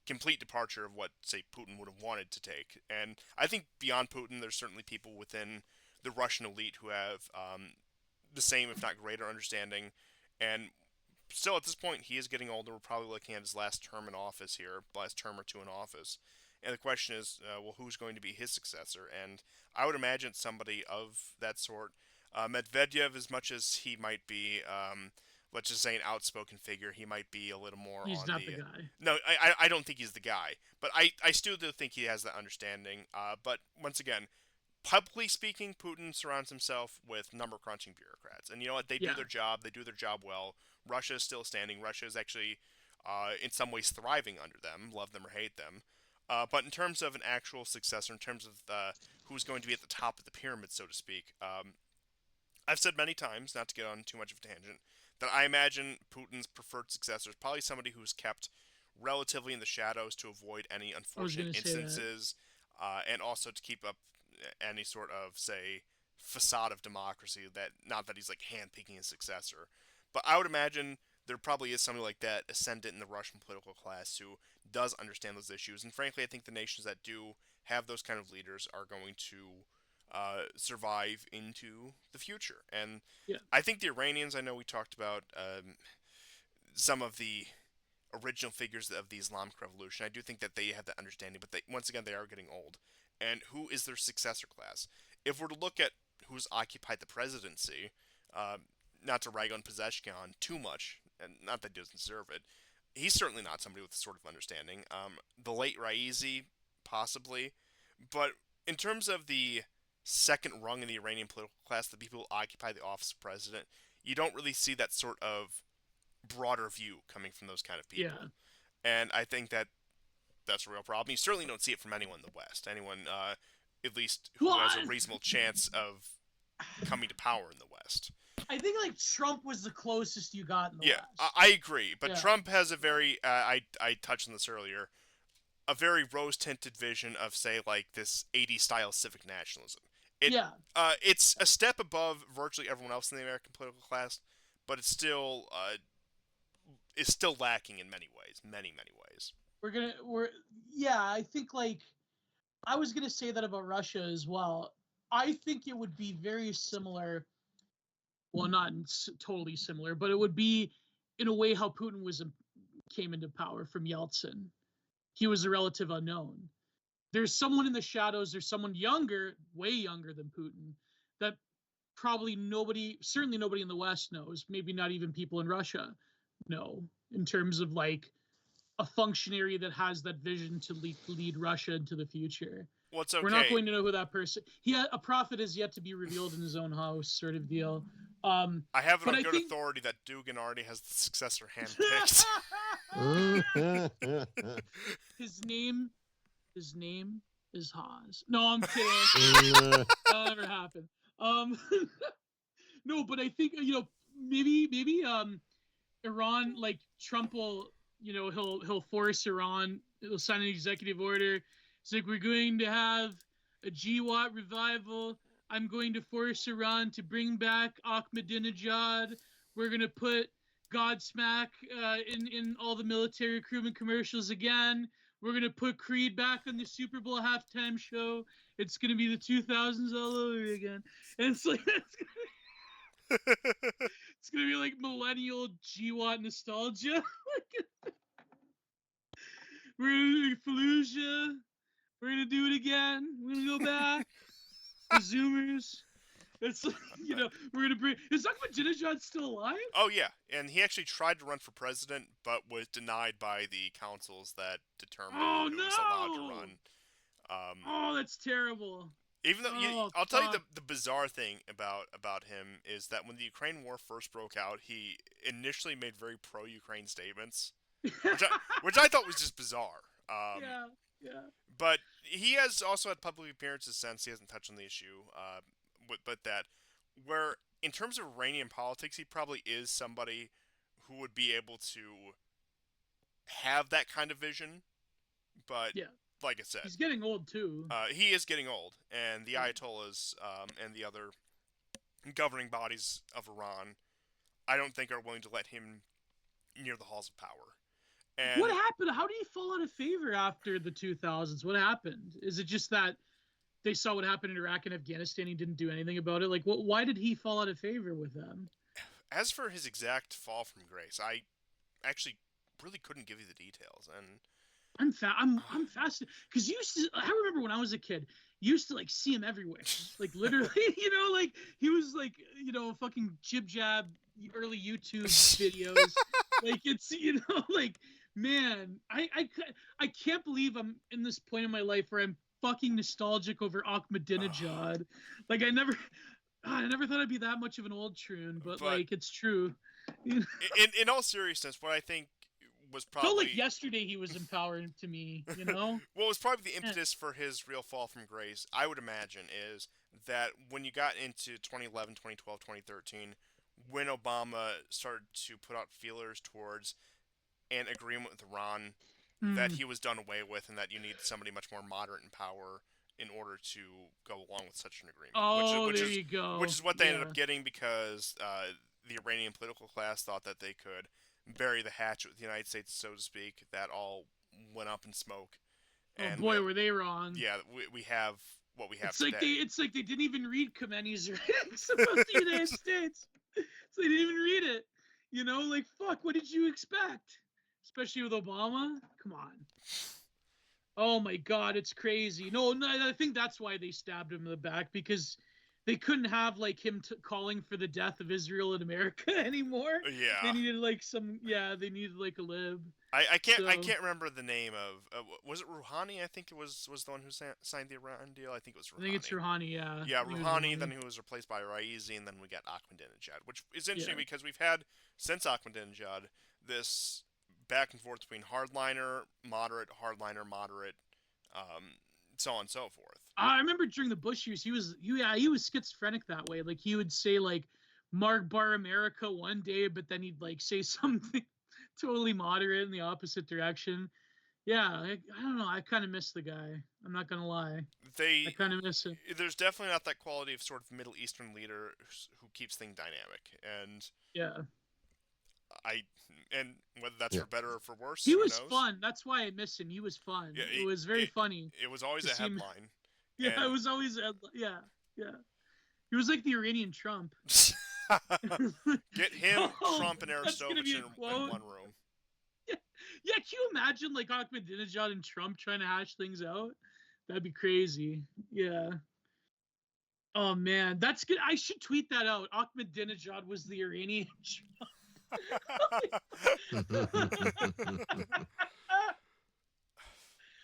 complete departure of what, say, Putin would have wanted to take. And I think beyond Putin, there's certainly people within the Russian elite who have the same, if not greater, understanding. And still, at this point, he is getting older. We're probably looking at his last term in office here, last term or two in office. And the question is, well, who's going to be his successor? And I would imagine somebody of that sort. Medvedev, as much as he might be, let's just say, an outspoken figure, he might be a little more he's on not the the. guy. No, I don't think he's the guy, but I still do think he has that understanding. But once again, publicly speaking, Putin surrounds himself with number crunching bureaucrats, and you know what? They do Yeah, their job. They do their job well. Russia is still standing. Russia is actually, in some ways, thriving under them. Love them or hate them. But in terms of an actual successor, in terms of who's going to be at the top of the pyramid, so to speak, I've said many times, not to get on too much of a tangent, that I imagine Putin's preferred successor is probably somebody who's kept relatively in the shadows to avoid any I was unfortunate gonna say that. instances, and also to keep up any sort of, say, facade of democracy. That not that he's like handpicking his successor, but I would imagine there probably is somebody like that ascendant in the Russian political class who does understand those issues. And frankly, I think the nations that do have those kind of leaders are going to survive into the future. And Yeah, I think the Iranians, I know we talked about some of the original figures of the Islamic Revolution. I do think that they have that understanding, but once again, they are getting old. And who is their successor class? If we're to look at who's occupied the presidency, uh, not to rag on Pezeshkian too much, and not that he doesn't deserve it, he's certainly not somebody with this sort of understanding. The late Raisi, possibly, but in terms of the second rung in the Iranian political class, the people who occupy the office of president, you don't really see that sort of broader view coming from those kind of people. yeah. And I think that that's a real problem. You certainly don't see it from anyone in the West. Anyone, at least, who has a Well, reasonable chance of coming to power in the West. I think like Trump was the closest you got in the Yeah, West. I agree. But Yeah, Trump has a very, I touched on this earlier, a very rose-tinted vision of, say, like this '80s style civic nationalism. It, yeah. it's a step above virtually everyone else in the American political class, but it's still lacking in many ways, many ways. We're yeah. I think like I was gonna say that about Russia as well. I think it would be very similar. Well, not totally similar, but it would be in a way how Putin came into power from Yeltsin. He was a relative unknown. There's someone in the shadows. There's someone younger, way younger than Putin, that probably nobody, certainly nobody in the West knows. Maybe not even people in Russia know. In terms of like a functionary that has that vision to lead Russia into the future. Well, it's We're not okay. going to know who that person. A prophet is yet to be revealed in his own house, sort of deal. I have it But on I good think authority that Dugan already has the successor handpicked. his name is Haas. No, I'm kidding. That'll never happen. Um, no, but I think maybe Iran, like Trump will, he'll force Iran. He'll sign an executive order. It's like, we're going to have a GWAT revival. I'm going to force Iran to bring back Ahmadinejad. We're going to put Godsmack in all the military recruitment commercials again. We're gonna put Creed back on the Super Bowl halftime show. It's gonna be the 2000s all over again. And it's like it's gonna be like millennial GWAT nostalgia. We're gonna do Fallujah. We're gonna do it again. We're gonna go back. The Zoomers. It's like, we're gonna bring. Is Ahmadinejad still alive? Oh yeah, and he actually tried to run for president, but was denied by the councils that determined Oh who was allowed to no! run. Oh, that's terrible. Even though Oh I'll tell you fuck. the bizarre thing about him is that when the Ukraine war first broke out, he initially made very pro-Ukraine statements, which I thought was just bizarre. Yeah, yeah. But he has also had public appearances since. He hasn't touched on the issue. But that where in terms of Iranian politics, he probably is somebody who would be able to have that kind of vision. But Yeah. like I said, He's getting old too. he is getting old, and the Ayatollahs and the other governing bodies of Iran, I don't think are willing to let him near the halls of power. And What happened? How did he fall out of favor after the 2000s? What happened? Is it just that they saw what happened in Iraq and Afghanistan? He didn't do anything about it. Like, why did he fall out of favor with them? as for his exact fall from grace, I actually really couldn't give you the details. And I'm fascinated because I remember when I was a kid, you used to like see him everywhere, like literally, like he was like fucking jib jab early YouTube videos, like it's like man, I can't believe I'm in this point in my life where I'm fucking nostalgic over Ahmadinejad. Like I never thought I'd be that much of an old troon, but But like it's true. in all seriousness, what I think was Felt probably like yesterday he was empowering to me, what was probably the Eh, impetus for his real fall from grace, I would imagine, is that when you got into 2011, 2012, 2013, when Obama started to put out feelers towards an agreement with Iran that hmm. he was done away with and that you need somebody much more moderate in power in order to go along with such an agreement, Oh, there you which go. is what they ended Yeah. up getting because the Iranian political class thought that they could bury the hatchet with the United States, so to speak. That all went up in smoke, Oh and boy, were they wrong. we have what we have It's like today. they didn't even read Khomeini's writings about the United States. So they didn't even read it. Like fuck, what did you expect? Especially with Obama? Come on. Oh my god, it's crazy. No, I think that's why they stabbed him in the back because they couldn't have like him calling for the death of Israel in America anymore. They Yeah, needed like they needed like a lib. I So can't remember the name of was it Rouhani? I think it was the one who signed the Iran deal. I think it was I think it's Rouhani. Rouhani, yeah. Yeah, I think it was Rouhani, then Rouhani. who was replaced by Raisi, and then we got Ahmadinejad, which is interesting Yeah. because we've had, since Ahmadinejad, this back and forth between hardliner, moderate, um, so on and so forth. I remember during the Bush years, he was schizophrenic that way. Like he would say like Mark Bar America one day, but then he'd like say something totally moderate in the opposite direction. Yeah, I don't know. I kind of miss the guy. I'm not gonna lie. I They kind of miss him. There's definitely not that quality of sort of Middle Eastern leader who keeps things dynamic, and Yeah, I and whether that's Yeah. for better or for worse, he who was knows? fun. That's why I miss him. He was fun. Yeah, It was very funny it was always to a see him. headline, Yeah, it and was always yeah, yeah. He was like the Iranian Trump. get him, Oh, Trump, and that's gonna be Arestovich a in quote. one room. Yeah, can you imagine like Ahmadinejad and Trump trying to hash things out? That'd be crazy. Yeah. Oh man, that's good. I should tweet that out. Ahmadinejad was the Iranian.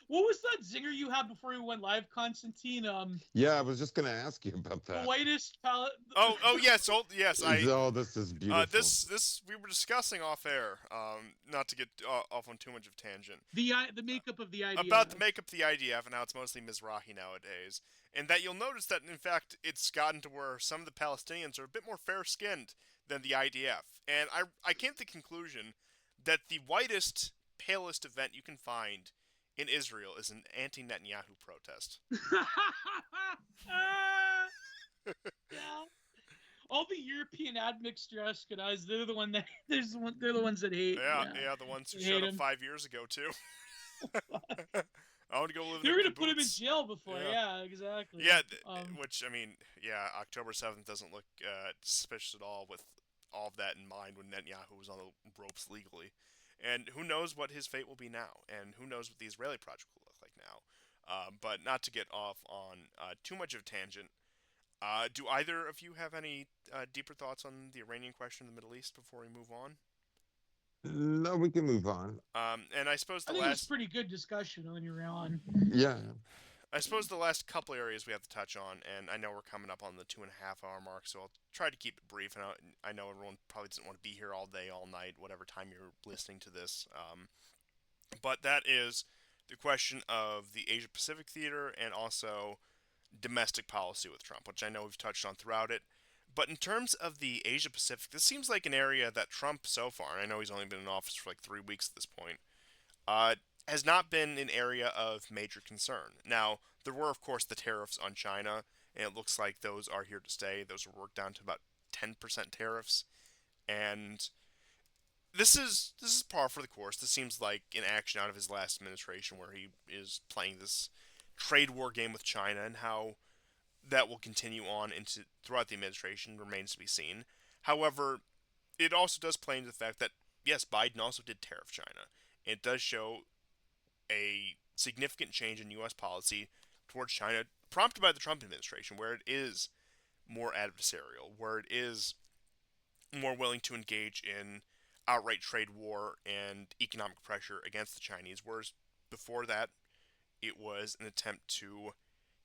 What was that zinger you had before we went live, Constantine? Yeah, I was just going to ask you about The that. whitest palette. Oh yes, yes. Oh, this is beautiful. This we were discussing off air. Not to get off on too much of a tangent The makeup of the idea. about the makeup of the IDF and how it's mostly Mizrahi nowadays, and that you'll notice that in fact it's gotten to where some of the Palestinians are a bit more fair-skinned than the IDF, and I came to the conclusion that the whitest, palest event you can find in Israel is an anti-Netanyahu protest. Yeah. all the European admixture guys, they're the one that they're the ones that hate. Yeah, Yeah, yeah, the ones who they showed hate up him. 5 years ago too. Fuck. I want to go live in They a were gonna put him in kibbutz. jail before. Yeah. Yeah, exactly. Yeah, which I mean, yeah, October 7th doesn't look suspicious at all with all of that in mind when Netanyahu was on the ropes legally. And who knows what his fate will be now, and who knows what the Israeli project will look like now. But not to get off on too much of a tangent, do either of you have any deeper thoughts on the Iranian question in the Middle East before we move on? No, we can move on. And I suppose I the think it was last pretty good discussion on Iran. Yeah. I suppose the last couple areas we have to touch on, and I know we're coming up on the 2.5 hour mark, so I'll try to keep it brief. And I know everyone probably doesn't want to be here all day, all night, whatever time you're listening to this. But that is the question of the Asia Pacific theater and also domestic policy with Trump, which I know we've touched on throughout it. But in terms of the Asia Pacific, this seems like an area that Trump so far, and I know he's only been in office for like 3 weeks at this point, uh, has not been an area of major concern. Now, there were, of course, the tariffs on China, and it looks like those are here to stay. Those were worked down to about 10% tariffs, and this is par for the course. This seems like an action out of his last administration, where he is playing this trade war game with China, and how that will continue on into throughout the administration remains to be seen. However, it also does play into the fact that yes, Biden also did tariff China. It does show a significant change in U.S. policy towards China, prompted by the Trump administration, where it is more adversarial, where it is more willing to engage in outright trade war and economic pressure against the Chinese, whereas before that, it was an attempt to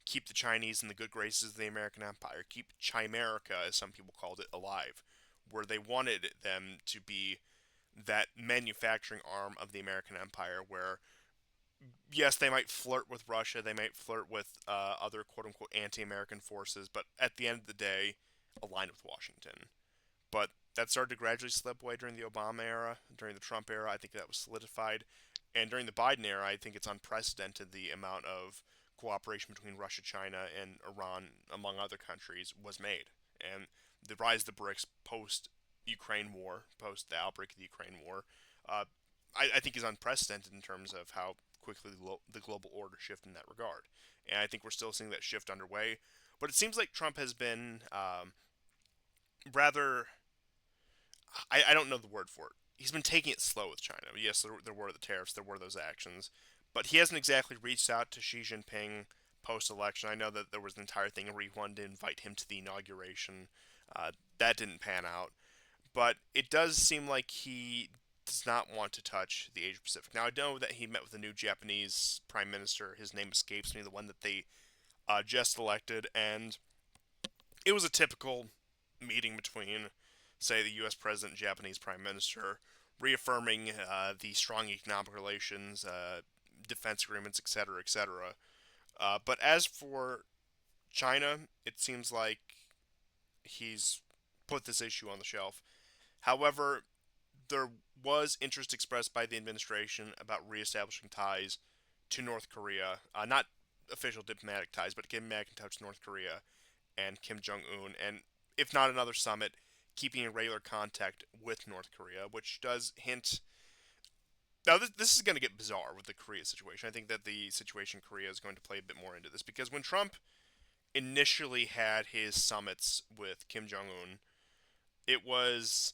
keep the Chinese in the good graces of the American empire, keep Chimerica, as some people called it, alive, where they wanted them to be that manufacturing arm of the American empire, where yes, they might flirt with Russia, they might flirt with other quote unquote anti American forces, but at the end of the day, align with Washington. But that started to gradually slip away during the Obama era, during the Trump era. I think that was solidified. And during the Biden era, I think it's unprecedented the amount of cooperation between Russia, China, and Iran, among other countries, was made. And the rise of the BRICS post Ukraine war, post the outbreak of the Ukraine war, uh, I think is unprecedented in terms of how quickly the global order shifted in that regard. And I think we're still seeing that shift underway. But it seems like Trump has been rather I don't know the word for it. He's been taking it slow with China. Yes, there were the tariffs, there were those actions, but he hasn't exactly reached out to Xi Jinping post-election. I know that there was an entire thing where he wanted to invite him to the inauguration. That didn't pan out, but it does seem like he does not want to touch the Asia Pacific. Now I know that he met with the new Japanese prime minister. His name escapes me, the one that they just elected, and it was a typical meeting between, say, the U.S. president and Japanese prime minister, reaffirming the strong economic relations, defense agreements, etc., etc. But as for China, it seems like he's put this issue on the shelf. However, there was interest expressed by the administration about reestablishing ties to North Korea, not official diplomatic ties, but getting back in touch with North Korea and Kim Jong Un, and if not another summit, keeping in regular contact with North Korea, which does hint. Now, this is going to get bizarre with the Korea situation. I think that the situation in Korea is going to play a bit more into this because when Trump initially had his summits with Kim Jong Un, it was,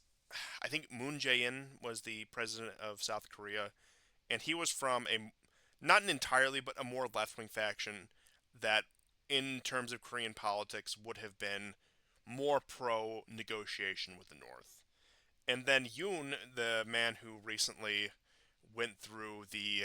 I think Moon Jae-in was the president of South Korea, and he was from a not an entirely but a more left-wing faction that in terms of Korean politics would have been more pro negotiation with the North. And then Yoon, the man who recently went through the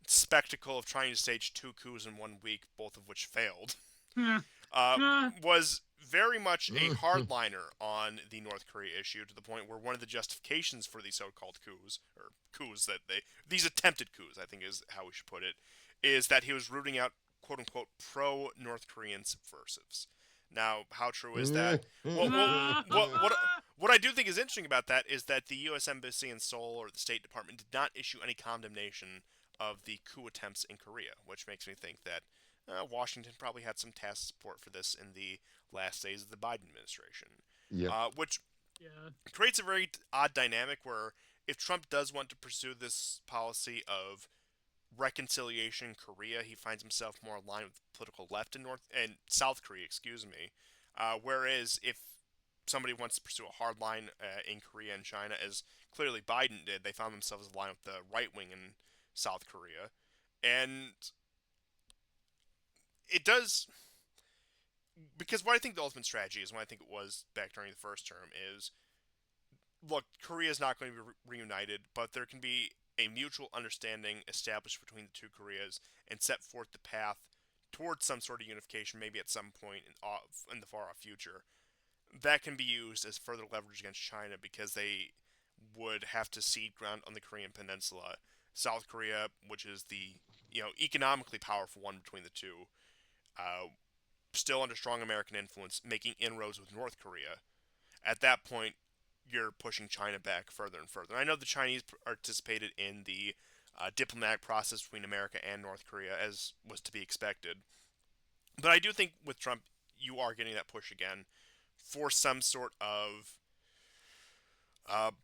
spectacle of trying to stage two coups in 1 week, both of which failed, Yeah. uh, Yeah. was very much a hardliner on the North Korea issue to the point where one of the justifications for these so-called coups, or coups that these attempted coups, I think is how we should put it, is that he was rooting out quote-unquote pro-North Korean subversives. Now, how true is that? What I do think is interesting about that is that the U.S. Embassy in Seoul or the State Department did not issue any condemnation of the coup attempts in Korea, which makes me think that Washington probably had some tacit support for this in the last days of the Biden administration, Yep. which Yeah. creates a very odd dynamic where if Trump does want to pursue this policy of reconciliation in Korea, he finds himself more aligned with the political left in North and South Korea, excuse me. Whereas if somebody wants to pursue a hard line in Korea and China, as clearly Biden did, they found themselves aligned with the right wing in South Korea, and it does because what I think the ultimate strategy is, what I think it was back during the first term is, look, Korea is not going to be reunited, but there can be a mutual understanding established between the two Koreas and set forth the path towards some sort of unification, maybe at some point in the far off future. That can be used as further leverage against China because they would have to cede ground on the Korean Peninsula. South Korea, which is the economically powerful one between the two, uh, still under strong American influence, making inroads with North Korea. At that point, you're pushing China back further and further. And I know the Chinese participated in the diplomatic process between America and North Korea, as was to be expected. But I do think with Trump, you are getting that push again for some sort of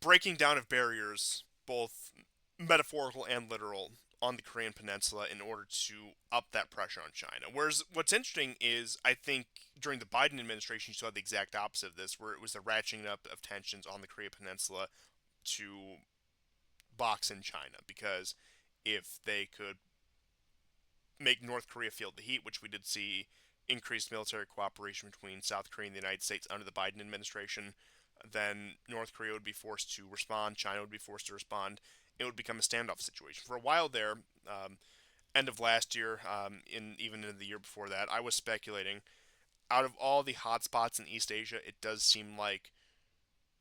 breaking down of barriers, both metaphorical and literal, on the Korean Peninsula in order to up that pressure on China. Whereas what's interesting is I think during the Biden administration you saw the exact opposite of this, where it was the ratcheting up of tensions on the Korean Peninsula to box in China. Because if they could make North Korea feel the heat, which we did see increased military cooperation between South Korea and the United States under the Biden administration, then North Korea would be forced to respond, China would be forced to respond. It would become a standoff situation. For a while there, end of last year, even in the year before that, I was speculating. Out of all the hotspots in East Asia, it does seem like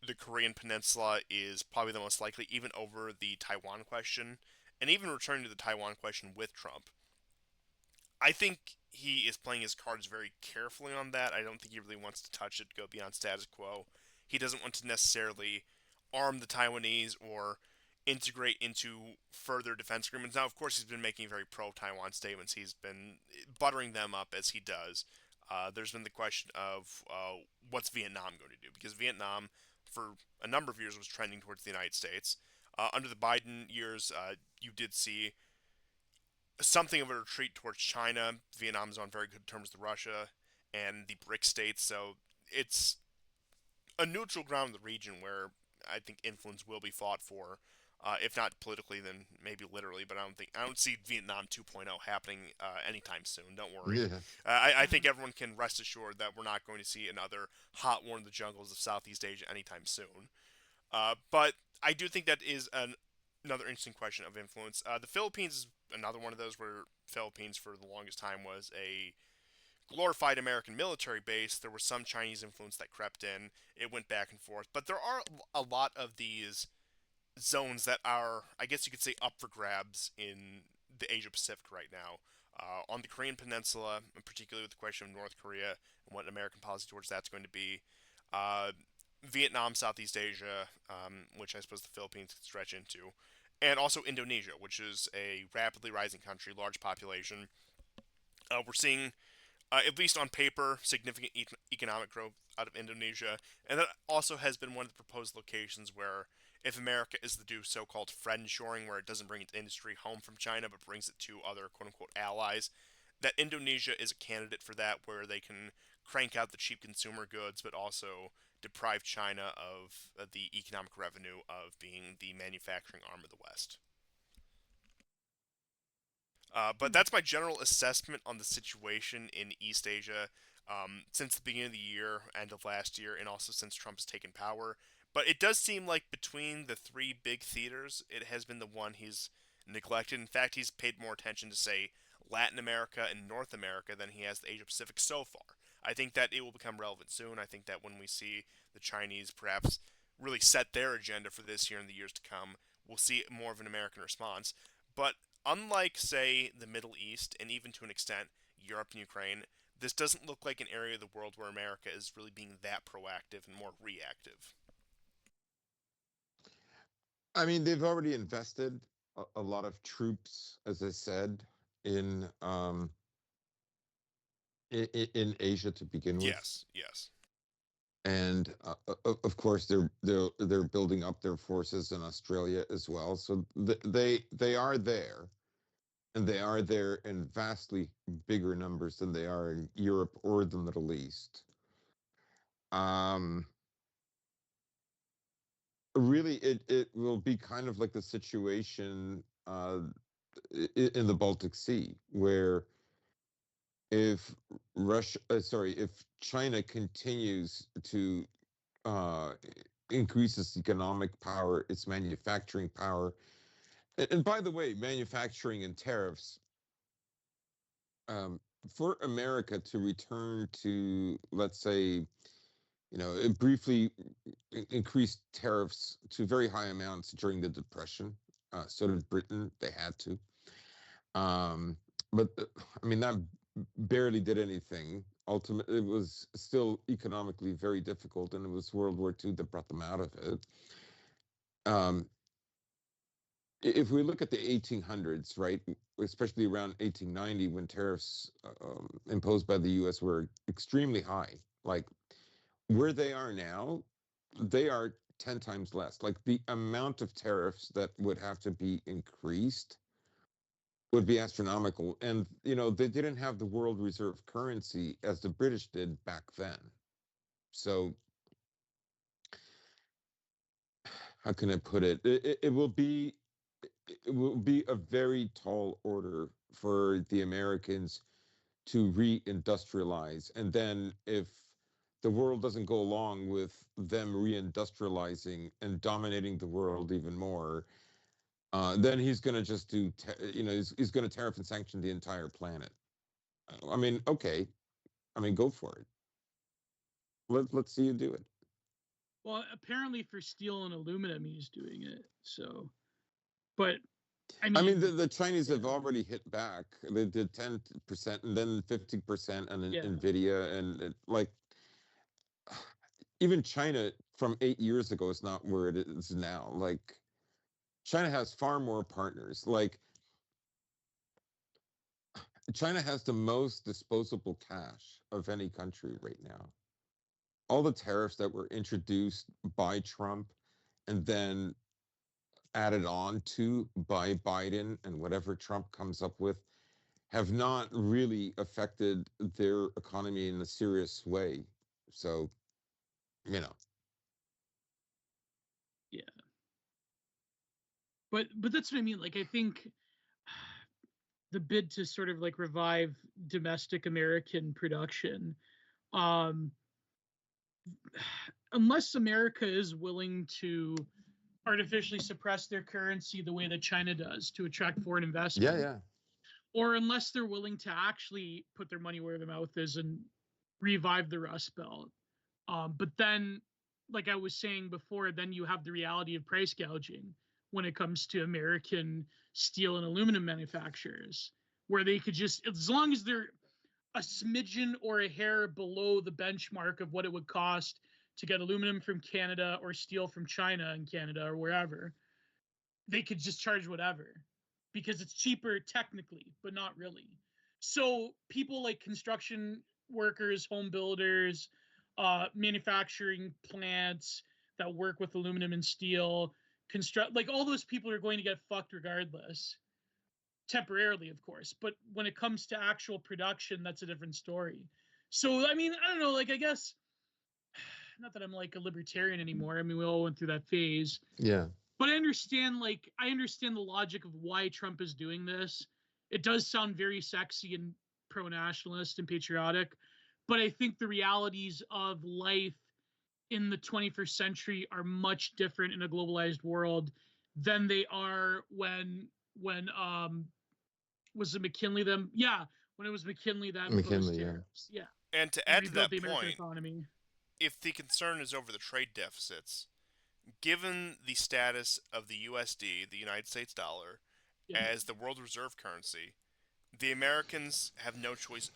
the Korean Peninsula is probably the most likely, even over the Taiwan question, and even returning to the Taiwan question with Trump. I think he is playing his cards very carefully on that. I don't think he really wants to touch it, go beyond status quo. He doesn't want to necessarily arm the Taiwanese or integrate into further defense agreements. Now, of course, he's been making very pro Taiwan statements. He's been buttering them up as he does. There's been the question of what's Vietnam going to do? Because Vietnam, for a number of years, was trending towards the United States. Under the Biden years, you did see something of a retreat towards China. Vietnam is on very good terms with Russia and the BRIC states, so it's a neutral ground in the region where I think influence will be fought for. If not politically, then maybe literally. But I don't see Vietnam 2.0 happening anytime soon. Don't worry. Yeah. I think everyone can rest assured that we're not going to see another hot war in the jungles of Southeast Asia anytime soon. But I do think that is another interesting question of influence. The Philippines is another one of those where Philippines for the longest time was a glorified American military base. There was some Chinese influence that crept in. It went back and forth. But there are a lot of these zones that are, I guess you could say, up for grabs in the Asia Pacific right now. On the Korean Peninsula, and particularly with the question of North Korea and what American policy towards that's going to be. Uh, Vietnam, Southeast Asia, which I suppose the Philippines could stretch into, and also Indonesia, which is a rapidly rising country, large population. We're seeing, at least on paper, significant economic growth out of Indonesia, and that also has been one of the proposed locations where, if America is to do so-called friend shoring, where it doesn't bring its industry home from China but brings it to other quote-unquote allies, that Indonesia is a candidate for that, where they can crank out the cheap consumer goods but also deprive China of the economic revenue of being the manufacturing arm of the West. But Hmm. that's my general assessment on the situation in East Asia since the beginning of the year, end of last year, and also since Trump has taken power. But it does seem like between the three big theaters, it has been the one he's neglected. In fact, he's paid more attention to, say, Latin America and North America than he has the Asia Pacific so far. I think that it will become relevant soon. I think that when we see the Chinese perhaps really set their agenda for this year and the years to come, we'll see more of an American response. But unlike, say, the Middle East, and even to an extent, Europe and Ukraine, this doesn't look like an area of the world where America is really being that proactive and more reactive. I mean, they've already invested a lot of troops, as I said, in in Asia to begin with. Yes, yes. And of course they're building up their forces in Australia as well. So they are there, and they are there in vastly bigger numbers than they are in Europe or the Middle East. Um, Really, it will be kind of like the situation in the Baltic Sea, where if if China continues to uh, increase its economic power, its manufacturing power, and by the way, manufacturing and tariffs, for America to return to, let's say, it briefly increased tariffs to very high amounts during the Depression. So did Britain; they had to. Um, but I mean, that barely did anything. Ultimately, it was still economically very difficult, and it was World War II that brought them out of it. Um, if we look at the 1800s, right, especially around 1890, when tariffs imposed by the U.S. were extremely high, like where they are now, they are 10 times less. Like the amount of tariffs that would have to be increased would be astronomical. And, they didn't have the world reserve currency as the British did back then. So, how can I put it? It will be a very tall order for the Americans to reindustrialize. And then if the world doesn't go along with them reindustrializing and dominating the world even more, then he's going to just he's going to tariff and sanction the entire planet. I mean, okay. I mean, go for it. Let's see you do it. Well, apparently for steel and aluminum, he's doing it. So, but I I mean, mean, the Chinese have already hit back. They did 10% and then 50% on yeah, Nvidia, and like even China from 8 years ago is not where it is now. Like China has far more partners. Like China has the most disposable cash of any country right now. All the tariffs that were introduced by Trump and then added on to by Biden and whatever Trump comes up with have not really affected their economy in a serious way. So, you know, yeah. But that's what I mean. Like, I think the bid to sort of like revive domestic American production, um, unless America is willing to artificially suppress their currency the way that China does to attract foreign yeah, investment, yeah, or unless they're willing to actually put their money where their mouth is and revive the Rust Belt. But then, like I was saying before, then you have the reality of price gouging when it comes to American steel and aluminum manufacturers, where they could just, as long as they're a smidgen or a hair below the benchmark of what it would cost to get aluminum from Canada or steel from China and Canada or wherever, they could just charge whatever because it's cheaper technically, but not really. So people like construction workers, home builders, manufacturing plants that work with aluminum and steel, construct, like all those people are going to get fucked regardless. Temporarily, of course, but when it comes to actual production, that's a different story. So I mean, I don't know, like I guess not that I'm like a libertarian anymore. I mean, we all went through that phase, yeah. but I understand the logic of why Trump is doing this. It does sound very sexy and pro-nationalist and patriotic, but I think the realities of life in the 21st century are much different in a globalized world than they are when was it McKinley then? Yeah, when it was McKinley that imposed McKinley, yeah. tariffs. Yeah, And to and add to rebuilt that the American point, economy. if the concern is over the trade deficits, given the status of the USD, the United States dollar, Yeah, as the world reserve currency, the Americans have no choice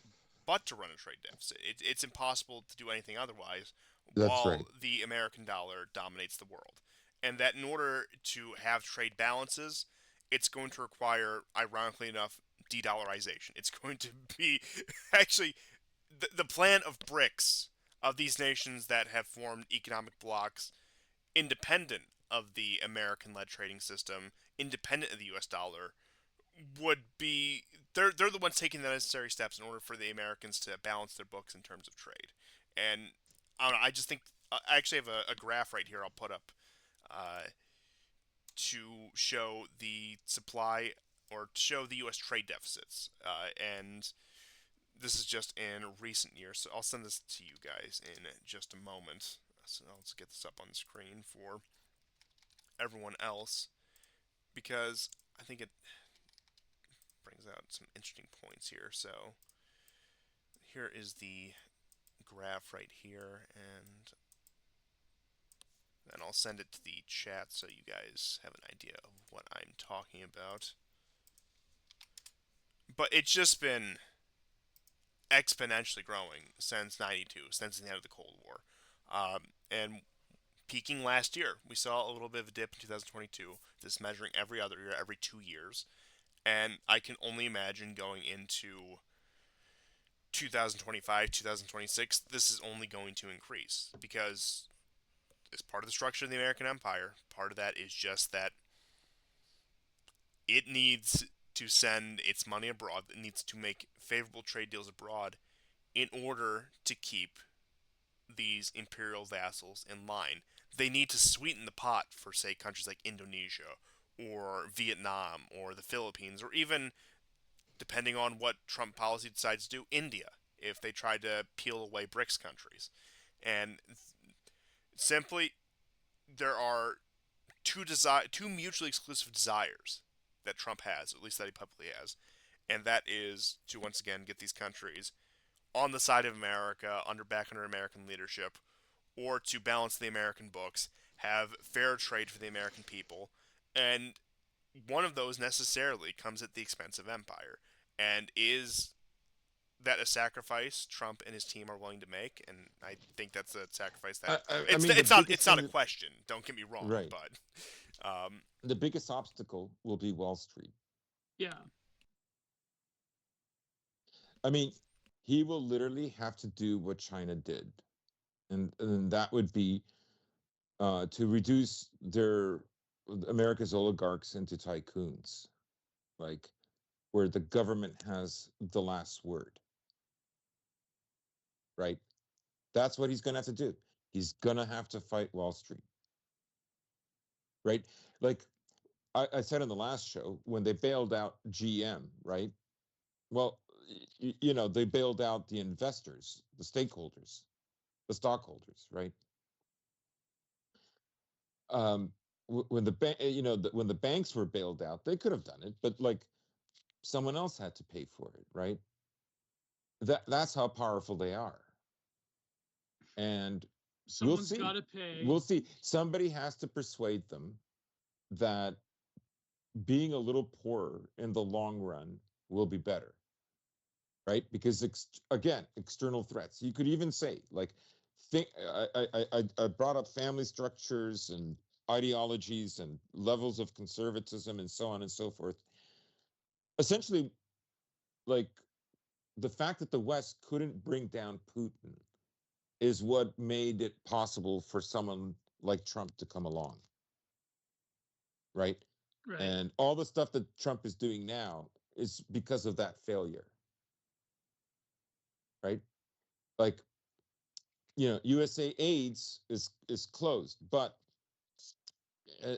but to run a trade deficit. It's impossible to do anything otherwise That's while right. the American dollar dominates the world. And that in order to have trade balances, it's going to require, ironically enough, de dollarization. It's going to be actually the plan of BRICS, of these nations that have formed economic blocs independent of the American-led trading system, independent of the U.S. dollar, would be they're the ones taking the necessary steps in order for the Americans to balance their books in terms of trade. And I don't know, I just think I actually have a graph right here I'll put up uh, to show the supply or to show the U.S. trade deficits. And this is just in recent years, so I'll send this to you guys in just a moment. So let's get this up on the screen for everyone else because I think it brings out some interesting points here. So here is the graph right here, and then I'll send it to the chat so you guys have an idea of what I'm talking about. But it's just been exponentially growing since '92, since the end of the Cold War, and peaking last year. We saw a little bit of a dip in 2022. This is measuring every other year, every 2 years, and I can only imagine going into 2025, 2026, this is only going to increase because it's part of the structure of the American empire. Part of that is just that it needs to send its money abroad. It needs to make favorable trade deals abroad in order to keep these imperial vassals in line. They need to sweeten the pot for, say, countries like Indonesia or Vietnam or the Philippines, or even, depending on what Trump policy decides to do, India, if they try to peel away BRICS countries. And simply, there are two mutually exclusive desires that Trump has, at least that he publicly has, and that is to once again get these countries on the side of America, under American leadership, or to balance the American books, have fair trade for the American people, and one of those necessarily comes at the expense of empire. And is that a sacrifice Trump and his team are willing to make? And I think that's a sacrifice that I mean, the biggest it's not thing a that, question. Don't get me wrong, right, but the biggest obstacle will be Wall Street. Yeah. I mean, he will literally have to do what China did, and that would be to reduce their America's oligarchs into tycoons, like where the government has the last word, right? That's what he's going to have to do. He's going to have to fight Wall Street, right? Like I said in the last show, when they bailed out GM, right? Well, they bailed out the investors, the stakeholders, the stockholders, right? When the bank, when the banks were bailed out, they could have done it, but like someone else had to pay for it, right? That's how powerful they are, and we'll Someone's got see. to pay. We'll see. Somebody has to persuade them that being a little poorer in the long run will be better, right? Because again, external threats. You could even say like, think. I brought up family structures and ideologies and levels of conservatism and so on and so forth. Essentially, like the fact that the West couldn't bring down Putin is what made it possible for someone like Trump to come along, right? Right. And all the stuff that Trump is doing now is because of that failure, right? Like, USA AIDS is closed, but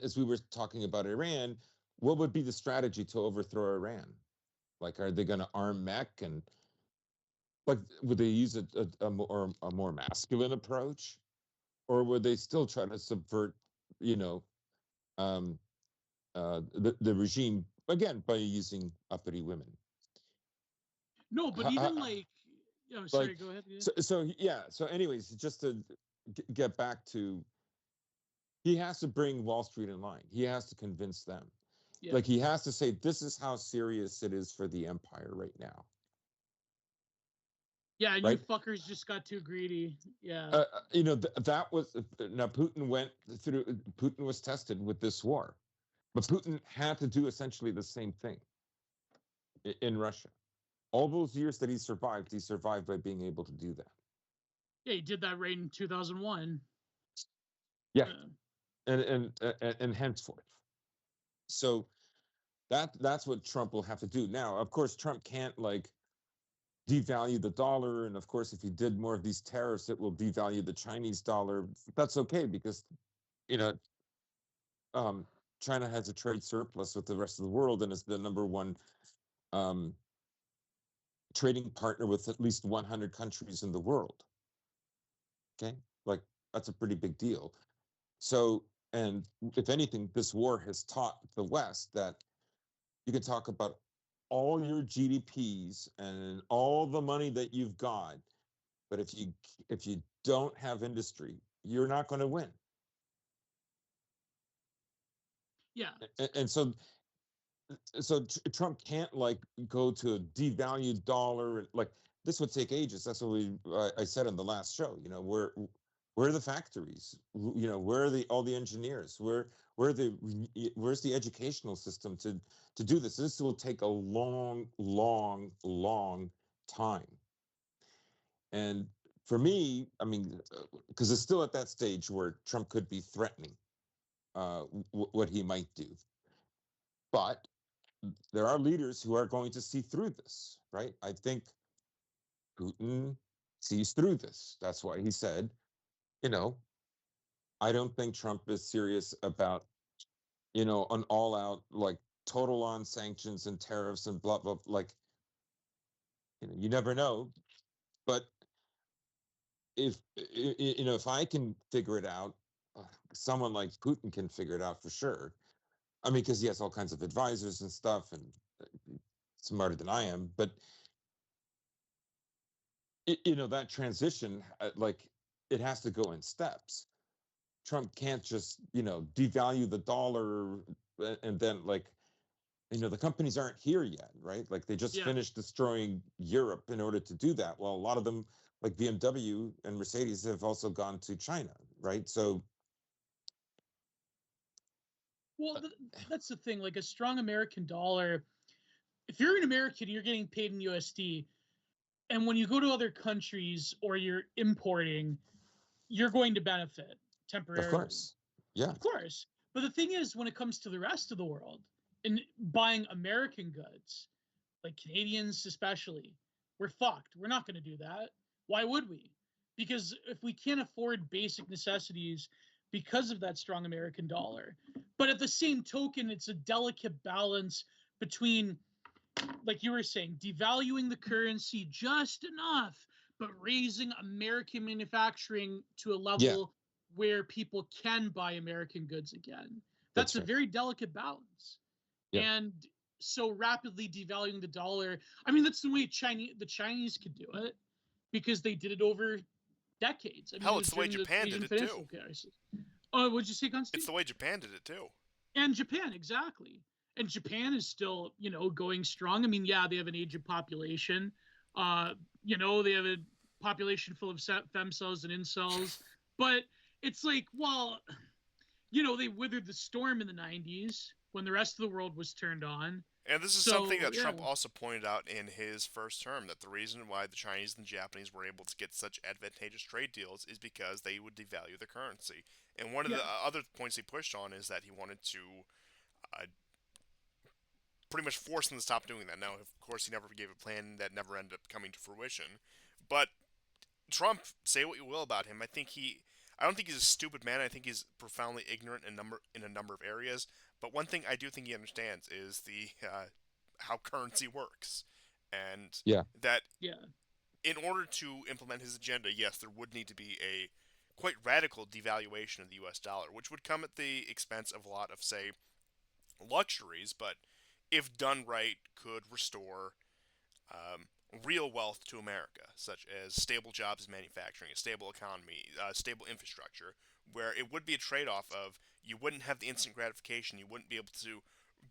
as we were talking about Iran, what would be the strategy to overthrow Iran? Like, are they going to arm mech and like would they use a more masculine approach, or would they still try to subvert, you know, um, the regime again by using uppity women? No, but even like, oh, Like, sorry, go ahead. Yeah. so yeah. So, anyways, just to get back to, he has to bring Wall Street in line. He has to convince them. Yeah. Like, he has to say, this is how serious it is for the empire right now, Yeah, and you right? fuckers just got too greedy. Yeah. That was now Putin was tested with this war, but Putin had to do essentially the same thing in Russia. All those years that he survived by being able to do that. Yeah, he did that right in 2001. Yeah, Uh, and henceforth. So that's what Trump will have to do. Now, of course, Trump can't like devalue the dollar, and of course, if he did more of these tariffs, it will devalue the Chinese dollar. That's okay because you know um, China has a trade surplus with the rest of the world and is the number one um, trading partner with at least 100 countries in the world. Okay, like that's a pretty big deal. So, and if anything, this war has taught the West that you can talk about all your GDPs and all the money that you've got, but if you don't have industry, you're not going to win. yeah, And so Trump can't like go to a devalued dollar. Like this would take ages. That's what I said in the last show. Where are the factories? Where are all the engineers? Where's the educational system to do this? This will take a long, long, long time. And for me, I mean, because it's still at that stage where Trump could be threatening what he might do, but there are leaders who are going to see through this, right? I think Putin sees through this. That's why he said, you know, I don't think Trump is serious about, an all out, like total on sanctions and tariffs and blah, blah, like, you never know. But if I can figure it out, someone like Putin can figure it out for sure. I mean, because he has all kinds of advisors and stuff and smarter than I am. But that transition, like it has to go in steps. Trump can't just devalue the dollar and then like the companies aren't here yet, right? Like they just yeah. finished destroying Europe in order to do that. Well, a lot of them, like BMW and Mercedes, have also gone to China, right? So Well, uh, that's the thing. Like a strong American dollar. If you're an American, you're getting paid in USD, and when you go to other countries or you're importing, you're going to benefit of temporarily, course, yeah, of course. But the thing is, when it comes to the rest of the world and buying American goods, like Canadians especially, we're fucked. We're not going to do that. Why would we? Because if we can't afford basic necessities because of that strong American dollar, but at the same token, it's a delicate balance between, like you were saying, devaluing the currency just enough, but raising American manufacturing to a yeah, level where people can buy American goods again. That's that's a right, very delicate balance. yeah, And so rapidly devaluing the dollar, I mean, that's the way the Chinese could do it because they did it over decades. I mean, it Hell, was it's the way during the Japan did Asian it too. financial crisis. Oh, what'd you say, It's Constantine? the way Japan did it too. And Japan, exactly. And Japan is still, going strong. I mean, yeah, they have an aging population. Uh, they have a population full of femcells and incels, but it's like, well, they withered the storm in the 90s when the rest of the world was turned on. And this is something So, that yeah, Trump also pointed out in his first term, that the reason why the Chinese and the Japanese were able to get such advantageous trade deals is because they would devalue the currency. And one of yeah, the other points he pushed on is that he wanted to uh, pretty much force them to stop doing that. Now, of course, he never gave a plan that never ended up coming to fruition. But Trump, say what you will about him, I don't think he's a stupid man. I think he's profoundly ignorant in a number of areas. But one thing I do think he understands is the how currency works, and yeah, that yeah. in order to implement his agenda, yes, there would need to be a quite radical devaluation of the U.S. dollar, which would come at the expense of a lot of, say, luxuries, but if done right, could restore um, real wealth to America, such as stable jobs in manufacturing, a stable economy, stable infrastructure, where it would be a trade off of you wouldn't have the instant gratification, you wouldn't be able to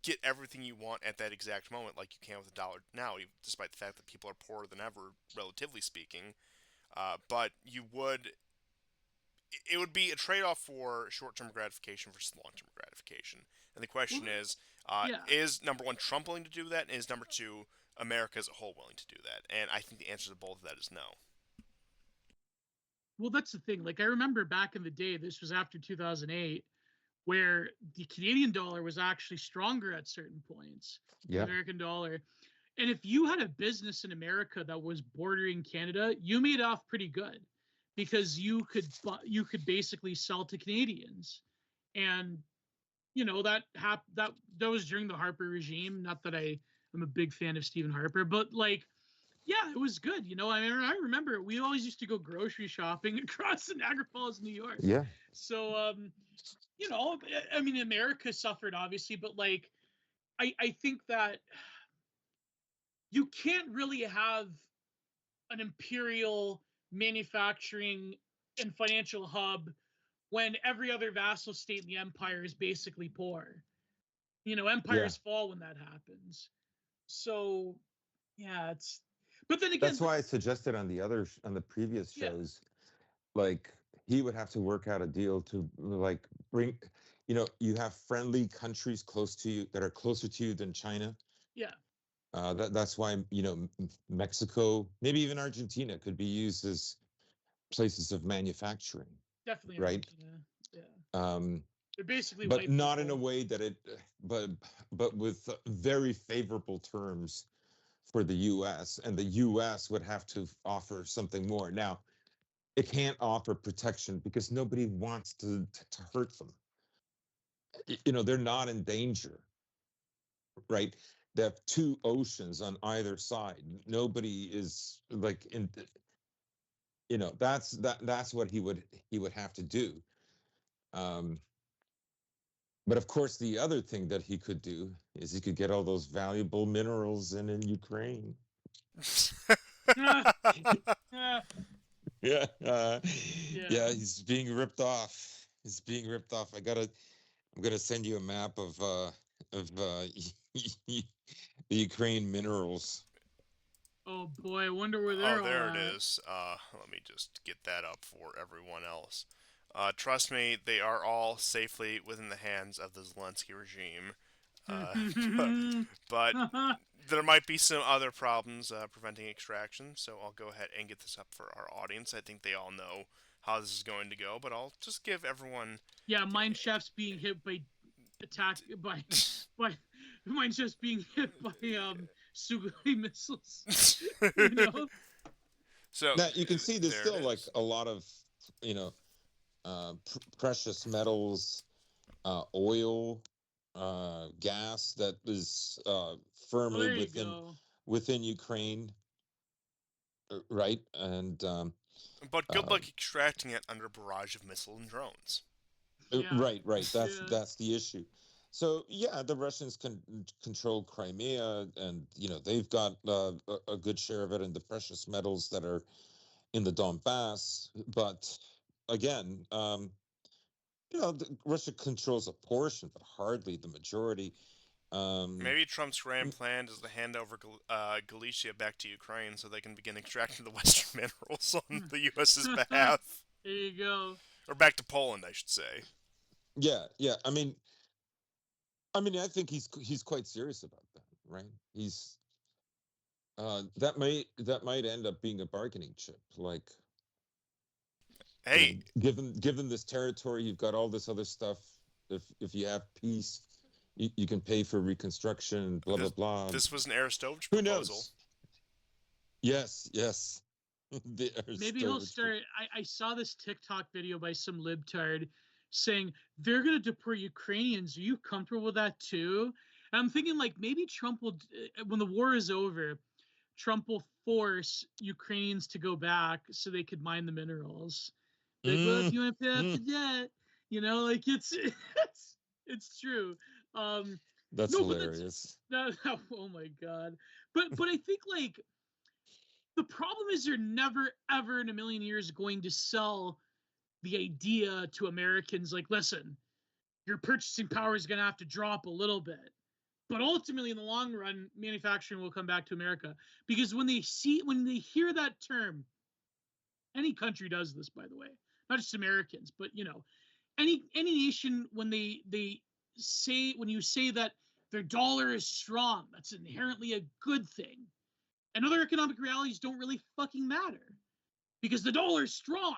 get everything you want at that exact moment like you can with a dollar now, despite the fact that people are poorer than ever, relatively speaking. But it would be a trade off for short term gratification versus long term gratification. And the question Well, is, Yeah. Is number one Trump willing to do that, and is number two America as a whole willing to do that? And I think the answer to both of that is no. Well, that's the thing. Like I remember back in the day, this was after 2008, where the Canadian dollar was actually stronger at certain points than the Yeah. American dollar. And if you had a business in America that was bordering Canada, you made off pretty good because you could basically sell to Canadians. And that was during the Harper regime. Not that I'm a big fan of Stephen Harper, but like yeah, it was good. I remember we always used to go grocery shopping across the Niagara Falls, New York. Yeah. So I mean America suffered obviously, but like I think that you can't really have an imperial manufacturing and financial hub when every other vassal state in the empire is basically poor. Yeah. Empires fall when that happens. So yeah, it's but then again, That's why I suggested on the previous yeah, shows, like he would have to work out a deal to like bring, you have friendly countries close to you that are closer to you than China. yeah, That's why, Mexico, maybe even Argentina could be used as places of manufacturing, definitely right? Argentina. Yeah, Um, they're basically but white not in a people. way that but with very favorable terms for the U.S. and the U.S. would have to offer something more. Now, it can't offer protection because nobody wants to hurt them. They're not in danger, right? They have two oceans on either side. Nobody is like in. That's what he would have to do. Um, but of course, the other thing that he could do is he could get all those valuable minerals in Ukraine. Yeah, Yeah, yeah. yeah, he's being ripped off. He's being ripped off. I'm gonna send you a map of the Ukraine minerals. Oh boy, I wonder where Oh, they're all there it at. is. Let me just get that up for everyone else. Trust me, they are all safely within the hands of the Zelensky regime. Uh, but, but there might be some other problems preventing extraction, so I'll go ahead and get this up for our audience. I think they all know how this is going to go, but I'll just give everyone. Yeah, mine chefs being hit by attack by mine chefs being hit by Sugoi missiles. you know? So Now you can see there's there it still like is. a lot of you know precious metals, oil, gas that is Oh, firmly there you within go. within Ukraine, right? And But good uh, luck extracting it under a barrage of missiles and drones. Yeah. right. That's Yeah. that's the issue. So yeah, the Russians can control Crimea, and they've got a good share of it, and the precious metals that are in the Donbass. But again, Russia controls a portion, but hardly the majority. Um, Maybe Trump's grand plan is to hand over Galicia back to Ukraine so they can begin extracting the Western minerals on the U.S.'s there behalf. you go. Or back to Poland, I should say. yeah, yeah. I think he's quite serious about that, right? He's that might end up being a bargaining chip. Like, Hey, given this territory, you've got all this other stuff. If you have peace, you can pay for reconstruction. Blah blah this blah. this was an Aristovich Who proposal. knows? Yes, yes. The Maybe he'll Aristovich. start. I saw this TikTok video by some libtard saying they're going to deport Ukrainians. Are you comfortable with that too? And I'm thinking like maybe Trump will, when the war is over, Trump will force Ukrainians to go back so they could mine the minerals. Like, well, if Mm, you want to pay off the mm. debt, like it's true. Um, That's no, but that's hilarious. that. Oh my god. But I think like the problem is they're never ever in a million years going to sell the idea to Americans like, listen, your purchasing power is going to have to drop a little bit. But ultimately, in the long run, manufacturing will come back to America because when they hear that term, any country does this, by the way, not just Americans, but any nation when they say when you say that their dollar is strong. That's inherently a good thing. And other economic realities don't really fucking matter because the dollar is strong.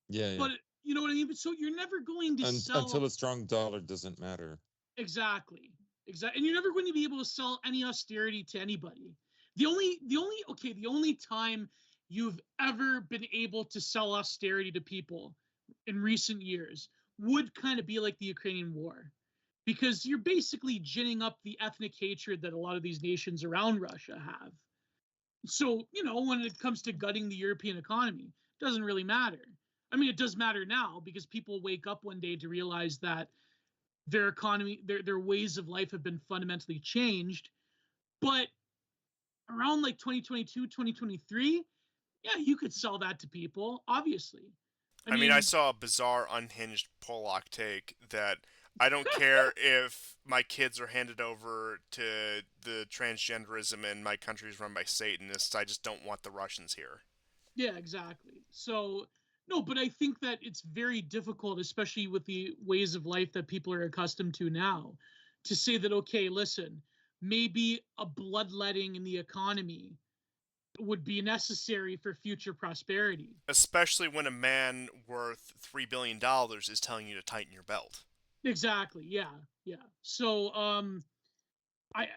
Yeah. But you know what I mean? So you're never going to sell Until a strong dollar doesn't matter. Exactly. And you're never going to be able to sell any austerity to anybody. The only time you've ever been able to sell austerity to people in recent years would kind of be like the Ukrainian war, because you're basically ginning up the ethnic hatred that a lot of these nations around Russia have. So, when it comes to gutting the European economy, it doesn't really matter. I mean, it does matter now because people wake up one day to realize that their economy, their ways of life have been fundamentally changed. But around like 2022, 2023, yeah, you could sell that to people, obviously. I mean, I saw a bizarre, unhinged Pollock take that I don't care if my kids are handed over to the transgenderism and my country is run by Satanists. I just don't want the Russians here. Yeah, exactly. So, no, but I think that it's very difficult, especially with the ways of life that people are accustomed to now, to say that, okay, listen, maybe a bloodletting in the economy would be necessary for future prosperity. Especially when a man worth $3 billion is telling you to tighten your belt. Exactly. Yeah. Yeah. So, I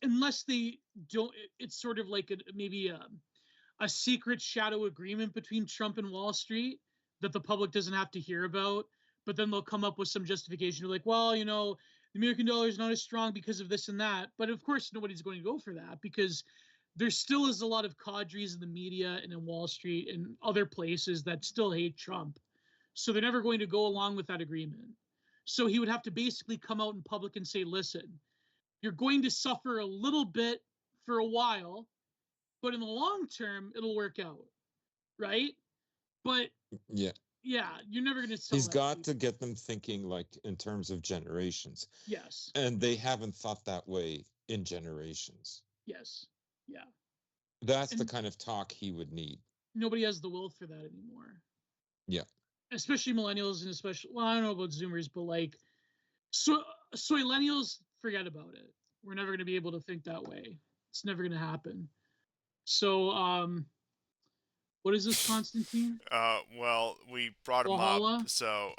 unless they don't, it's sort of like maybe a secret shadow agreement between Trump and Wall Street that the public doesn't have to hear about. But then they'll come up with some justification like, well, the American dollar is not as strong because of this and that. But of course, nobody's going to go for that because there still is a lot of cadres in the media and in Wall Street and other places that still hate Trump. So they're never going to go along with that agreement. So he would have to basically come out in public and say, listen, you're going to suffer a little bit for a while, but in the long term, it'll work out, right? But yeah, you're never going to sell. He's got to get them thinking like in terms of generations. Yes. And they haven't thought that way in generations. Yes. Yeah. That's the kind of talk he would need. Nobody has the will for that anymore. Yeah. Especially millennials, and especially, well, I don't know about Zoomers, but like, millennials, forget about it. We're never going to be able to think that way. It's never going to happen. So, what is this, Constantine? Well, we brought him Valhalla? up, so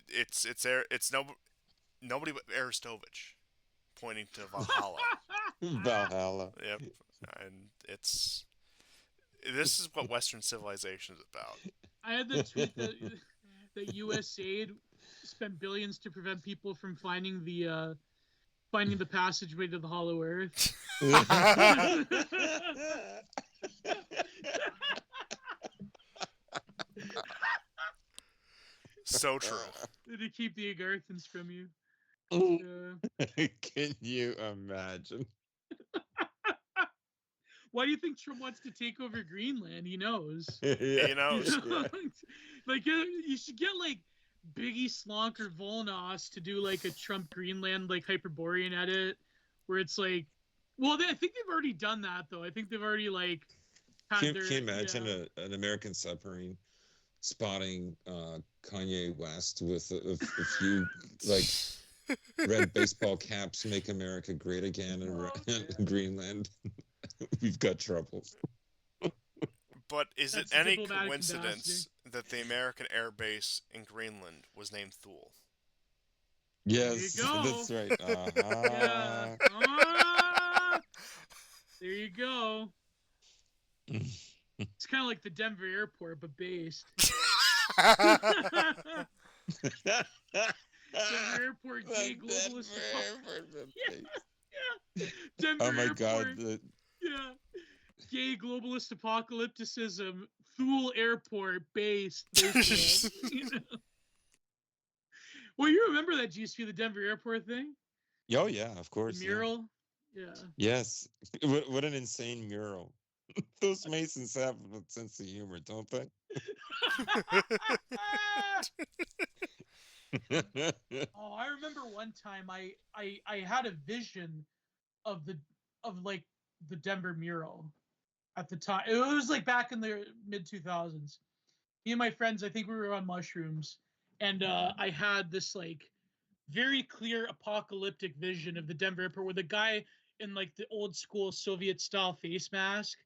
it's nobody but Arestovich, pointing to Valhalla. Valhalla. Yep, and this is what Western civilization is about. I had the tweet that USAID spent billions to prevent people from finding the passageway to the Hollow Earth. So true. To keep the Agarthans from you. Can you imagine? Why do you think Trump wants to take over Greenland? He knows. He knows. Yeah. Like, you should get like Biggie Slonk or Volnos to do like a Trump Greenland like Hyperborean edit, where it's like, well, I think they've already done that though. I think they've already like. Can you imagine an American submarine spotting Kanye West with a few like red baseball caps, "Make America Great Again" in Greenland? We've got trouble. But is it any coincidence that the American air base in Greenland was named Thule? Yes, there you go. That's right. Yeah. There you go. It's kind of like the Denver airport, but based. Denver airport, gay globalist. Yeah. Denver oh my airport. God. Yeah. Gay globalist apocalypticism, Thule airport based. Well, you remember that GSP, the Denver airport thing? Oh yeah, of course. The mural? Yeah. Yes. What an insane mural. Those Masons have a sense of humor, don't they? Oh, I remember one time I had a vision of the Denver mural at the time. It was like back in the mid 2000s. Me and my friends, I think we were on mushrooms, and I had this like very clear apocalyptic vision of the Denver airport, where the guy in like the old school Soviet style face mask,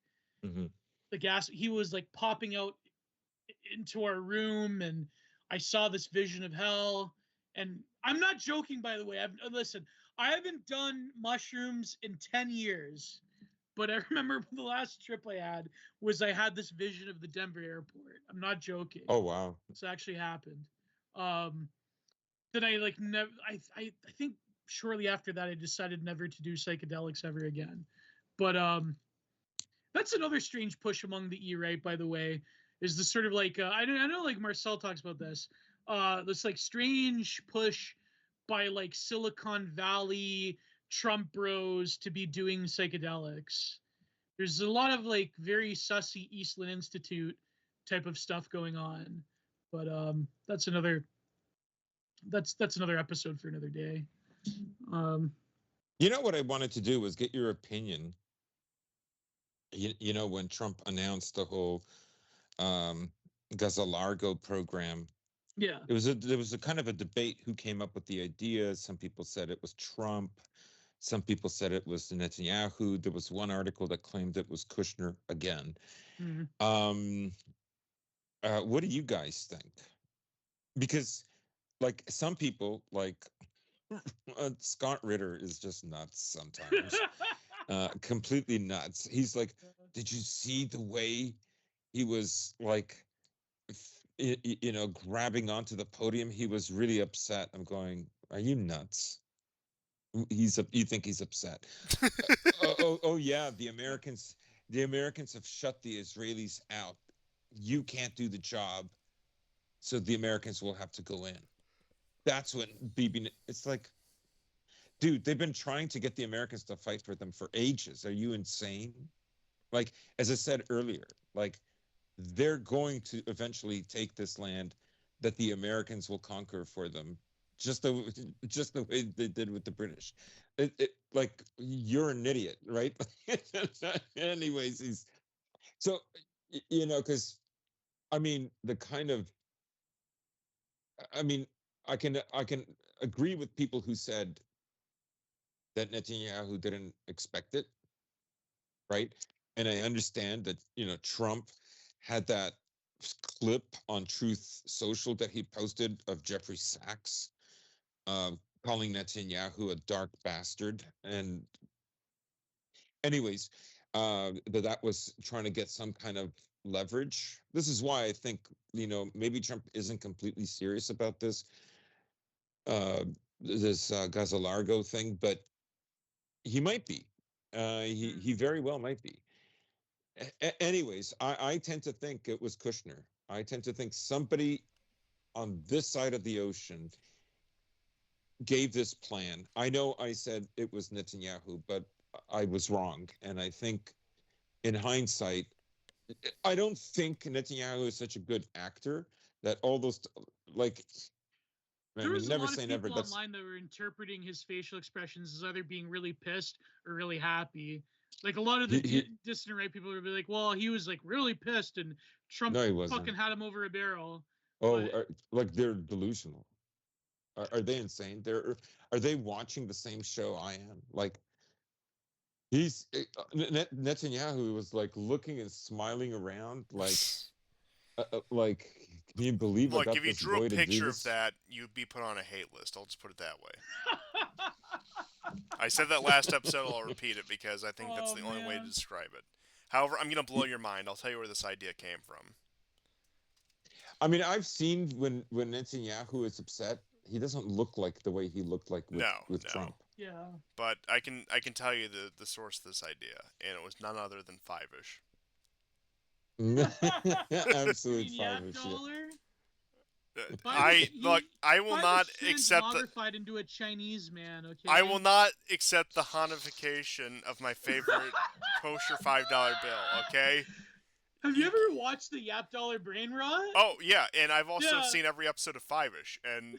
Mhm. the gas, he was like popping out into our room, and I saw this vision of hell. And I'm not joking, by the way. Listen, I haven't done mushrooms in 10 years, but I remember the last trip I had was I had this vision of the Denver airport. I'm not joking. Oh wow. This actually happened. Then I like never. I think shortly after that I decided never to do psychedelics ever again. But that's another strange push among the E-right, by the way, is this sort of like I know like Marcel talks about this like strange push by like Silicon Valley Trump bros to be doing psychedelics. There's a lot of like very sussy Eastland Institute type of stuff going on, but that's another episode for another day. You know what I wanted to do was get your opinion. You know, when Trump announced the whole Gazalargo program, Yeah. there was a kind of a debate who came up with the idea. Some people said it was Trump. Some people said it was Netanyahu. There was one article that claimed it was Kushner again. Mm-hmm. What do you guys think? Because, like, some people, like Scott Ritter, is just nuts sometimes, completely nuts. He's like, did you see the way he was like, you know, grabbing onto the podium? He was really upset. I'm going, are you nuts? You think he's upset? Oh yeah, the Americans have shut the Israelis out. You can't do the job, so the Americans will have to go in. That's when Bibi. It's like, dude, they've been trying to get the Americans to fight for them for ages. Are you insane? Like, as I said earlier, like, they're going to eventually take this land that the Americans will conquer for them, just the way they did with the British. Like, you're an idiot, right? Anyways, he's so, you know, because I mean the kind of, I mean, I can agree with people who said that Netanyahu didn't expect it, right? And I understand that, you know, Trump had that clip on Truth Social that he posted of Jeffrey Sachs calling Netanyahu a dark bastard. And anyways, that was trying to get some kind of leverage. This is why I think, you know, maybe Trump isn't completely serious about uh, this Gazalargo thing, but he might be. He very well might be. Anyways, I tend to think it was Kushner. I tend to think somebody on this side of the ocean gave this plan. I know I said it was Netanyahu, but I was wrong. And I think in hindsight, I don't think Netanyahu is such a good actor that all those, like, I There mean, was a never lot of say never. people That's online that were interpreting his facial expressions as either being really pissed or really happy. Like a lot of the dissident right people would be like, "Well, he was like really pissed, and Trump no, he wasn't. fucking had him over a barrel." Oh, But like they're delusional. Are they insane? Are they watching the same show I am? Like, he's Netanyahu was like looking and smiling around, like, can you believe I Look, got if you this drew a boy to do picture of this? that, you'd be put on a hate list. I'll just put it that way. I said that last episode, I'll repeat it because I think that's the only way to describe it. However, I'm going to blow your mind. I'll tell you where this idea came from. I mean, I've seen when Netanyahu is upset, he doesn't look like the way he looked like with No. Trump. yeah, But I can tell you the source of this idea, and it was none other than Five-ish. Absolute Yap five shit. dollar. I will not accept transmogrified into a Chinese man. Okay. I will not accept the Hanification of my favorite kosher $5 bill. Okay. Have you ever watched the Yap Dollar Brain Rot? Oh yeah, and I've also seen every episode of Five-ish, and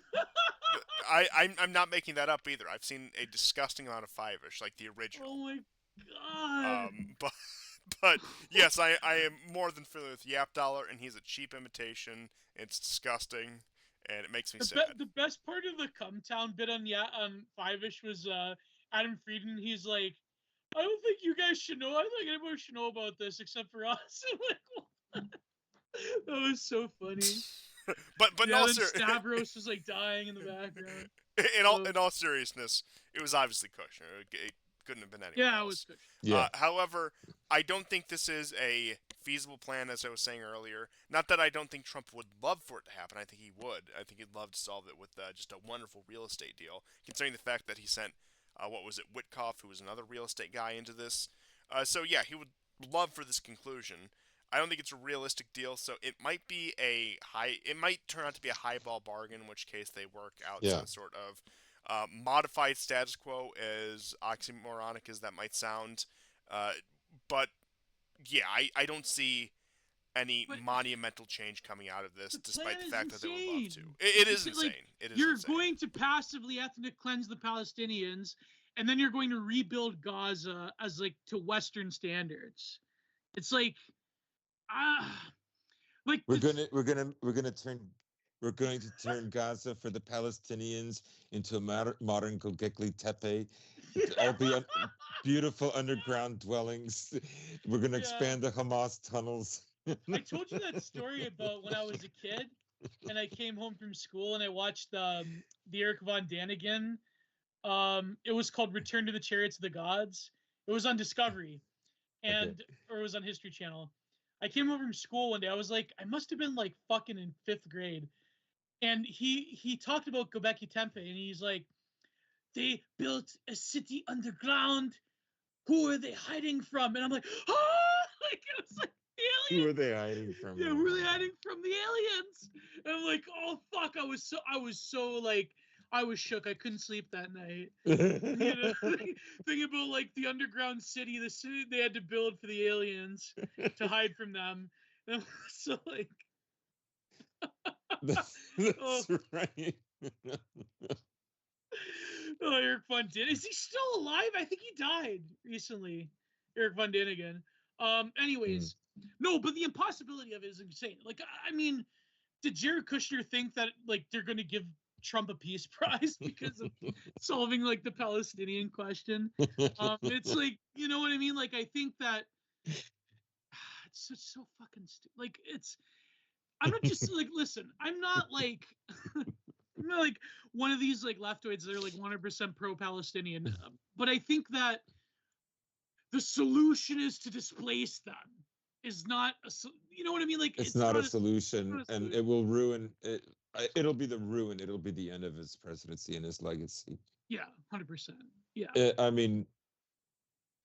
I'm not making that up either. I've seen a disgusting amount of Five-ish, like the original. Oh my god. But yes, I am more than familiar with Yap Dollar, and he's a cheap imitation. It's disgusting, and it makes me The, sad. the best part of the Cumtown bit on Five-ish was Adam Frieden. He's like, I don't think you guys should know. I don't think anybody should know about this except for us. Like, that was so funny. but Yeah, then Stavros was like dying in the background. in all seriousness, it was obviously Kushner. It couldn't have been anyone Yeah, it else. was good. Yeah. However, I don't think this is a feasible plan, as I was saying earlier. Not that I don't think Trump would love for it to happen. I think he would. I think he'd love to solve it with just a wonderful real estate deal, considering the fact that he sent, what was it, Witkoff, who was another real estate guy, into this. So, yeah, he would love for this conclusion. I don't think it's a realistic deal, so it might be it might turn out to be a highball bargain, in which case they work out Yeah. some sort of modified status quo, as oxymoronic as that might sound. But yeah, I don't see any But monumental change coming out of this, the despite plan the is fact that they would love to. insane. It is Because, like, insane. It is you're insane. going to passively ethnic cleanse the Palestinians, and then you're going to rebuild Gaza as like to Western standards. It's like, like We're going to turn Gaza for the Palestinians into a modern Göbekli Tepe. All the beautiful underground dwellings. We're going to expand the Hamas tunnels. I told you that story about when I was a kid, and I came home from school and I watched the Eric von Daniken. It was called Return to the Chariots of the Gods. It was on Discovery, and or it was on History Channel. I came home from school one day. I was like, I must have been like fucking in 5th grade, and he talked about Göbekli Tepe, and he's like, they built a city underground. Who are they hiding from? And I'm like, oh, like it was like aliens. Who are they hiding from? Yeah, who are they hiding from? The aliens. And I'm like, oh fuck, I was so like, I was shook. I couldn't sleep that night. You know, thinking about like the underground city, the city they had to build for the aliens to hide from them. And so like, That's right. Oh, Eric Von Daniken. Is he still alive? I think he died recently. Eric Von Daniken. Anyways, no, but the impossibility of it is insane. Like, I mean, did Jared Kushner think that like they're going to give Trump a peace prize because of solving like the Palestinian question? It's like, you know what I mean? Like, I think that it's just so fucking stupid. Like, I'm not just like, listen, I'm not like one of these like leftoids that are like 100% pro-Palestinian, but I think that the solution is to displace them. Is not you know what I mean? Like it's not a solution, and it will ruin it. It'll be the ruin. It'll be the end of his presidency and his legacy. Yeah, 100%. Yeah. I mean,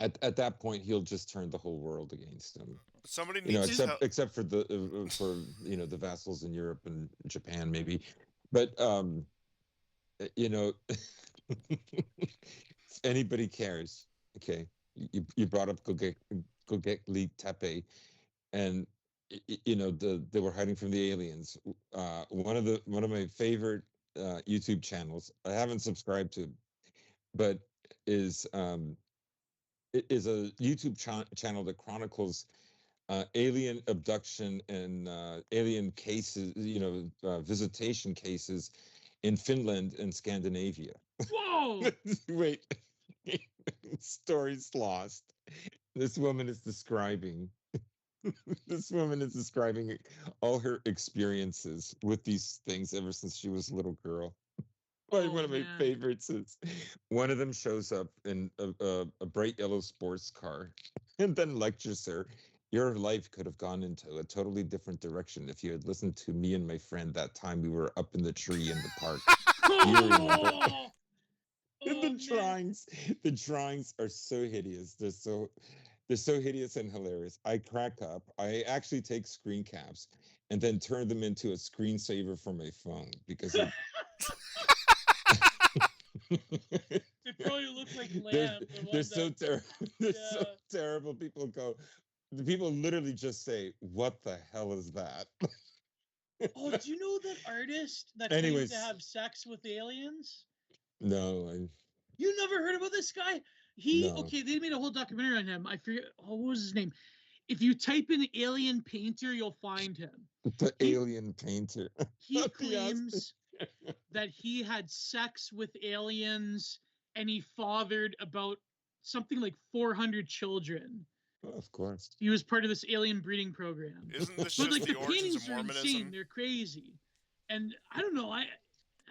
at that point, he'll just turn the whole world against him. Somebody needs except for the the vassals in Europe and Japan maybe, but if anybody cares, okay, you brought up Göbekli Tepe, and they were hiding from the aliens. One of my favorite YouTube channels, I haven't subscribed to, but is it is a YouTube channel that chronicles alien abduction and alien cases, visitation cases in Finland and Scandinavia. Whoa! Wait, stories lost. This woman is describing all her experiences with these things ever since she was a little girl. One of my favorites is one of them shows up in a bright yellow sports car and then lectures her. Your life could have gone into a totally different direction if you had listened to me and my friend that time we were up in the tree in the park. You remember? And the drawings are so hideous. They're so hideous and hilarious. I crack up. I actually take screen caps and then turn them into a screensaver for my phone because they probably look like lamb. They're so terrible. People literally just say, "What the hell is that?" Oh, do you know that artist that claims to have sex with aliens? No, you never heard about this guy? Okay, they made a whole documentary on him. I forget what was his name. if you type in alien painter, you'll find him. The He- alien painter. He Yes. claims that he had sex with aliens and he fathered about something like 400 children. Of course. He was part of this alien breeding program. Isn't this But just like the the origins of paintings are insane. Mormonism? They're crazy. And I don't know.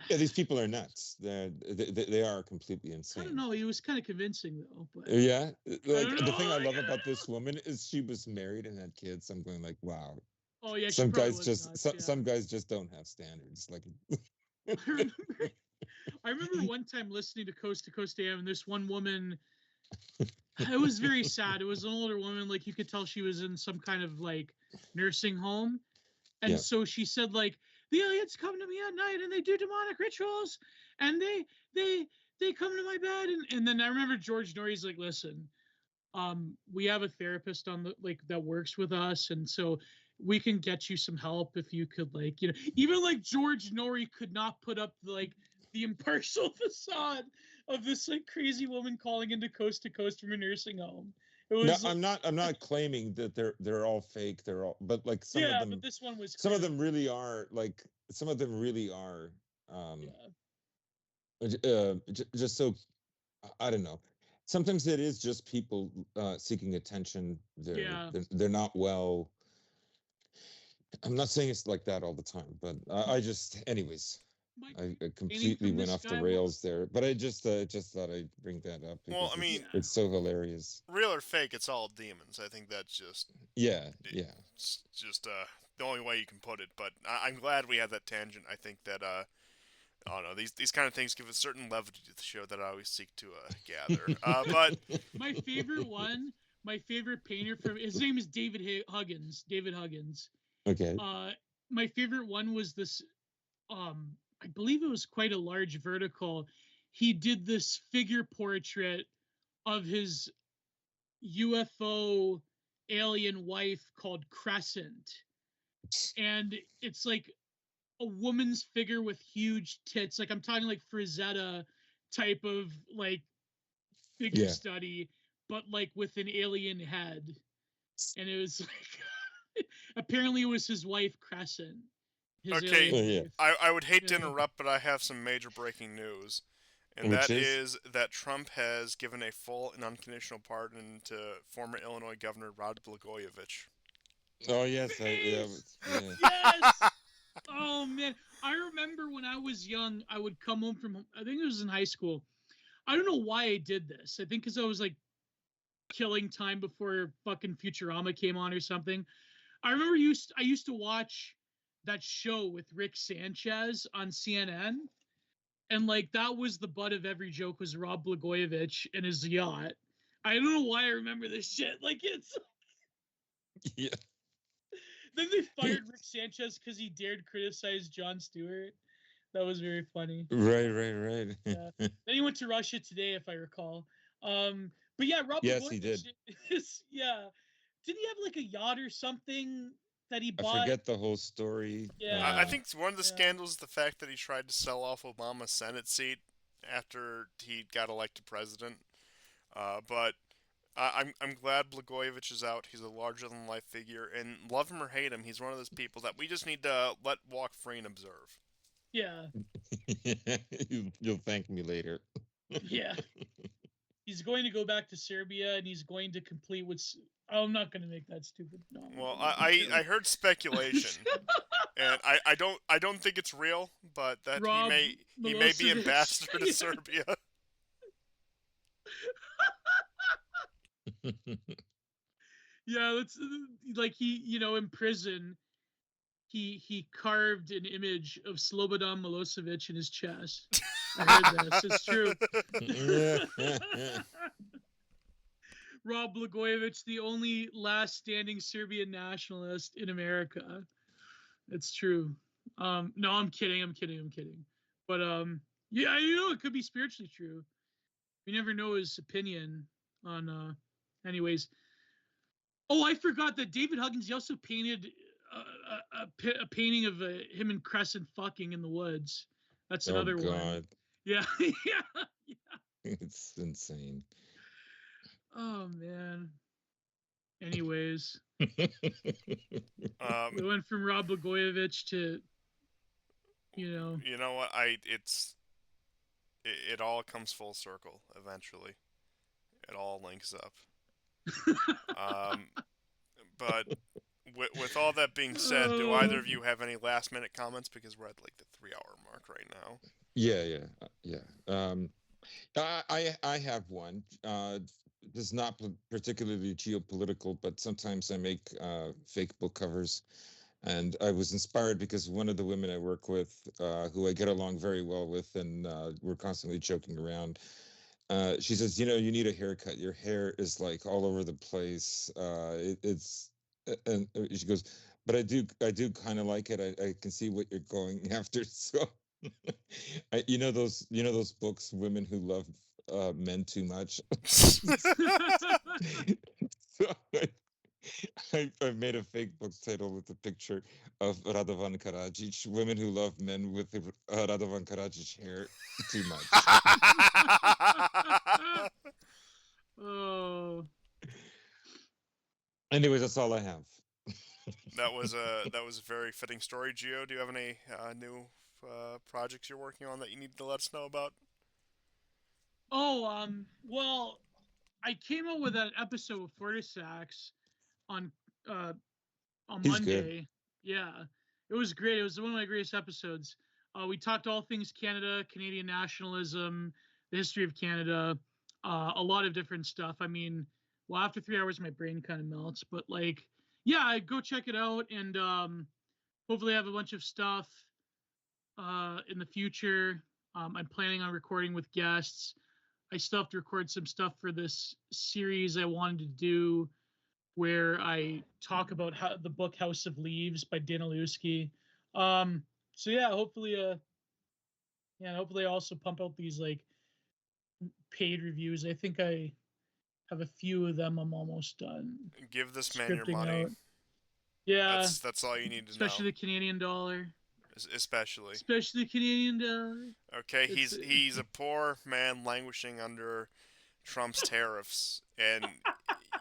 Yeah, these people are nuts. They are completely insane. I don't know. He was kind of convincing though. But Yeah, like don't the thing know, I love like, about this woman is she was married and had kids. I'm going like, wow. oh yeah, she Some probably guys was just nuts, yeah. some guys just don't have standards. Like, I remember one time listening to Coast AM, and this one woman. It was very sad. It was an older woman, like you could tell she was in some kind of like nursing home, and Yeah. so she said like the aliens come to me at night and they do demonic rituals, and they come to my bed, and then I remember George Norrie's like, listen, we have a therapist on the like that works with us, and so we can get you some help if you could like even like George Norrie could not put up like the impartial facade of this like crazy woman calling into Coast to Coast from a nursing home. It no, was I'm not claiming that they're all fake. They're all, but like some yeah, of them, but this one was some of crazy. them really are like some of them really are. Just so I don't know. Sometimes it is just people seeking attention. They're not well. I'm not saying it's like that all the time, but I just, anyways, I completely went off the rails there. But I just thought I'd bring that up because Well, I mean, it's so hilarious. real or fake, it's all demons. I think that's just Yeah. it's just the only way you can put it. But I'm glad we had that tangent. I think that I don't know, these kind of things give a certain levity to the show that I always seek to gather. But my favorite painter from his name is David Huggins. David Huggins. Okay. My favorite one was this. I believe it was quite a large vertical. He did this figure portrait of his UFO alien wife called Crescent, and it's like a woman's figure with huge tits. Like I'm talking like Frazetta type of like figure study, but like with an alien head. And it was like apparently it was his wife Crescent. Okay, I would hate to interrupt, but I have some major breaking news. And that is that Trump has given a full and unconditional pardon to former Illinois Governor Rod Blagojevich. Oh yes, Yes. Oh man, I remember when I was young, I would come home from, I think it was in high school. I don't know why I did this. I think because I was like killing time before fucking Futurama came on or something. I remember I used to watch that show with Rick Sanchez on CNN, and like that was the butt of every joke was Rod Blagojevich and his yacht. I don't know why I remember this shit. Like it's yeah. Then they fired Rick Sanchez because he dared criticize Jon Stewart. That was very funny. Right. Yeah. Then he went to Russia today, if I recall. But yeah, Rob. Yes, he did. Yeah. Did he have like a yacht or something that he bought? I forget the whole story. Yeah. I think one of the scandals is the fact that he tried to sell off Obama's Senate seat after he got elected president. But I'm glad Blagojevich is out. He's a larger than life figure, and love him or hate him, he's one of those people that we just need to let walk free and observe. Yeah. You'll thank me later. Yeah. He's going to go back to Serbia, and he's going to complete what's. Oh, I'm not going to make that stupid. No. Well, I heard speculation, and I don't think it's real, but that he may be ambassador to Serbia. Yeah, that's like he, in prison, he carved an image of Slobodan Milosevic in his chest. I heard this. It's true. Rob Blagojevich, the only last standing Serbian nationalist in America. It's true. No, I'm kidding. But yeah, it could be spiritually true. We never know his opinion on. Anyways. Oh, I forgot that David Huggins, he also painted a painting of him and Crescent fucking in the woods. That's another one. Yeah. It's insane. Oh man. Anyways, Um, we went from Rod Blagojevich to, you know. you know what? It all comes full circle eventually. It all links up. Um, but with all that being said, do either Oh. of you have any last minute comments? Because we're at like the 3 hour mark right now. Yeah. I have one. This is not particularly geopolitical, but sometimes I make fake book covers. And I was inspired because one of the women I work with, who I get along very well with, and we're constantly joking around, she says, you need a haircut. Your hair is like all over the place. And she goes, but I do kind of like it. I can see what you're going after. So, those books, Women Who Love Men Too Much. So I made a fake book title with a picture of Radovan Karadzic, Women Who Love Men with Radovan Karadzic Hair Too Much. Oh. Anyways, that's all I have. That was a very fitting story. Gio, do you have any new projects you're working on that you need to let us know about? Oh, well, I came out with an episode of Fortisax on uh on He's good. Monday. Yeah, it was great. It was one of my greatest episodes. We talked all things Canada, Canadian nationalism, the history of Canada, a lot of different stuff. I mean, well, after 3 hours, my brain kind of melts. But like, yeah, go check it out, and hopefully have a bunch of stuff in the future. I'm planning on recording with guests. I still have to record some stuff for this series I wanted to do where I talk about the book House of Leaves by Dana Lewski. So yeah, hopefully I also pump out these like paid reviews. I think I have a few of them. I'm almost done Give this man your scripting money. out. Yeah, That's all you need to know. especially the Canadian dollar. Especially. Especially the Canadian dollar. Okay, It's he's a poor man languishing under Trump's tariffs, and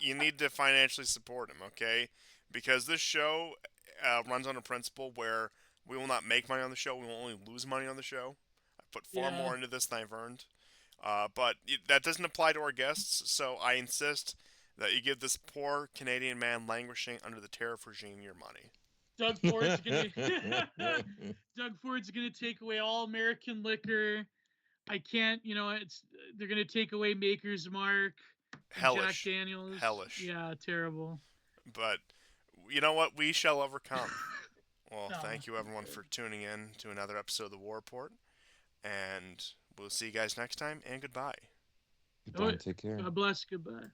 you need to financially support him. Okay, because this show runs on a principle where we will not make money on the show. We will only lose money on the show. I put far yeah. more into this than I've earned. But that doesn't apply to our guests, so I insist that you give this poor Canadian man languishing under the tariff regime your money. Doug Ford's gonna Doug Ford's gonna take away all American liquor. I can't, they're gonna take away Maker's Mark and Jack Hellish. Daniels. Hellish. Yeah, terrible. But you know what? We shall overcome. Well, No, thank you everyone for tuning in to another episode of the War Report, and we'll see you guys next time. And goodbye. Goodbye and take care. God bless. Goodbye.